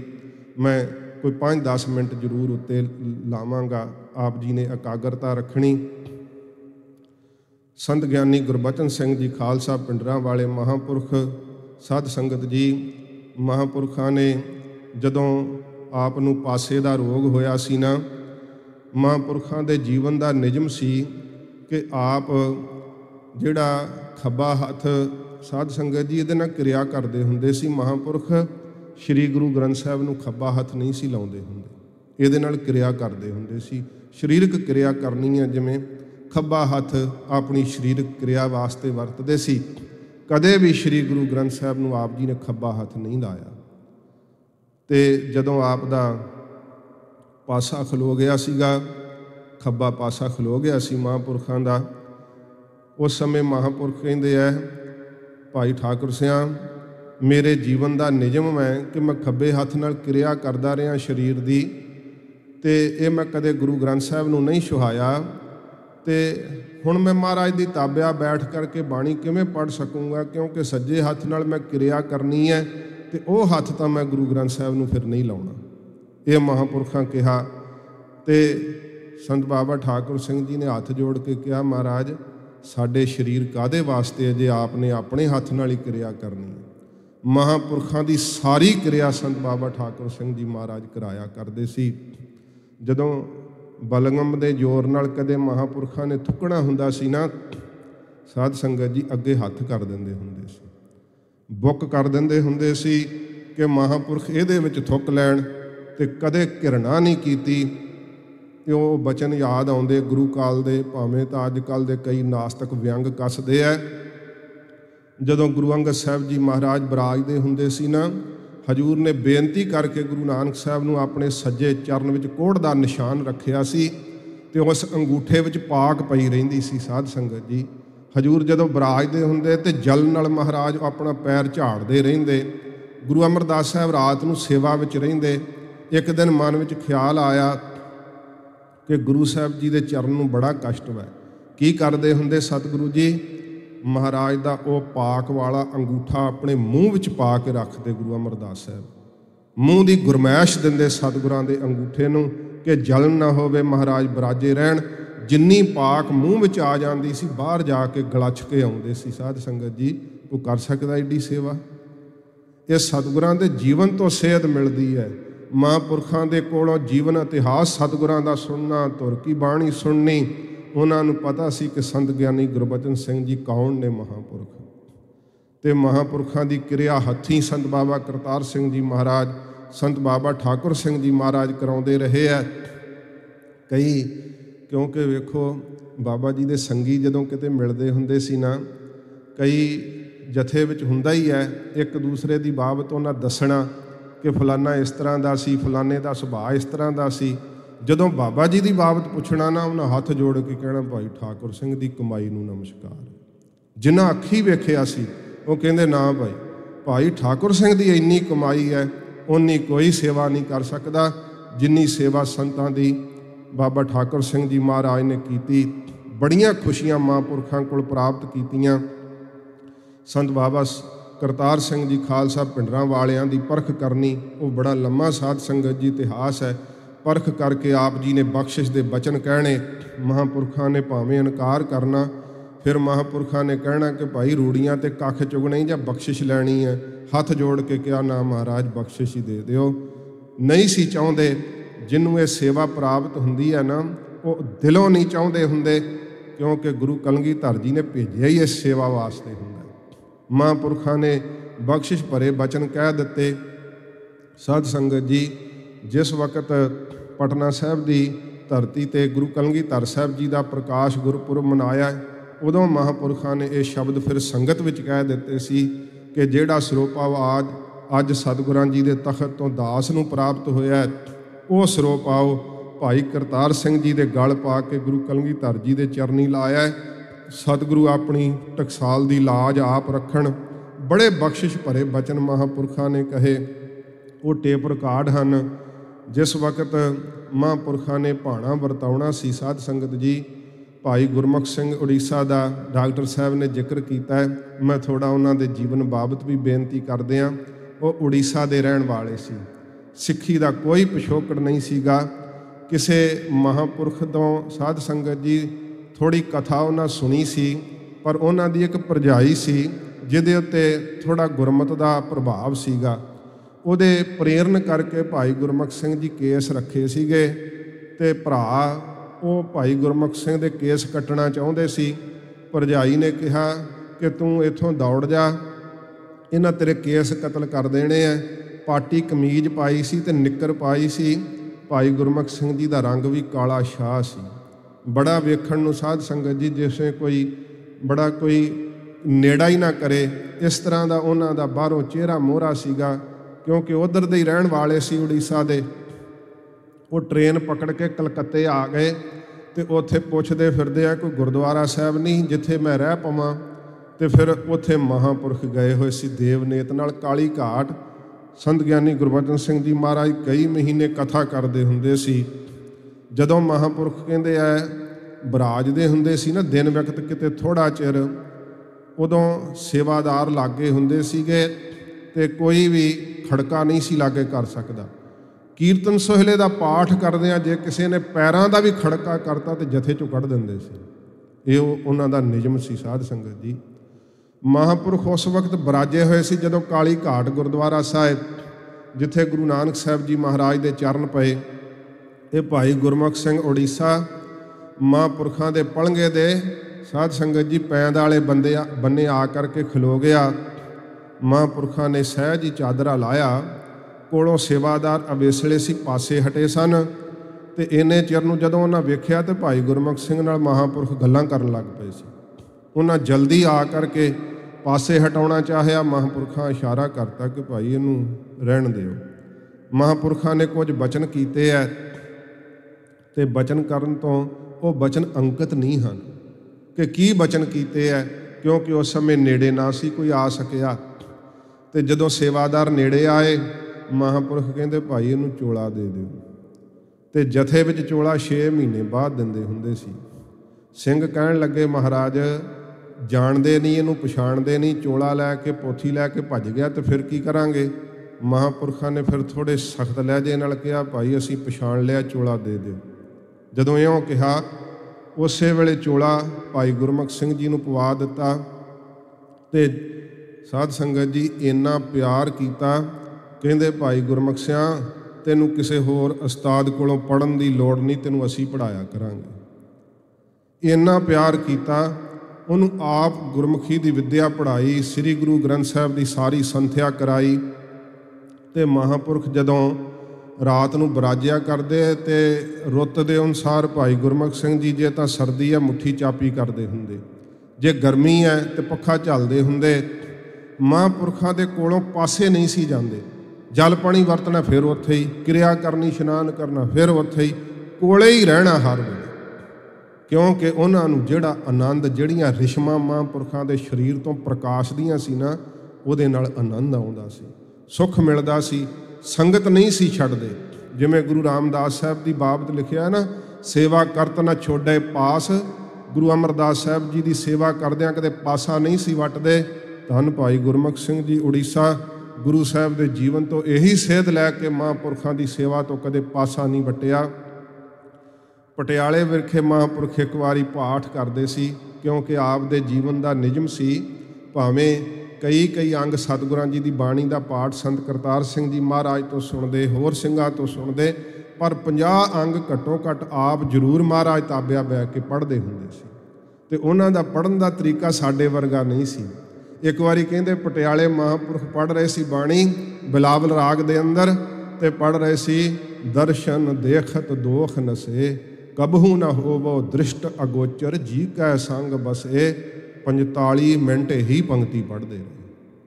ਮੈਂ ਕੋਈ 5-10 ਮਿੰਟ ਜ਼ਰੂਰ ਉੱਤੇ ਲਾਵਾਂਗਾ। ਆਪ ਜੀ ਨੇ ਇਕਾਗਰਤਾ ਰੱਖਣੀ। ਸੰਤ ਗਿਆਨੀ ਗੁਰਬਚਨ ਸਿੰਘ ਜੀ ਖਾਲਸਾ ਪਿੰਡਰਾਂ ਵਾਲੇ ਮਹਾਂਪੁਰਖ ਸਾਧ ਸੰਗਤ ਜੀ, ਮਹਾਂਪੁਰਖਾਂ ਨੇ ਜਦੋਂ ਆਪ ਨੂੰ ਪਾਸੇ ਦਾ ਰੋਗ ਹੋਇਆ ਸੀ ਨਾ, ਮਹਾਂਪੁਰਖਾਂ ਦੇ ਜੀਵਨ ਦਾ ਨਿਯਮ ਸੀ ਕਿ ਆਪ ਜਿਹੜਾ ਖੱਬਾ ਹੱਥ ਸਾਧ ਸੰਗਤ ਜੀ ਇਹਦੇ ਨਾਲ ਕਿਰਿਆ ਕਰਦੇ ਹੁੰਦੇ ਸੀ। ਮਹਾਂਪੁਰਖ ਸ਼੍ਰੀ ਗੁਰੂ ਗ੍ਰੰਥ ਸਾਹਿਬ ਨੂੰ ਖੱਬਾ ਹੱਥ ਨਹੀਂ ਸੀ ਲਾਉਂਦੇ ਹੁੰਦੇ, ਇਹਦੇ ਨਾਲ ਕਿਰਿਆ ਕਰਦੇ ਹੁੰਦੇ ਸੀ। ਸਰੀਰਕ ਕਿਰਿਆ ਕਰਨੀ ਹੈ, ਜਿਵੇਂ ਖੱਬਾ ਹੱਥ ਆਪਣੀ ਸਰੀਰਕ ਕਿਰਿਆ ਵਾਸਤੇ ਵਰਤਦੇ ਸੀ। ਕਦੇ ਵੀ ਸ਼੍ਰੀ ਗੁਰੂ ਗ੍ਰੰਥ ਸਾਹਿਬ ਨੂੰ ਆਪ ਜੀ ਨੇ ਖੱਬਾ ਹੱਥ ਨਹੀਂ ਲਾਇਆ। ਤੇ ਜਦੋਂ ਆਪ ਦਾ ਪਾਸਾ ਖਲੋ ਗਿਆ ਸੀਗਾ, ਖੱਬਾ ਪਾਸਾ ਖਲੋ ਗਿਆ ਸੀ ਮਹਾਂਪੁਰਖਾਂ ਦਾ, ਉਸ ਸਮੇਂ ਮਹਾਂਪੁਰਖ ਕਹਿੰਦੇ ਹੈ ਭਾਈ ਠਾਕੁਰ ਸਿਆਂ, ਮੇਰੇ ਜੀਵਨ ਦਾ ਨਿਯਮ ਹੈ ਕਿ ਮੈਂ ਖੱਬੇ ਹੱਥ ਨਾਲ ਕਿਰਿਆ ਕਰਦਾ ਰਿਹਾ ਸਰੀਰ ਦੀ, ਤੇ ਇਹ ਮੈਂ ਕਦੇ ਗੁਰੂ ਗ੍ਰੰਥ ਸਾਹਿਬ ਨੂੰ ਨਹੀਂ ਸੁਹਾਇਆ। ਤੇ ਹੁਣ ਮੈਂ ਮਹਾਰਾਜ ਦੀ ਤਾਬਿਆ ਬੈਠ ਕਰਕੇ ਬਾਣੀ ਕਿਵੇਂ ਪੜ੍ਹ ਸਕੂੰਗਾ, ਕਿਉਂਕਿ ਸੱਜੇ ਹੱਥ ਨਾਲ ਮੈਂ ਕਿਰਿਆ ਕਰਨੀ ਹੈ तो वह हत्थ तो मैं गुरु ग्रंथ साहब नूं फिर नहीं लाउणा। ये महापुरखां कहा। तो संत बाबा ठाकुर सिंह जी ने हत्थ जोड़ के कहा, महाराज साडे शरीर काहदे वास्ते है जे आपने अपने हत्थ नाल ही क्रिया करनी है। महापुरखां दी सारी क्रिया संत बाबा ठाकुर सिंह जी महाराज कराया करते सी। जदों बलगम दे जोर नाल कदे महापुरखां ने थुकना हुंदा सी ना, साध संगत जी अगे हत्थ कर दिंदे हुंदे सी, बुक कर दिंदे हुंदे सी कि महापुरख इहदे विच थुक लैण। ते कदे घृणा नहीं कीती। ते वो बचन याद आउंदे गुरु काल दे, भावें तां अजकल दे कई नास्तिक व्यंग कसदे है। जदों गुरु अंगद साहब जी महाराज बराजदे हुंदे सी ना, हजूर ने बेनती करके गुरु नानक साहब नूं अपने सज्जे चरण विच कोढ़ दा निशान रखिया सी ते उस अंगूठे विच पाक पई रहिंदी सी। साध संगत जी हजूर जदों बराजदे हुंदे ते जल नाल महाराज अपना पैर झाड़दे रहिंदे। गुरु अमरदास साहब रात नूं सेवा विच रहिंदे। एक दिन मन विच ख्याल आया कि गुरु साहब जी दे चरण नूं बड़ा कष्ट है। की करदे हुंदे सतगुरु जी? महाराज दा वो पाक वाला अंगूठा अपने मूँह विच पा के रखते गुरु अमरदास साहब, मूँह की गुरमैश दिंदे सतगुरां दे अंगूठे नूं कि जलन ना होवे, महाराज बराजे रहण। जिन्नी पाक मूँह विच आ जांदी सी बाहर जाके गलछ के आउंदे सी। साध संगत जी कोई कर सकदा एडी सेवा? ये सतगुरां दे जीवन तो सेध मिलदी है। महापुरखां दे कोलों जीवन इतिहास सतगुरां दा सुनना, तुर की बाणी सुननी। उन्हां नूं पता सी कि संत ਗਿਆਨੀ गुरबचन सिंह जी कौन ने महापुरख। ते महापुरखां दी क्रिया हत्थीं संत बाबा करतार सिंह जी महाराज, संत बाबा ठाकुर सिंह जी महाराज कराउंदे रहे है। कई क्योंकि वेखो बाबा जी दे संगी जदों किते मिलदे हुंदे सी ना, कई जथे विच हुंदा ही है एक दूसरे दी बाबत उन्हां दसना कि फलाना इस तरह का सी, फलाने का सुभाਅ इस तरह का सी। जदों बाबा जी की बाबत पुछना ना, उन्हें हत्थ जोड़ के कहना, भाई ठाकुर सिंह की कमाई नूं नमस्कार। जिन्हां अखी वेखिया सी वो कहंदे ना भाई, भाई ठाकुर सिंह की इन्नी कमाई है, उन्नी कोई सेवा नहीं कर सकता जिन्नी सेवा संतां दी बाबा ठाकुर सिंह जी महाराज ने की। बड़ियां खुशियां महापुरखां कोल प्राप्त कीतियां। संत बाबा करतार सिंह जी खालसा पिंडरां वालियां दी परख करनी, वो बड़ा लम्मा साध संगत जी इतिहास है। परख करके आप जी ने बख्शिश दे बचन कहने, महापुरखां ने भावें इनकार करना, फिर महापुरखां ने कहना कि भाई रूड़ियां ते कख चुगने जां बख्शिश लैनी है। हथ जोड़ के कहा, ना महाराज बख्शिश ही दे दिओ। नहीं सी चाहुंदे। जिन्हों ये सेवा प्राप्त हुंदी है ना, वो दिलों नहीं चाहुंदे हुंदे, क्योंकि गुरु कलगीधर जी ने भेजिया ही इस सेवा वास्ते हुंदा। महापुरखां ने बख्शिश भरे बचन कह दिते। साध संगत जी जिस वक्त पटना साहब की धरती ते गुरु कलगीधर साहब जी का प्रकाश गुरपुरब मनाया, उदों महापुरखां ने यह शब्द फिर संगत विच कह दिते सी कि जिहड़ा सिरोपाव अज सतगुरां जी के तखत तो दास नूं प्राप्त होया, वो सिरोपाव भाई करतार सिंह जी के गल पा के गुरु कलगीधर जी के चरनी लाया। सतगुरु अपनी टकसाल की लाज आप रखण। बड़े बख्शिश भरे बचन महापुरखां ने कहे। वो टेप रिकार्ड हैं जिस वक्त महापुरखां ने भाणा वरताउणा सी। साध संगत जी भाई गुरमुख सिंह उड़ीसा का डॉक्टर साहब ने जिक्र किया है। मैं थोड़ा उन्होंने जीवन बाबत भी बेनती कर दियाँ। वो उड़ीसा के रहन वाले सी, सिੱਖੀ का कोई पिछोकड़ नहीं सीगा किसे महापुरख तो। साध संगत जी थोड़ी कथा उन्हें सुनी सी, पर उन्हों की एक भरजाई सी जिहदे उत्ते थोड़ा गुरमत का प्रभाव सीगा। उहदे प्रेरण करके भाई गुरमुख सिंह जी केस रखे सीगे ते भरा वो भाई गुरमुख सिंह दे केस कट्टना चाहुंदे सी। भरजाई ने कहा कि तू इत्थों दौड़ जा, इन्हां तेरे केस कतल कर देने है। पाटी कमीज पाई सी ते निक्कर पाई सी। भाई गुरमुख सिंह जी का रंग भी काला शाह सी। बड़ा वेखण नूं साध संगत जी जिसे कोई बड़ा कोई नेड़ा ही ना करे, इस तरह का उन्हां दा बाहरों चेहरा मोहरा सीगा, क्योंकि उधर दे ही रहण वाले सी उड़ीसा दे। वो ट्रेन पकड़ के कलकत्ते आ गए तो उत्थे पुछदे फिरदे आ कोई गुरुद्वारा साहब नहीं जिथे मैं रह पवां। तो फिर उत्थे महापुरख गए हुए सी देवनेत नाल काली घाट। संत ਗਿਆਨੀ गुरबचन सिंह जी महाराज कई महीने कथा करते हुंदे सी। जदों महापुरख कहंदे आ बराजदे हुंदे सी ना दिन वक्त किते थोड़ा चिर, उदों सेवादार लागे हुंदे सीगे ਤੇ ਕੋਈ ਵੀ ਖੜਕਾ ਨਹੀਂ ਸੀ ਲਾਗੇ ਕਰ ਸਕਦਾ। ਕੀਰਤਨ ਸੋਹਿਲੇ ਦਾ ਪਾਠ ਕਰਦਿਆਂ ਜੇ ਕਿਸੇ ਨੇ ਪੈਰਾਂ ਦਾ ਵੀ ਖੜਕਾ ਕਰਤਾ ਤੇ ਜਥੇ ਚੋਂ ਕੱਢ ਦਿੰਦੇ ਸੀ। ਇਹ ਉਹਨਾਂ ਦਾ ਨਿਯਮ ਸੀ ਸਾਧ ਸੰਗਤ ਜੀ। ਮਹਾਂਪੁਰਖ ਉਸ ਵਕਤ ਬਰਾਜੇ ਹੋਏ ਸੀ ਜਦੋਂ ਕਾਲੀ ਘਾਟ ਗੁਰਦੁਆਰਾ ਸਾਹਿਬ, ਜਿੱਥੇ ਗੁਰੂ ਨਾਨਕ ਸਾਹਿਬ ਜੀ ਮਹਾਰਾਜ ਦੇ ਚਰਨ ਪਏ, ਇਹ ਭਾਈ ਗੁਰਮੁਖ ਸਿੰਘ ਉੜੀਸਾ ਮਹਾਂਪੁਰਖਾਂ ਦੇ ਪਲੰਘੇ ਦੇ ਸਾਧ ਸੰਗਤ ਜੀ ਪੈਂਦ ਵਾਲੇ ਬੰਨੇ ਆ ਕਰਕੇ ਖਲੋ ਗਿਆ। ਮਹਾਂਪੁਰਖਾਂ ਨੇ ਸਹਿਜ ਹੀ ਚਾਦਰਾ ਲਾਇਆ, ਕੋਲੋਂ ਸੇਵਾਦਾਰ ਅਵੇਸਲੇ ਸੀ ਪਾਸੇ ਹਟੇ ਸਨ, ਤੇ ਇੰਨੇ ਚਿਰ ਨੂੰ ਜਦੋਂ ਉਹਨਾਂ ਵੇਖਿਆ ਤੇ ਭਾਈ ਗੁਰਮੁਖ ਸਿੰਘ ਨਾਲ ਮਹਾਂਪੁਰਖ ਗੱਲਾਂ ਕਰਨ ਲੱਗ ਪਏ ਸੀ। ਉਹਨਾਂ ਜਲਦੀ ਆ ਕਰਕੇ ਪਾਸੇ ਹਟਾਉਣਾ ਚਾਹਿਆ। ਮਹਾਂਪੁਰਖਾਂ ਇਸ਼ਾਰਾ ਕਰਤਾ ਕਿ ਭਾਈ ਇਹਨੂੰ ਰਹਿਣ ਦਿਓ। ਮਹਾਂਪੁਰਖਾਂ ਨੇ ਕੁਝ ਬਚਨ ਕੀਤੇ ਹੈ, ਤੇ ਬਚਨ ਕਰਨ ਤੋਂ ਉਹ ਬਚਨ ਅੰਕਿਤ ਨਹੀਂ ਹਨ ਕਿ ਕੀ ਬਚਨ ਕੀਤੇ ਹੈ, ਕਿਉਂਕਿ ਉਸ ਸਮੇਂ ਨੇੜੇ ਨਾ ਸੀ ਕੋਈ ਆ ਸਕਿਆ। ਤੇ ਜਦੋਂ ਸੇਵਾਦਾਰ ਨੇੜੇ ਆਏ, ਮਹਾਂਪੁਰਖ ਕਹਿੰਦੇ ਭਾਈ ਇਹਨੂੰ ਚੋਲਾ ਦੇ ਦਿਓ। ਤੇ ਜਥੇ ਵਿੱਚ ਚੋਲਾ 6 ਮਹੀਨੇ ਬਾਅਦ ਦਿੰਦੇ ਹੁੰਦੇ ਸੀ। ਸਿੰਘ ਕਹਿਣ ਲੱਗੇ ਮਹਾਰਾਜ ਜਾਣਦੇ ਨਹੀਂ, ਇਹਨੂੰ ਪਛਾਣਦੇ ਨਹੀਂ, ਚੋਲਾ ਲੈ ਕੇ ਪੋਥੀ ਲੈ ਕੇ ਭੱਜ ਗਿਆ ਤੇ ਫਿਰ ਕੀ ਕਰਾਂਗੇ। ਮਹਾਂਪੁਰਖਾਂ ਨੇ ਫਿਰ ਥੋੜ੍ਹੇ ਸਖਤ ਲਹਿਜੇ ਨਾਲ ਕਿਹਾ ਭਾਈ ਅਸੀਂ ਪਛਾਣ ਲਿਆ, ਚੋਲਾ ਦੇ ਦਿਓ। ਜਦੋਂ ਇਉਂ ਕਿਹਾ, ਉਸੇ ਵੇਲੇ ਚੋਲਾ ਭਾਈ ਗੁਰਮੁਖ ਸਿੰਘ ਜੀ ਨੂੰ ਪਵਾ ਦਿੱਤਾ। ਤੇ ਸਾਧ ਸੰਗਤ ਜੀ ਇੰਨਾ ਪਿਆਰ ਕੀਤਾ, ਕਹਿੰਦੇ ਭਾਈ ਗੁਰਮੁਖ ਸਿਆਂ ਤੈਨੂੰ ਕਿਸੇ ਹੋਰ ਉਸਤਾਦ ਕੋਲੋਂ ਪੜ੍ਹਨ ਦੀ ਲੋੜ ਨਹੀਂ, ਤੈਨੂੰ ਅਸੀਂ ਪੜ੍ਹਾਇਆ ਕਰਾਂਗੇ। ਇੰਨਾ ਪਿਆਰ ਕੀਤਾ, ਉਹਨੂੰ ਆਪ ਗੁਰਮੁਖੀ ਦੀ ਵਿੱਦਿਆ ਪੜ੍ਹਾਈ, ਸ੍ਰੀ ਗੁਰੂ ਗ੍ਰੰਥ ਸਾਹਿਬ ਦੀ ਸਾਰੀ ਸੰਥਿਆ ਕਰਾਈ। ਤੇ ਮਹਾਂਪੁਰਖ ਜਦੋਂ ਰਾਤ ਨੂੰ ਬਰਾਜਿਆ ਕਰਦੇ ਤੇ ਰੁੱਤ ਦੇ ਅਨੁਸਾਰ ਭਾਈ ਗੁਰਮੁਖ ਸਿੰਘ ਜੀ ਜੇ ਤਾਂ ਸਰਦੀ ਹੈ ਮੁੱਠੀ ਚਾਪੀ ਕਰਦੇ ਹੁੰਦੇ, ਜੇ ਗਰਮੀ ਹੈ ਤੇ ਪੱਖਾ ਝੱਲਦੇ ਹੁੰਦੇ। ਮਹਾਂਪੁਰਖਾਂ ਦੇ ਕੋਲੋਂ ਪਾਸੇ ਨਹੀਂ ਸੀ ਜਾਂਦੇ। ਜਲ ਪਾਣੀ ਵਰਤਣਾ ਫਿਰ ਉੱਥੇ ਹੀ, ਕਿਰਿਆ ਕਰਨੀ ਇਸ਼ਨਾਨ ਕਰਨਾ ਫਿਰ ਉੱਥੇ ਹੀ, ਕੋਲੇ ਹੀ ਰਹਿਣਾ ਹਰ ਵੇਲੇ, ਕਿਉਂਕਿ ਉਹਨਾਂ ਨੂੰ ਜਿਹੜਾ ਆਨੰਦ, ਜਿਹੜੀਆਂ ਰਿਸ਼ਮਾਂ ਮਹਾਂਪੁਰਖਾਂ ਦੇ ਸਰੀਰ ਤੋਂ ਪ੍ਰਕਾਸ਼ ਦੀਆਂ ਸੀ ਨਾ, ਉਹਦੇ ਨਾਲ ਆਨੰਦ ਆਉਂਦਾ ਸੀ, ਸੁੱਖ ਮਿਲਦਾ ਸੀ। ਸੰਗਤ ਨਹੀਂ ਸੀ ਛੱਡਦੇ। ਜਿਵੇਂ ਗੁਰੂ ਰਾਮਦਾਸ ਸਾਹਿਬ ਦੀ ਬਾਬਤ ਲਿਖਿਆ ਨਾ, ਸੇਵਾ ਕਰਤ ਨਾ ਛੋਡੇ ਪਾਸ। ਗੁਰੂ ਅਮਰਦਾਸ ਸਾਹਿਬ ਜੀ ਦੀ ਸੇਵਾ ਕਰਦਿਆਂ ਕਦੇ ਪਾਸਾ ਨਹੀਂ ਸੀ ਵੱਟਦੇ। ਧੰਨ ਭਾਈ ਗੁਰਮੁਖ ਸਿੰਘ ਜੀ ਉੜੀਸਾ ਗੁਰੂ ਸਾਹਿਬ ਦੇ ਜੀਵਨ ਤੋਂ ਇਹੀ ਸੇਧ ਲੈ ਕੇ ਮਹਾਂਪੁਰਖਾਂ ਦੀ ਸੇਵਾ ਤੋਂ ਕਦੇ ਪਾਸਾ ਨਹੀਂ ਵੱਟਿਆ। ਪਟਿਆਲੇ ਵਿਖੇ ਮਹਾਂਪੁਰਖ ਇੱਕ ਵਾਰੀ ਪਾਠ ਕਰਦੇ ਸੀ, ਕਿਉਂਕਿ ਆਪ ਦੇ ਜੀਵਨ ਦਾ ਨਿਯਮ ਸੀ। ਭਾਵੇਂ ਕਈ ਅੰਗ ਸਤਿਗੁਰਾਂ ਜੀ ਦੀ ਬਾਣੀ ਦਾ ਪਾਠ ਸੰਤ ਕਰਤਾਰ ਸਿੰਘ ਜੀ ਮਹਾਰਾਜ ਤੋਂ ਸੁਣਦੇ, ਹੋਰ ਸਿੰਘਾਂ ਤੋਂ ਸੁਣਦੇ, ਪਰ 50 ਅੰਗ ਘੱਟੋ ਘੱਟ ਆਪ ਜ਼ਰੂਰ ਮਹਾਰਾਜ ਤਾਬਿਆ ਬਹਿ ਕੇ ਪੜ੍ਹਦੇ ਹੁੰਦੇ ਸੀ। ਤੇ ਉਹਨਾਂ ਦਾ ਪੜ੍ਹਨ ਦਾ ਤਰੀਕਾ ਸਾਡੇ ਵਰਗਾ ਨਹੀਂ ਸੀ। ਇੱਕ ਵਾਰੀ ਕਹਿੰਦੇ ਪਟਿਆਲੇ ਮਹਾਂਪੁਰਖ ਪੜ੍ਹ ਰਹੇ ਸੀ ਬਾਣੀ ਬਿਲਾਵਲ ਰਾਗ ਦੇ ਅੰਦਰ, ਤੇ ਪੜ੍ਹ ਰਹੇ ਸੀ ਦਰਸ਼ਨ ਦੇਖਤ ਦੋਖ ਨਸੇ, ਕਬਹੂ ਨਾ ਹੋਵੋ ਦ੍ਰਿਸ਼ਟ ਅਗੋਚਰ, ਜੀ ਕੈ ਸੰਗ ਬਸੇ। 45 ਮਿੰਟ ਹੀ ਪੰਕਤੀ ਪੜ੍ਹਦੇ ਰਹੇ,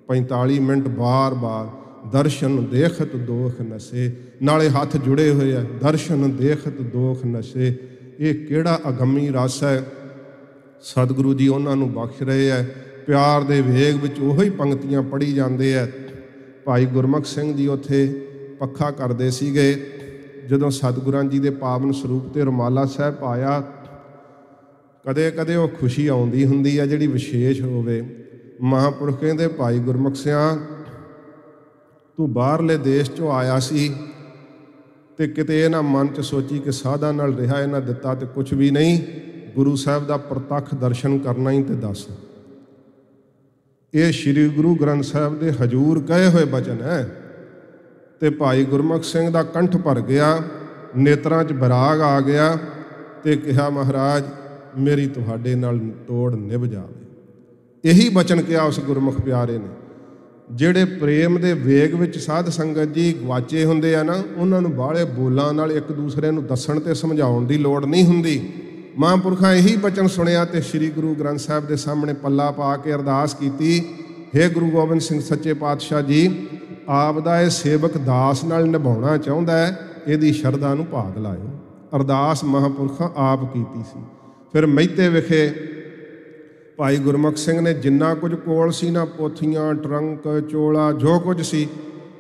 45 ਮਿੰਟ ਬਾਰ-ਬਾਰ ਦਰਸ਼ਨ ਦੇਖਤ ਦੋਖ ਨਸੇ, ਨਾਲੇ ਹੱਥ ਜੁੜੇ ਹੋਏ ਆ, ਦਰਸ਼ਨ ਦੇਖਤ ਦੋਖ ਨਸੇ। ਇਹ ਕਿਹੜਾ ਅਗੰਮੀ ਰਸ ਹੈ, ਸਤਿਗੁਰੂ ਜੀ ਉਹਨਾਂ ਨੂੰ ਬਖਸ਼ ਰਹੇ ਹੈ। ਪਿਆਰ ਦੇ ਵੇਗ ਵਿੱਚ ਉਹੀ ਪੰਕਤੀਆਂ ਪੜ੍ਹੀ ਜਾਂਦੇ ਹੈ। ਭਾਈ ਗੁਰਮੁਖ ਸਿੰਘ ਜੀ ਉੱਥੇ ਪੱਖਾ ਕਰਦੇ ਸੀਗੇ। ਜਦੋਂ ਸਤਿਗੁਰਾਂ ਜੀ ਦੇ ਪਾਵਨ ਸਰੂਪ ਤੇ ਰੁਮਾਲਾ ਸਾਹਿਬ ਪਾਇਆ, ਕਦੇ ਕਦੇ ਉਹ ਖੁਸ਼ੀ ਆਉਂਦੀ ਹੁੰਦੀ ਹੈ ਜਿਹੜੀ ਵਿਸ਼ੇਸ਼ ਹੋਵੇ। ਮਹਾਂਪੁਰਖ ਕਹਿੰਦੇ ਭਾਈ ਗੁਰਮੁਖ ਸਿਆਂ ਤੂੰ ਬਾਹਰਲੇ ਦੇਸ਼ 'ਚੋਂ ਆਇਆ ਸੀ, ਤੇ ਕਿਤੇ ਇਹ ਨਾ ਮਨ 'ਚ ਸੋਚੀ ਕਿ ਸਾਧਾਂ ਨਾਲ ਰਿਹਾ ਇਹਨਾਂ ਦਿੱਤਾ ਤੇ ਕੁਛ ਵੀ ਨਹੀਂ, ਗੁਰੂ ਸਾਹਿਬ ਦਾ ਪ੍ਰਤੱਖ ਦਰਸ਼ਨ ਕਰਨਾ ਹੀ ਤੇ ਦੱਸ। ਇਹ ਸ੍ਰੀ ਗੁਰੂ ਗ੍ਰੰਥ ਸਾਹਿਬ ਦੇ ਹਜ਼ੂਰ ਕਹੇ ਹੋਏ ਬਚਨ ਹੈ। ਤੇ ਭਾਈ ਗੁਰਮੁਖ ਸਿੰਘ ਦਾ ਕੰਠ ਭਰ ਗਿਆ, ਨੇਤਰਾਂ 'ਚ ਬਰਾਗ ਆ ਗਿਆ, ਤੇ ਕਿਹਾ ਮਹਾਰਾਜ ਮੇਰੀ ਤੁਹਾਡੇ ਨਾਲ ਤੋੜ ਨਿਭ ਜਾਵੇ। ਇਹੀ ਬਚਨ ਕਿਹਾ ਉਸ ਗੁਰਮੁਖ ਪਿਆਰੇ ਨੇ। ਜਿਹੜੇ ਪ੍ਰੇਮ ਦੇ ਵੇਗ ਵਿੱਚ ਸਾਧ ਸੰਗਤ ਜੀ ਗਵਾਚੇ ਹੁੰਦੇ ਆ ਨਾ, ਉਹਨਾਂ ਨੂੰ ਬਾਹਲੇ ਬੋਲਾਂ ਨਾਲ ਇੱਕ ਦੂਸਰੇ ਨੂੰ ਦੱਸਣ ਤੇ ਸਮਝਾਉਣ ਦੀ ਲੋੜ ਨਹੀਂ ਹੁੰਦੀ। ਮਹਾਂਪੁਰਖਾਂ ਇਹੀ ਬਚਨ ਸੁਣਿਆ ਤੇ ਸ੍ਰੀ ਗੁਰੂ ਗ੍ਰੰਥ ਸਾਹਿਬ ਦੇ ਸਾਹਮਣੇ ਪੱਲਾ ਪਾ ਕੇ ਅਰਦਾਸ ਕੀਤੀ, ਹੇ ਗੁਰੂ ਗੋਬਿੰਦ ਸਿੰਘ ਸੱਚੇ ਪਾਤਸ਼ਾਹ ਜੀ, ਆਪ ਦਾ ਇਹ ਸੇਵਕ ਦਾਸ ਨਾਲ ਨਿਭਾਉਣਾ ਚਾਹੁੰਦਾ ਹੈ, ਇਹਦੀ ਸ਼ਰਧਾ ਨੂੰ ਭਾਗ ਲਾਇਓ। ਅਰਦਾਸ ਮਹਾਂਪੁਰਖਾਂ ਆਪ ਕੀਤੀ ਸੀ। ਫਿਰ ਮਹਿਤੇ ਵਿਖੇ ਭਾਈ ਗੁਰਮੁਖ ਸਿੰਘ ਨੇ ਜਿੰਨਾ ਕੁਝ ਕੋਲ ਸੀ ਨਾ, ਪੋਥੀਆਂ, ਟਰੰਕ, ਚੋਲਾ, ਜੋ ਕੁਝ ਸੀ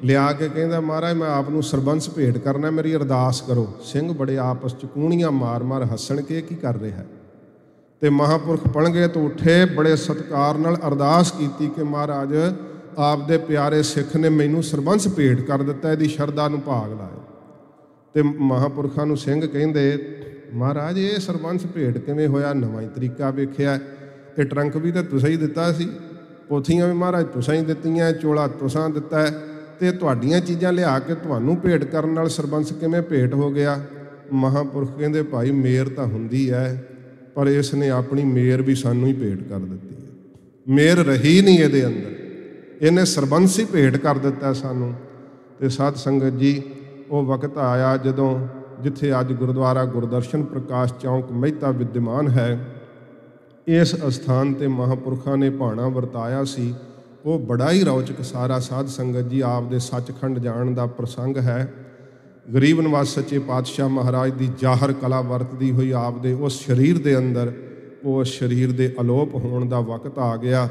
ਲਿਆ ਕੇ ਕਹਿੰਦਾ ਮਹਾਰਾਜ ਮੈਂ ਆਪ ਨੂੰ ਸਰਬੰਸ ਭੇਟ ਕਰਨਾ, ਮੇਰੀ ਅਰਦਾਸ ਕਰੋ। ਸਿੰਘ ਬੜੇ ਆਪਸ 'ਚ ਕੂਣੀਆਂ ਮਾਰ ਹੱਸਣ ਕੇ ਕੀ ਕਰ ਰਿਹਾ। ਤੇ ਮਹਾਂਪੁਰਖ ਪਲੰਘੇ ਤੋਂ ਉੱਠੇ, ਬੜੇ ਸਤਿਕਾਰ ਨਾਲ ਅਰਦਾਸ ਕੀਤੀ ਕਿ ਮਹਾਰਾਜ ਆਪਦੇ ਪਿਆਰੇ ਸਿੱਖ ਨੇ ਮੈਨੂੰ ਸਰਬੰਸ ਭੇਟ ਕਰ ਦਿੱਤਾ, ਇਹਦੀ ਸ਼ਰਧਾ ਨੂੰ ਭਾਗ ਲਾਏ। ਤੇ ਮਹਾਂਪੁਰਖਾਂ ਨੂੰ ਸਿੰਘ ਕਹਿੰਦੇ, ਮਹਾਰਾਜ ਇਹ ਸਰਬੰਸ ਭੇਟ ਕਿਵੇਂ ਹੋਇਆ? ਨਵਾਂ ਹੀ ਤਰੀਕਾ ਵੇਖਿਆ। ਇਹ ਟਰੰਕ ਵੀ ਤਾਂ ਤੁਸੀਂ ਹੀ ਦਿੱਤਾ ਸੀ, ਪੋਥੀਆਂ ਵੀ ਮਹਾਰਾਜ ਤੁਸੀਂ ਹੀ ਦਿੱਤੀਆਂ, ਚੋਲਾ ਤੁਸੀਂ ਦਿੱਤਾ, ਤੇ ਤੁਹਾਡੀਆਂ ਚੀਜ਼ਾਂ ਲਿਆ ਕੇ ਤੁਹਾਨੂੰ ਭੇਟ ਕਰਨ ਨਾਲ ਸਰਬੰਸ ਕਿਵੇਂ ਭੇਟ ਹੋ ਗਿਆ? ਮਹਾਂਪੁਰਖ ਕਹਿੰਦੇ, ਭਾਈ ਮੇਰ ਤਾਂ ਹੁੰਦੀ ਹੈ, ਪਰ ਇਸ ਨੇ ਆਪਣੀ ਮੇਰ ਵੀ ਸਾਨੂੰ ਹੀ ਭੇਟ ਕਰ ਦਿੱਤੀ ਹੈ। ਮੇਰ ਰਹੀ ਨਹੀਂ ਇਹਦੇ ਅੰਦਰ, ਇਹਨੇ ਸਰਬੰਸ ਹੀ ਭੇਟ ਕਰ ਦਿੱਤਾ ਸਾਨੂੰ। ਤੇ ਸਾਧ ਸੰਗਤ ਜੀ, ਉਹ ਵਕਤ ਆਇਆ ਜਦੋਂ ਜਿੱਥੇ ਅੱਜ ਗੁਰਦੁਆਰਾ ਗੁਰਦਰਸ਼ਨ ਪ੍ਰਕਾਸ਼ ਚੌਂਕ ਮਹਿਤਾ ਵਿਦਿਆਮਾਨ ਹੈ, ਇਸ ਅਸਥਾਨ 'ਤੇ ਮਹਾਂਪੁਰਖਾਂ ਨੇ ਭਾਣਾ ਵਰਤਾਇਆ ਸੀ। ਉਹ ਬੜਾ ਹੀ ਰੌਚਕ ਸਾਰਾ ਸਾਧ ਸੰਗਤ ਜੀ ਆਪਦੇ ਸੱਚਖੰਡ ਜਾਣ ਦਾ ਪ੍ਰਸੰਗ ਹੈ। ਗਰੀਬ ਨਿਵਾਜ ਸੱਚੇ ਪਾਤਸ਼ਾਹ ਮਹਾਰਾਜ ਦੀ ਜ਼ਾਹਰ ਕਲਾ ਵਰਤਦੀ ਹੋਈ ਆਪਦੇ ਉਸ ਸਰੀਰ ਦੇ ਅੰਦਰ ਉਹ ਸਰੀਰ ਦੇ ਅਲੋਪ ਹੋਣ ਦਾ ਵਕਤ ਆ ਗਿਆ।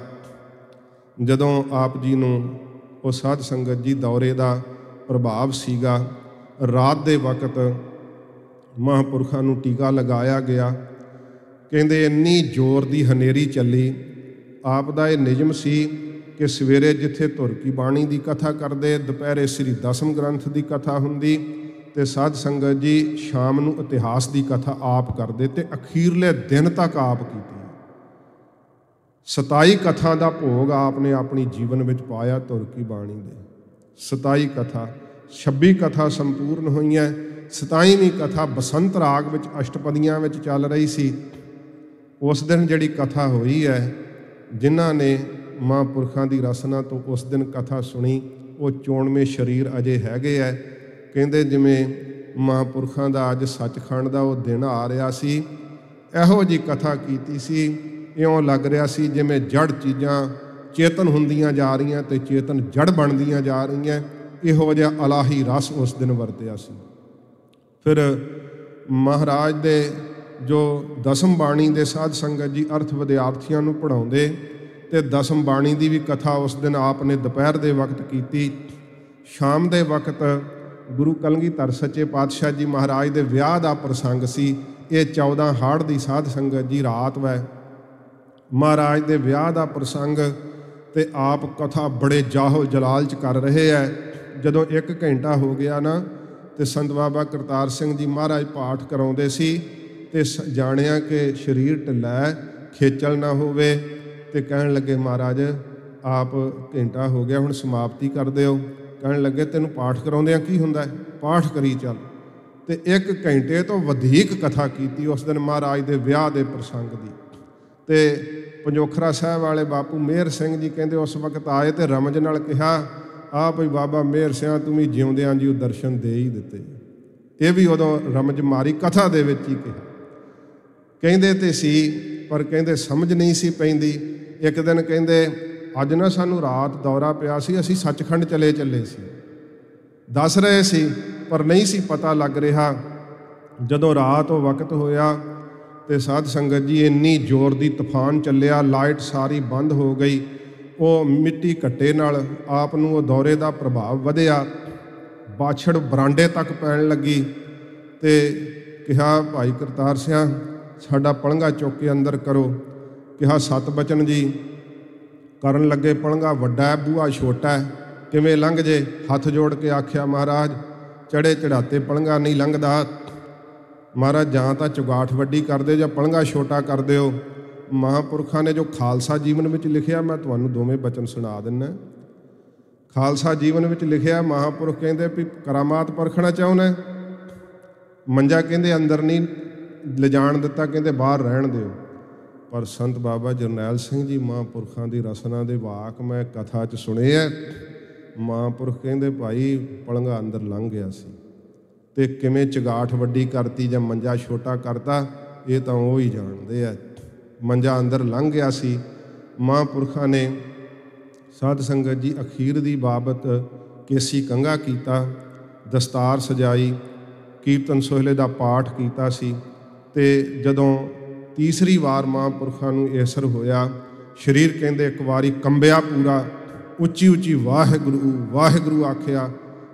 ਜਦੋਂ ਆਪ ਜੀ ਨੂੰ ਉਹ ਸਾਧ ਸੰਗਤ ਜੀ ਦੌਰੇ ਦਾ ਪ੍ਰਭਾਵ ਸੀਗਾ, ਰਾਤ ਦੇ ਵਕਤ ਮਹਾਂਪੁਰਖਾਂ ਨੂੰ ਟੀਕਾ ਲਗਾਇਆ ਗਿਆ। ਕਹਿੰਦੇ ਇੰਨੀ ਜ਼ੋਰ ਦੀ ਹਨੇਰੀ ਚੱਲੀ। ਆਪ ਦਾ ਇਹ ਨਿਯਮ ਸੀ ਕਿ ਸਵੇਰੇ ਜਿੱਥੇ ਧੁਰ ਕੀ ਬਾਣੀ ਦੀ ਕਥਾ ਕਰਦੇ, ਦੁਪਹਿਰੇ ਸ੍ਰੀ ਦਸਮ ਗ੍ਰੰਥ ਦੀ ਕਥਾ ਹੁੰਦੀ, ਤੇ ਸਾਧ ਸੰਗਤ ਜੀ ਸ਼ਾਮ ਨੂੰ ਇਤਿਹਾਸ ਦੀ ਕਥਾ ਆਪ ਕਰਦੇ, ਤੇ ਅਖੀਰਲੇ ਦਿਨ ਤੱਕ ਆਪ ਕੀਤੀ। 27 ਕਥਾ ਦਾ ਭੋਗ ਆਪ ਨੇ ਆਪਣੀ ਜੀਵਨ ਵਿੱਚ ਪਾਇਆ ਧੁਰ ਕੀ ਬਾਣੀ ਦੇ। 27 ਕਥਾ, 26 ਕਥਾ ਸੰਪੂਰਨ ਹੋਈਆਂ। 27ਵੀਂ ਕਥਾ ਬਸੰਤ ਰਾਗ ਵਿੱਚ ਅਸ਼ਟਪਦੀਆਂ ਵਿੱਚ ਚੱਲ ਰਹੀ ਸੀ। ਉਸ ਦਿਨ ਜਿਹੜੀ ਕਥਾ ਹੋਈ ਹੈ, ਜਿਨ੍ਹਾਂ ਨੇ ਮਹਾਂਪੁਰਖਾਂ ਦੀ ਰਸਨਾ ਤੋਂ ਉਸ ਦਿਨ ਕਥਾ ਸੁਣੀ, ਉਹ ਚੋਣਵੇਂ ਸਰੀਰ ਅਜੇ ਹੈਗੇ ਹੈ। ਕਹਿੰਦੇ ਜਿਵੇਂ ਮਹਾਂਪੁਰਖਾਂ ਦਾ ਅੱਜ ਸੱਚਖੰਡ ਦਾ ਉਹ ਦਿਨ ਆ ਰਿਹਾ ਸੀ, ਇਹੋ ਜਿਹੀ ਕਥਾ ਕੀਤੀ ਸੀ। ਇਉਂ ਲੱਗ ਰਿਹਾ ਸੀ ਜਿਵੇਂ ਜੜ ਚੀਜ਼ਾਂ ਚੇਤਨ ਹੁੰਦੀਆਂ ਜਾ ਰਹੀਆਂ ਤੇ ਚੇਤਨ ਜੜ ਬਣਦੀਆਂ ਜਾ ਰਹੀਆਂ। ਇਹੋ ਜਿਹਾ ਅਲਾਹੀ ਰਸ ਉਸ ਦਿਨ ਵਰਤਿਆ ਸੀ। ਫਿਰ ਮਹਾਰਾਜ ਦੇ ਜੋ ਦਸਮ ਬਾਣੀ ਦੇ ਸਾਧ ਸੰਗਤ ਜੀ ਅਰਥ ਵਿਦਿਆਰਥੀਆਂ ਨੂੰ ਪੜ੍ਹਾਉਂਦੇ, ਤੇ ਦਸਮ ਬਾਣੀ ਦੀ ਵੀ ਕਥਾ ਉਸ ਦਿਨ ਆਪ ਨੇ ਦੁਪਹਿਰ ਦੇ ਵਕਤ ਕੀਤੀ। ਸ਼ਾਮ ਦੇ ਵਕਤ ਗੁਰੂ ਕਲਗੀਧਰ ਸੱਚੇ ਪਾਤਸ਼ਾਹ ਜੀ ਮਹਾਰਾਜ ਦੇ ਵਿਆਹ ਦਾ ਪ੍ਰਸੰਗ ਸੀ। ਇਹ 14 ਹਾੜ ਦੀ ਸਾਧ ਸੰਗਤ ਜੀ ਰਾਤ ਵੈ ਮਹਾਰਾਜ ਦੇ ਵਿਆਹ ਦਾ ਪ੍ਰਸੰਗ, ਤੇ ਆਪ ਕਥਾ ਬੜੇ ਜਾਹੋ ਜਲਾਲ 'ਚ ਕਰ ਰਹੇ ਹੈ। ਜਦੋਂ 1 ਘੰਟਾ ਹੋ ਗਿਆ ਨਾ, ਤੇ ਸੰਤ ਬਾਬਾ ਕਰਤਾਰ ਸਿੰਘ ਜੀ ਮਹਾਰਾਜ ਪਾਠ ਕਰਾਉਂਦੇ ਸੀ, ਤੇ ਜਾਣਿਆ ਕਿ ਸਰੀਰ ਢਿੱਲਾ, ਖੇਚਲ ਨਾ ਹੋਵੇ, ਤੇ ਕਹਿਣ ਲੱਗੇ ਮਹਾਰਾਜ ਆਪ ਘੰਟਾ ਹੋ ਗਿਆ, ਹੁਣ ਸਮਾਪਤੀ ਕਰ ਦਿਓ। ਕਹਿਣ ਲੱਗੇ ਤੈਨੂੰ ਪਾਠ ਕਰਾਉਂਦਿਆਂ ਕੀ ਹੁੰਦਾ, ਪਾਠ ਕਰੀ ਚੱਲ। ਤੇ 1 ਘੰਟੇ ਤੋਂ ਵਧੇਕ ਕਥਾ ਕੀਤੀ ਉਸ ਦਿਨ ਮਹਾਰਾਜ ਦੇ ਵਿਆਹ ਦੇ ਪ੍ਰਸੰਗ ਦੀ। ਤੇ ਪੰਜੋਖਰਾ ਸਾਹਿਬ ਵਾਲੇ ਬਾਪੂ ਮੇਹਰ ਸਿੰਘ ਜੀ ਕਹਿੰਦੇ ਉਸ ਵਕਤ ਆਏ ਤੇ ਰਮਜ ਨਾਲ ਕਿਹਾ, ਆ ਭਈ ਬਾਬਾ ਮੇਹਰ ਸਿਆਂ ਤੂੰ ਵੀ ਜਿਉਂਦਿਆਂ ਜੀ ਉਹ ਦਰਸ਼ਨ ਦੇ ਹੀ ਦਿੱਤੇ। ਇਹ ਵੀ ਉਦੋਂ ਰਮਜ ਮਾਰੀ ਕਥਾ ਦੇ ਵਿੱਚ ਹੀ ਕਿਹਾ। ਕਹਿੰਦੇ ਤੇ ਸੀ, ਪਰ ਕਹਿੰਦੇ ਸਮਝ ਨਹੀਂ ਸੀ ਪੈਂਦੀ। ਇੱਕ ਦਿਨ ਕਹਿੰਦੇ ਅੱਜ ਨਾ ਸਾਨੂੰ ਰਾਤ ਦੌਰਾ ਪਿਆ ਸੀ, ਅਸੀਂ ਸੱਚਖੰਡ ਚੱਲੇ ਸੀ, ਦੱਸ ਰਹੇ ਸੀ, ਪਰ ਨਹੀਂ ਸੀ ਪਤਾ ਲੱਗ ਰਿਹਾ। ਜਦੋਂ ਰਾਤ ਉਹ ਵਕਤ ਹੋਇਆ ਤੇ ਸਾਧ ਸੰਗਤ ਜੀ ਇੰਨੀ ਜ਼ੋਰ ਦੀ ਤੂਫਾਨ ਚੱਲਿਆ, ਲਾਈਟ ਸਾਰੀ ਬੰਦ ਹੋ ਗਈ। ਉਹ ਮਿੱਟੀ ਘੱਟੇ ਨਾਲ ਆਪ ਨੂੰ ਉਹ ਦੌਰੇ ਦਾ ਪ੍ਰਭਾਵ ਵਧਿਆ। ਬਾਛੜ ਬਰਾਂਡੇ ਤੱਕ ਪੈਣ ਲੱਗੀ। ਤੇ ਕਿਹਾ ਭਾਈ ਕਰਤਾਰ ਸਿਆਂ ਸਾਡਾ ਪਲੰਘਾ ਚੁੱਕ ਕੇ ਅੰਦਰ ਕਰੋ। ਕਿਹਾ 7 ਬਚਨ ਜੀ ਕਰਨ ਲੱਗੇ, ਪਲੰਘਾ ਵੱਡਾ ਹੈ, ਬੂਹਾ ਛੋਟਾ ਹੈ, ਕਿਵੇਂ ਲੰਘ ਜੇ? ਹੱਥ ਜੋੜ ਕੇ ਆਖਿਆ ਮਹਾਰਾਜ ਚੜੇ ਚੜਾਤੇ ਪਲੰਘਾ ਨਹੀਂ ਲੰਘਦਾ। ਮਹਾਰਾਜ ਜਾਂ ਤਾਂ ਚੁਗਾਠ ਵੱਡੀ ਕਰ ਦਿਓ ਜਾਂ ਪਲੰਘਾ ਛੋਟਾ ਕਰ ਦਿਓ। ਮਹਾਂਪੁਰਖਾਂ ਨੇ ਜੋ ਖਾਲਸਾ ਜੀਵਨ ਵਿੱਚ ਲਿਖਿਆ, ਮੈਂ ਤੁਹਾਨੂੰ ਦੋਵੇਂ ਬਚਨ ਸੁਣਾ ਦਿੰਦਾ। ਖਾਲਸਾ ਜੀਵਨ ਵਿੱਚ ਲਿਖਿਆ, ਮਹਾਂਪੁਰਖ ਕਹਿੰਦੇ ਵੀ ਕਰਾਮਾਤ ਪਰਖਣਾ ਚਾਹੁੰਦਾ, ਮੰਜਾ ਕਹਿੰਦੇ ਅੰਦਰ ਨਹੀਂ ਲਿਜਾਣ ਦਿੱਤਾ, ਕਹਿੰਦੇ ਬਾਹਰ ਰਹਿਣ ਦਿਓ। ਪਰ ਸੰਤ ਬਾਬਾ ਜਰਨੈਲ ਸਿੰਘ ਜੀ ਮਹਾਂਪੁਰਖਾਂ ਦੀ ਰਸਨਾ ਦੇ ਵਾਕ ਮੈਂ ਕਥਾ 'ਚ ਸੁਣੇ ਹੈ। ਮਹਾਂਪੁਰਖ ਕਹਿੰਦੇ ਭਾਈ ਪਲੰਘਾ ਅੰਦਰ ਲੰਘ ਗਿਆ ਸੀ, ਤੇ ਕਿਵੇਂ ਚਗਾਠ ਵੱਡੀ ਕਰਤੀ ਜਾਂ ਮੰਜਾ ਛੋਟਾ ਕਰਤਾ ਇਹ ਤਾਂ ਉਹ ਹੀ ਜਾਣਦੇ ਆ। ਮੰਜਾ ਅੰਦਰ ਲੰਘ ਗਿਆ ਸੀ। ਮਹਾਂਪੁਰਖਾਂ ਨੇ ਸਾਧ ਸੰਗਤ ਜੀ ਅਖੀਰ ਦੀ ਬਾਬਤ ਕੇਸੀ ਕੰਘਾ ਕੀਤਾ, ਦਸਤਾਰ ਸਜਾਈ, ਕੀਰਤਨ ਸੋਹਲੇ ਦਾ ਪਾਠ ਕੀਤਾ ਸੀ। ਤੇ ਜਦੋਂ ਤੀਸਰੀ ਵਾਰ ਮਹਾਂਪੁਰਖਾਂ ਨੂੰ ਇਹ ਅਸਰ ਹੋਇਆ, ਸਰੀਰ ਕਹਿੰਦੇ ਇੱਕ ਵਾਰੀ ਕੰਬਿਆ ਪੂਰਾ, ਉੱਚੀ ਉੱਚੀ ਵਾਹਿਗੁਰੂ ਵਾਹਿਗੁਰੂ ਆਖਿਆ,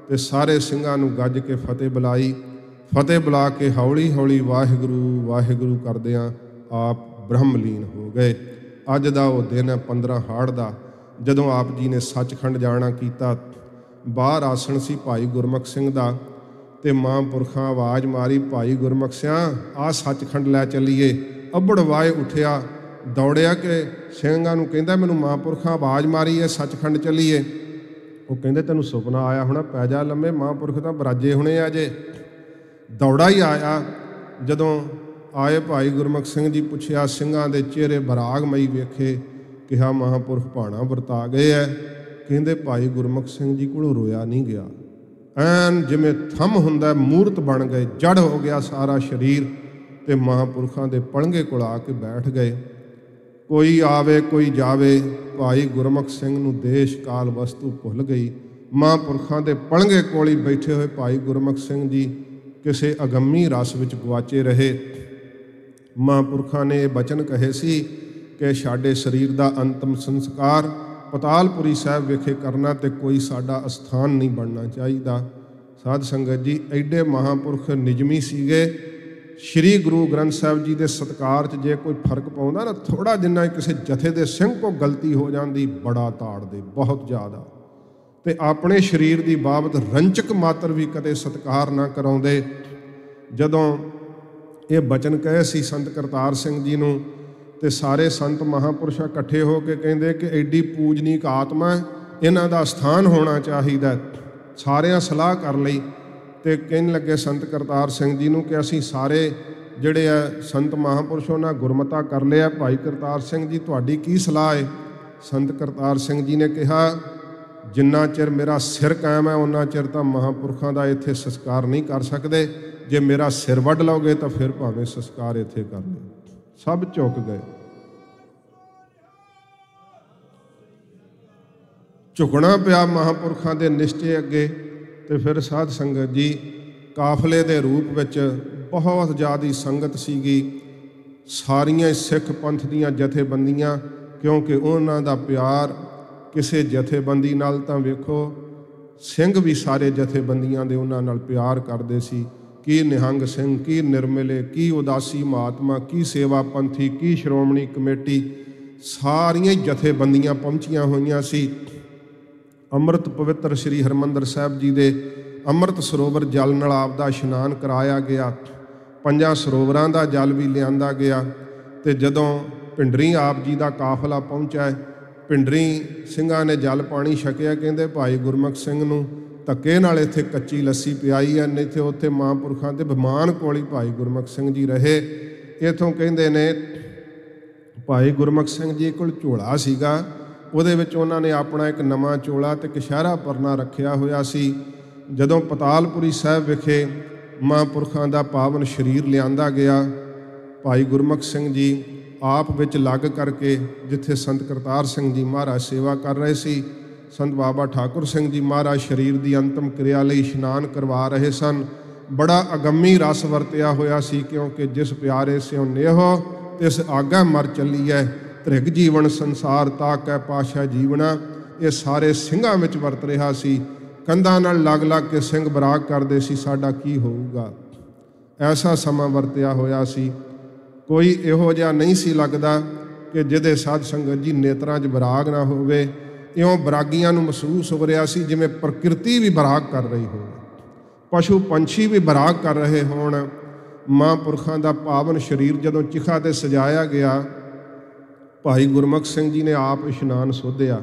ਤੇ ਸਾਰੇ ਸਿੰਘਾਂ ਨੂੰ ਗੱਜ ਕੇ ਫਤਿਹ ਬੁਲਾਈ। ਫਤਿਹ ਬੁਲਾ ਕੇ ਹੌਲੀ ਹੌਲੀ ਵਾਹਿਗੁਰੂ ਵਾਹਿਗੁਰੂ ਕਰਦਿਆਂ ਆਪ ਬ੍ਰਹਮਲੀਨ ਹੋ ਗਏ। ਅੱਜ ਦਾ ਉਹ ਦਿਨ ਹੈ 15 ਹਾੜ ਦਾ। ਜਦੋਂ ਆਪ ਜੀ ਨੇ ਸੱਚਖੰਡ ਜਾਣਾ ਕੀਤਾ, ਬਾਹਰ ਆਸਣ ਸੀ ਭਾਈ ਗੁਰਮੁਖ ਸਿੰਘ ਦਾ, ਤੇ ਮਹਾਂਪੁਰਖਾਂ ਆਵਾਜ਼ ਮਾਰੀ, ਭਾਈ ਗੁਰਮੁਖ ਸਿਆਂ ਆਹ ਸੱਚਖੰਡ ਲੈ ਚੱਲੀਏ। ਅੱਬੜ ਵਾਏ ਉੱਠਿਆ, ਦੌੜਿਆ ਕਿ ਸਿੰਘਾਂ ਨੂੰ ਕਹਿੰਦਾ ਮੈਨੂੰ ਮਹਾਂਪੁਰਖਾਂ ਆਵਾਜ਼ ਮਾਰੀ ਹੈ, ਸੱਚਖੰਡ ਚੱਲੀਏ। ਉਹ ਕਹਿੰਦੇ ਤੈਨੂੰ ਸੁਪਨਾ ਆਇਆ ਹੋਣਾ, ਪੈ ਜਾ ਲੰਮੇ, ਮਹਾਂਪੁਰਖ ਤਾਂ ਬਰਾਜੇ ਹੋਣੇ ਆ ਜੇ। ਦੌੜਾ ਹੀ ਆਇਆ। ਜਦੋਂ ਆਏ ਭਾਈ ਗੁਰਮੁਖ ਸਿੰਘ ਜੀ ਪੁੱਛਿਆ, ਸਿੰਘਾਂ ਦੇ ਚਿਹਰੇ ਬਰਾਗਮਈ ਵੇਖੇ, ਕਿਹਾ ਮਹਾਂਪੁਰਖ ਭਾਣਾ ਵਰਤਾ ਗਏ ਹੈ। ਕਹਿੰਦੇ ਭਾਈ ਗੁਰਮੁਖ ਸਿੰਘ ਜੀ ਕੋਲੋਂ ਰੋਇਆ ਨਹੀਂ ਗਿਆ, ਐਨ ਜਿਵੇਂ ਥੰਮ ਹੁੰਦਾ, ਮੂਰਤ ਬਣ ਗਏ, ਜੜ ਹੋ ਗਿਆ ਸਾਰਾ ਸਰੀਰ, ਤੇ ਮਹਾਂਪੁਰਖਾਂ ਦੇ ਪਲੰਘੇ ਕੋਲ ਆ ਕੇ ਬੈਠ ਗਏ। ਕੋਈ ਆਵੇ ਕੋਈ ਜਾਵੇ, ਭਾਈ ਗੁਰਮੁਖ ਸਿੰਘ ਨੂੰ ਦੇਸ਼ ਕਾਲ ਵਸਤੂ ਭੁੱਲ ਗਈ। ਮਹਾਂਪੁਰਖਾਂ ਦੇ ਪਲੰਘੇ ਕੋਲ ਹੀ ਬੈਠੇ ਹੋਏ ਭਾਈ ਗੁਰਮੁਖ ਸਿੰਘ ਜੀ ਕਿਸੇ ਅਗੰਮੀ ਰਸ ਵਿੱਚ ਗੁਆਚੇ ਰਹੇ। ਮਹਾਂਪੁਰਖਾਂ ਨੇ ਇਹ ਬਚਨ ਕਹੇ ਸੀ ਕਿ ਸਾਡੇ ਸਰੀਰ ਦਾ ਅੰਤਮ ਸੰਸਕਾਰ ਪਤਾਲਪੁਰੀ ਸਾਹਿਬ ਵਿਖੇ ਕਰਨਾ, ਤੇ ਕੋਈ ਸਾਡਾ ਅਸਥਾਨ ਨਹੀਂ ਬਣਨਾ ਚਾਹੀਦਾ। ਸਾਧ ਸੰਗਤ ਜੀ, ਐਡੇ ਮਹਾਂਪੁਰਖ ਨਿਜਮੀ ਸੀਗੇ। ਸ਼੍ਰੀ ਗੁਰੂ ਗ੍ਰੰਥ ਸਾਹਿਬ ਜੀ ਦੇ ਸਤਿਕਾਰ 'ਚ ਜੇ ਕੋਈ ਫਰਕ ਪਾਉਂਦਾ ਨਾ, ਥੋੜ੍ਹਾ ਜਿੰਨਾ ਕਿਸੇ ਜਥੇ ਦੇ ਸਿੰਘ ਕੋਲ ਗਲਤੀ ਹੋ ਜਾਂਦੀ, ਬੜਾ ਤਾੜਦੇ, ਬਹੁਤ ਜ਼ਿਆਦਾ। ਤੇ ਆਪਣੇ ਸਰੀਰ ਦੀ ਬਾਬਤ ਰੰਚਕ ਮਾਤਰ ਵੀ ਕਦੇ ਸਤਿਕਾਰ ਨਾ ਕਰਾਉਂਦੇ। ਜਦੋਂ ਇਹ ਬਚਨ ਕਹੇ ਸੀ ਸੰਤ ਕਰਤਾਰ ਸਿੰਘ ਜੀ ਨੂੰ, ਤੇ ਸਾਰੇ ਸੰਤ ਮਹਾਂਪੁਰਸ਼ ਇਕੱਠੇ ਹੋ ਕੇ ਕਹਿੰਦੇ ਕਿ ਐਡੀ ਪੂਜਨੀਕ ਆਤਮਾ, ਇਹਨਾਂ ਦਾ ਸਥਾਨ ਹੋਣਾ ਚਾਹੀਦਾ। ਸਾਰਿਆਂ ਸਲਾਹ ਕਰ ਲਈ ਤੇ ਕਹਿਣ ਲੱਗੇ ਸੰਤ ਕਰਤਾਰ ਸਿੰਘ ਜੀ ਨੂੰ ਕਿ ਅਸੀਂ ਸਾਰੇ ਜਿਹੜੇ ਆ ਸੰਤ ਮਹਾਂਪੁਰਸ਼ ਉਹਨਾਂ ਗੁਰਮਤਾ ਕਰ ਲਿਆ। ਭਾਈ ਕਰਤਾਰ ਸਿੰਘ ਜੀ ਤੁਹਾਡੀ ਕੀ ਸਲਾਹ ਹੈ? ਸੰਤ ਕਰਤਾਰ ਸਿੰਘ ਜੀ ਨੇ ਕਿਹਾ, ਜਿੰਨਾ ਚਿਰ ਮੇਰਾ ਸਿਰ ਕਾਇਮ ਹੈ ਉਹਨਾਂ ਚਿਰ ਤਾਂ ਮਹਾਂਪੁਰਖਾਂ ਦਾ ਇੱਥੇ ਸੰਸਕਾਰ ਨਹੀਂ ਕਰ ਸਕਦੇ। ਜੇ ਮੇਰਾ ਸਿਰ ਵੱਢ ਲਓਗੇ ਤਾਂ ਫਿਰ ਭਾਵੇਂ ਸੰਸਕਾਰ ਇੱਥੇ ਕਰ ਲਿਓ। ਸਭ ਝੁਕ ਗਏ। ਝੁਕਣਾ ਪਿਆ ਮਹਾਂਪੁਰਖਾਂ ਦੇ ਨਿਸ਼ਚੇ ਅੱਗੇ। ਤੇ ਫਿਰ ਸਾਧ ਸੰਗਤ ਜੀ, ਕਾਫਲੇ ਦੇ ਰੂਪ ਵਿੱਚ ਬਹੁਤ ਜ਼ਿਆਦਾ ਸੰਗਤ ਸੀਗੀ। ਸਾਰੀਆਂ ਸਿੱਖ ਪੰਥ ਦੀਆਂ ਜਥੇਬੰਦੀਆਂ, ਕਿਉਂਕਿ ਉਹਨਾਂ ਦਾ ਪਿਆਰ ਕਿਸੇ ਜਥੇਬੰਦੀ ਨਾਲ ਤਾਂ ਵੇਖੋ, ਸਿੰਘ ਵੀ ਸਾਰੇ ਜਥੇਬੰਦੀਆਂ ਦੇ ਉਹਨਾਂ ਨਾਲ ਪਿਆਰ ਕਰਦੇ ਸੀ। ਕੀ ਨਿਹੰਗ ਸਿੰਘ, ਕੀ ਨਿਰਮਲੇ, ਕੀ ਉਦਾਸੀ ਮਹਾਤਮਾ, ਕੀ ਸੇਵਾ ਪੰਥੀ, ਕੀ ਸ਼੍ਰੋਮਣੀ ਕਮੇਟੀ, ਸਾਰੀਆਂ ਹੀ ਜਥੇਬੰਦੀਆਂ ਪਹੁੰਚੀਆਂ ਹੋਈਆਂ ਸੀ। ਅੰਮ੍ਰਿਤ ਪਵਿੱਤਰ ਸ੍ਰੀ ਹਰਿਮੰਦਰ ਸਾਹਿਬ ਜੀ ਦੇ ਅੰਮ੍ਰਿਤ ਸਰੋਵਰ ਜਲ ਨਾਲ ਆਪ ਦਾ ਇਸ਼ਨਾਨ ਕਰਾਇਆ ਗਿਆ। 5 ਸਰੋਵਰਾਂ ਦਾ ਜਲ ਵੀ ਲਿਆਂਦਾ ਗਿਆ। ਤੇ ਜਦੋਂ ਭਿੰਡਰੀ ਆਪ ਜੀ ਦਾ ਕਾਫਲਾ ਪਹੁੰਚਾ, ਭਿੰਡਰੀ ਸਿੰਘਾਂ ਨੇ ਜਲ ਪਾਣੀ ਛਕਿਆ। ਕਹਿੰਦੇ ਭਾਈ ਗੁਰਮੁਖ ਸਿੰਘ ਨੂੰ ਧੱਕੇ ਨਾਲ ਇੱਥੇ ਕੱਚੀ ਲੱਸੀ ਪਿਆਈ ਹੈ, ਨਹੀਂ ਤੇ ਉੱਥੇ ਮਹਾਂਪੁਰਖਾਂ ਦੇ ਬਿਮਾਨ ਕੋਲ ਹੀ ਭਾਈ ਗੁਰਮੁਖ ਸਿੰਘ ਜੀ ਰਹੇ। ਇੱਥੋਂ ਕਹਿੰਦੇ ਨੇ ਭਾਈ ਗੁਰਮੁਖ ਸਿੰਘ ਜੀ ਕੋਲ ਝੋਲਾ ਸੀਗਾ, ਉਹਦੇ ਵਿੱਚ ਉਹਨਾਂ ਨੇ ਆਪਣਾ ਇੱਕ ਨਵਾਂ ਚੋਲਾ ਤੇ ਕਸ਼ਹਿਰਾ ਪਰਨਾ ਰੱਖਿਆ ਹੋਇਆ ਸੀ। ਜਦੋਂ ਪਤਾਲਪੁਰੀ ਸਾਹਿਬ ਵਿਖੇ ਮਹਾਂਪੁਰਖਾਂ ਦਾ ਪਾਵਨ ਸਰੀਰ ਲਿਆਂਦਾ ਗਿਆ, ਭਾਈ ਗੁਰਮੁਖ ਸਿੰਘ ਜੀ ਆਪ ਵਿੱਚ ਲੱਗ ਕਰਕੇ, ਜਿੱਥੇ ਸੰਤ ਕਰਤਾਰ ਸਿੰਘ ਜੀ ਮਹਾਰਾਜ ਸੇਵਾ ਕਰ ਰਹੇ ਸੀ, ਸੰਤ ਬਾਬਾ ਠਾਕੁਰ ਸਿੰਘ ਜੀ ਮਹਾਰਾਜ ਸਰੀਰ ਦੀ ਅੰਤਮ ਕਿਰਿਆ ਲਈ ਇਸ਼ਨਾਨ ਕਰਵਾ ਰਹੇ ਸਨ। ਬੜਾ ਅਗੰਮੀ ਰਸ ਵਰਤਿਆ ਹੋਇਆ ਸੀ, ਕਿਉਂਕਿ ਜਿਸ ਪਿਆਰੇ ਸਿਉ ਨੇਹੋ ਤਿਸ ਆਗਾ ਮਰ ਚੱਲੀਐ, ਧ੍ਰਿਗ ਜੀਵਨ ਸੰਸਾਰ ਤਾਕੈ ਪਾਸ਼ਾ ਜੀਵਨਾ। ਇਹ ਸਾਰੇ ਸਿੰਘਾਂ ਵਿੱਚ ਵਰਤ ਰਿਹਾ ਸੀ। ਕੰਧਾਂ ਨਾਲ ਲੱਗ ਲੱਗ ਕੇ ਸਿੰਘ ਬਰਾਗ ਕਰਦੇ ਸੀ, ਸਾਡਾ ਕੀ ਹੋਊਗਾ। ਐਸਾ ਸਮਾਂ ਵਰਤਿਆ ਹੋਇਆ ਸੀ। ਕੋਈ ਇਹੋ ਜਿਹਾ ਨਹੀਂ ਸੀ ਲੱਗਦਾ ਕਿ ਜਿਹਦੇ ਸਾਧ ਸੰਗਤ ਜੀ ਨੇਤਰਾਂ 'ਚ ਬਰਾਗ ਨਾ ਹੋਵੇ। ਇਉਂ ਬਰਾਗੀਆਂ ਨੂੰ ਮਹਿਸੂਸ ਹੋ ਰਿਹਾ ਸੀ ਜਿਵੇਂ ਪ੍ਰਕਿਰਤੀ ਵੀ ਬਰਾਗ ਕਰ ਰਹੀ ਹੋਵੇ, ਪਸ਼ੂ ਪੰਛੀ ਵੀ ਬਰਾਗ ਕਰ ਰਹੇ ਹੋਣ। ਮਹਾਂਪੁਰਖਾਂ ਦਾ ਪਾਵਨ ਸਰੀਰ ਜਦੋਂ ਚਿਖਾ 'ਤੇ ਸਜਾਇਆ ਗਿਆ, ਭਾਈ ਗੁਰਮੁਖ ਸਿੰਘ ਜੀ ਨੇ ਆਪ ਇਸ਼ਨਾਨ ਸੋਧਿਆ।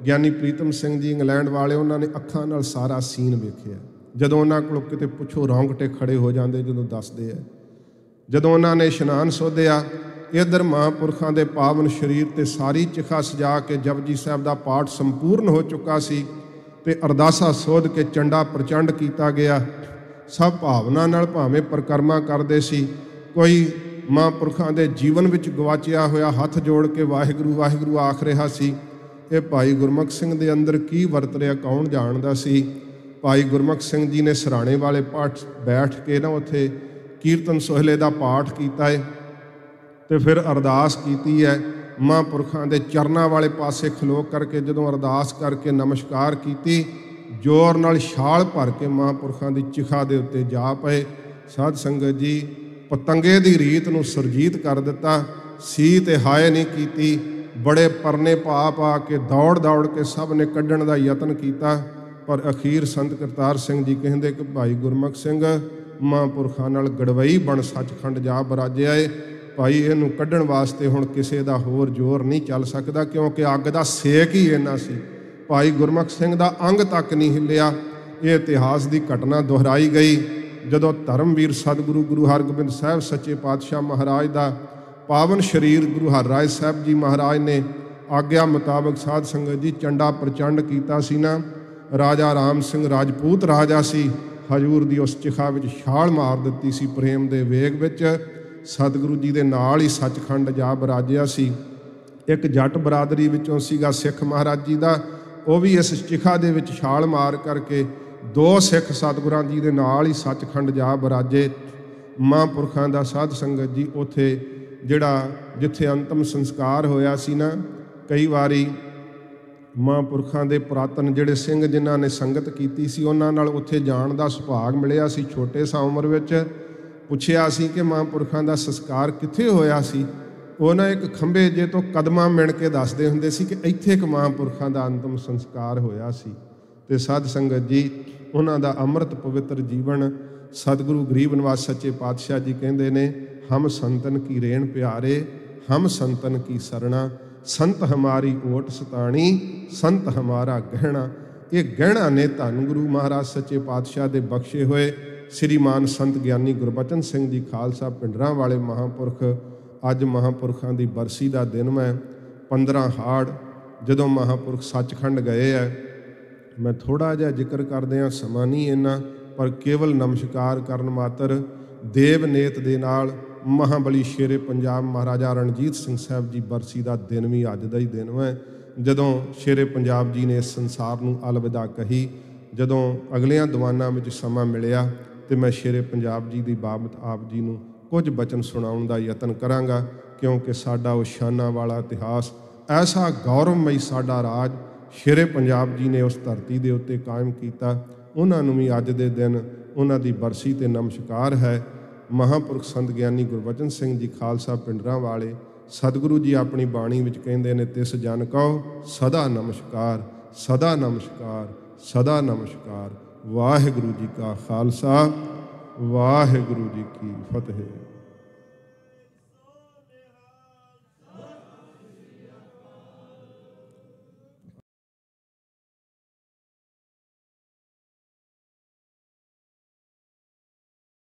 ਗਿਆਨੀ ਪ੍ਰੀਤਮ ਸਿੰਘ ਜੀ ਇੰਗਲੈਂਡ ਵਾਲੇ, ਉਹਨਾਂ ਨੇ ਅੱਖਾਂ ਨਾਲ ਸਾਰਾ ਸੀਨ ਵੇਖਿਆ। ਜਦੋਂ ਉਹਨਾਂ ਕੋਲ ਕਿਤੇ ਪੁੱਛੋ ਰੌਂਗਟੇ ਖੜੇ ਹੋ ਜਾਂਦੇ ਜਦੋਂ ਦੱਸਦੇ ਆ। ਜਦੋਂ ਉਹਨਾਂ ਨੇ ਇਸ਼ਨਾਨ ਸੋਧਿਆ, ਇੱਧਰ ਮਹਾਂਪੁਰਖਾਂ ਦੇ ਪਾਵਨ ਸਰੀਰ 'ਤੇ ਸਾਰੀ ਚਿਖਾ ਸਜਾ ਕੇ ਜਪਜੀ ਸਾਹਿਬ ਦਾ ਪਾਠ ਸੰਪੂਰਨ ਹੋ ਚੁੱਕਾ ਸੀ ਤੇ ਅਰਦਾਸਾ ਸੋਧ ਕੇ ਚੰਡਾ ਪ੍ਰਚੰਡ ਕੀਤਾ ਗਿਆ। ਸਭ ਭਾਵਨਾ ਨਾਲ ਭਾਵੇਂ ਪਰਿਕਰਮਾ ਕਰਦੇ ਸੀ। ਕੋਈ ਮਹਾਂਪੁਰਖਾਂ ਦੇ ਜੀਵਨ ਵਿੱਚ ਗਵਾਚਿਆ ਹੋਇਆ ਹੱਥ ਜੋੜ ਕੇ ਵਾਹਿਗੁਰੂ ਵਾਹਿਗੁਰੂ ਆਖ ਰਿਹਾ ਸੀ। ਇਹ ਭਾਈ ਗੁਰਮੁਖ ਸਿੰਘ ਦੇ ਅੰਦਰ ਕੀ ਵਰਤ ਰਿਹਾ ਕੌਣ ਜਾਣਦਾ ਸੀ। ਭਾਈ ਗੁਰਮੁਖ ਸਿੰਘ ਜੀ ਨੇ ਸਰਾਣੇ ਵਾਲੇ ਪਾਠ ਬੈਠ ਕੇ ਨਾ ਉੱਥੇ ਕੀਰਤਨ ਸੋਹਲੇ ਦਾ ਪਾਠ ਕੀਤਾ ਹੈ ਤੇ ਫਿਰ ਅਰਦਾਸ ਕੀਤੀ ਹੈ। ਮਹਾਂਪੁਰਖਾਂ ਦੇ ਚਰਨਾਂ ਵਾਲੇ ਪਾਸੇ ਖਲੋ ਕਰਕੇ ਜਦੋਂ ਅਰਦਾਸ ਕਰਕੇ ਨਮਸਕਾਰ ਕੀਤੀ, ਜ਼ੋਰ ਨਾਲ ਛਾਲ ਭਰ ਕੇ ਮਹਾਂਪੁਰਖਾਂ ਦੀ ਚਿਖਾ ਦੇ ਉੱਤੇ ਜਾ ਪਏ। ਸਾਧ ਸੰਗਤ ਜੀ, ਪਤੰਗੇ ਦੀ ਰੀਤ ਨੂੰ ਸੁਰਜੀਤ ਕਰ ਦਿੱਤਾ। ਸੀ ਤੇ ਹਾਏ ਨਹੀਂ ਕੀਤੀ। बड़े परने पा पा के दौड़ दौड़ के सब ने कढ़ण का यतन किया, पर अखीर संत करतार सिंह जी कहते कि भाई गुरमुख सिंह महापुरखों नाल गड़वई बन सचखंड जा बराजिया है। भाई इनू कढ़ण वास्ते हुण किसी का होर जोर नहीं चल सकता, क्योंकि अग का सेक ही इन्ना सी। भाई गुरमुख सिंह का अंग तक नहीं हिलिया। ये इतिहास की घटना दोहराई गई जदों धर्मवीर सतगुरु गुरु हरगोबिंद साहब सच्चे पातशाह महाराज का पावन शरीर गुरु हरराज साहब जी महाराज ने आग्या मुताबक साध संगत जी चंडा प्रचंड किया सी ना। राजा राम सिंह राजपूत राजा सी, हजूर की उस चिखा विच छाल मार दी सी। प्रेम के वेग विच सतगुरु जी के नाल ही सचखंड जा बराजिया सी। एक जट बरादरी विचों सीगा सिख महाराज जी का, वो भी इस चिखा दे विच छाल मार करके 2 सिख सतगुरां जी के नाल ही सचखंड जा बराजे। महापुरखों का साध संगत जी उत्थे जिहड़ा जिथे अंतिम संस्कार होया सी ना, कई वारी महापुरखों के पुरातन जिहड़े सिंह जिन्हां ने संगत कीती सी उन्हां नाल उत्थे जाण दा सुभाग मिलिया सी। छोटे सा उम्र विच पुछिया सी कि महापुरखों का संस्कार कित्थे होया सी। उन्हां एक खंभे जे तो कदमां मिण के दसदे हुंदे सी कि इत्थे एक महापुरखों का अंतिम संस्कार होया सी। ते साध संगत जी उन्हां दा अमृत पवित्र जीवन सतगुरु गरीब निवास सच्चे पातशाह जी कहंदे ने, हम संतन की रेण प्यारे, हम संतन की सरना, संत हमारी ओट सताणी, संत हमारा गहना। ये गहना ने धन गुरु महाराज सच्चे पातशाह के बख्शे हुए श्रीमान संत ज्ञानी गुरबचन सिंह जी खालसा पिंडरां वाले महापुरख। अज महापुरखों की बरसी का दिन मैं 15 हाड़ जदों महापुरख सचखंड गए है। मैं थोड़ा जिहा जिक्र करदिआं समा नहीं इन्ना, पर केवल नमस्कार करन मात्र देवनेत दे नाल महाबली शेरे पंजाब महाराजा रणजीत सिंह साहब जी बरसी का दिन भी अज का ही दिन है, जदों शेरे पंजाब जी ने इस संसार नूं अलविदा कही। जदों अगलियां दीवानां विच समा मिलिया तो मैं शेरे पंजाब जी की बाबत आप जी नूं कुछ बचन सुनाउण दा यतन करांगा, क्योंकि साडा उस शाना वाला इतिहास ऐसा गौरवमई साडा राज शेरे पंजाब जी ने उस धरती के उत्ते कायम किया। उन्होंने भी अज के दिन उन्होंने बरसी ते नमस्कार है। महापुरख संत ज्ञानी गुरबचन सिंह जी खालसा पिंडरां वाले सतगुरु जी अपनी बाणी विच कहंदे ने, तिस जन कहो सदा नमस्कार, सदा नमस्कार, सदा नमस्कार। वाहिगुरू जी का खालसा, वाहिगुरू जी की फतेह।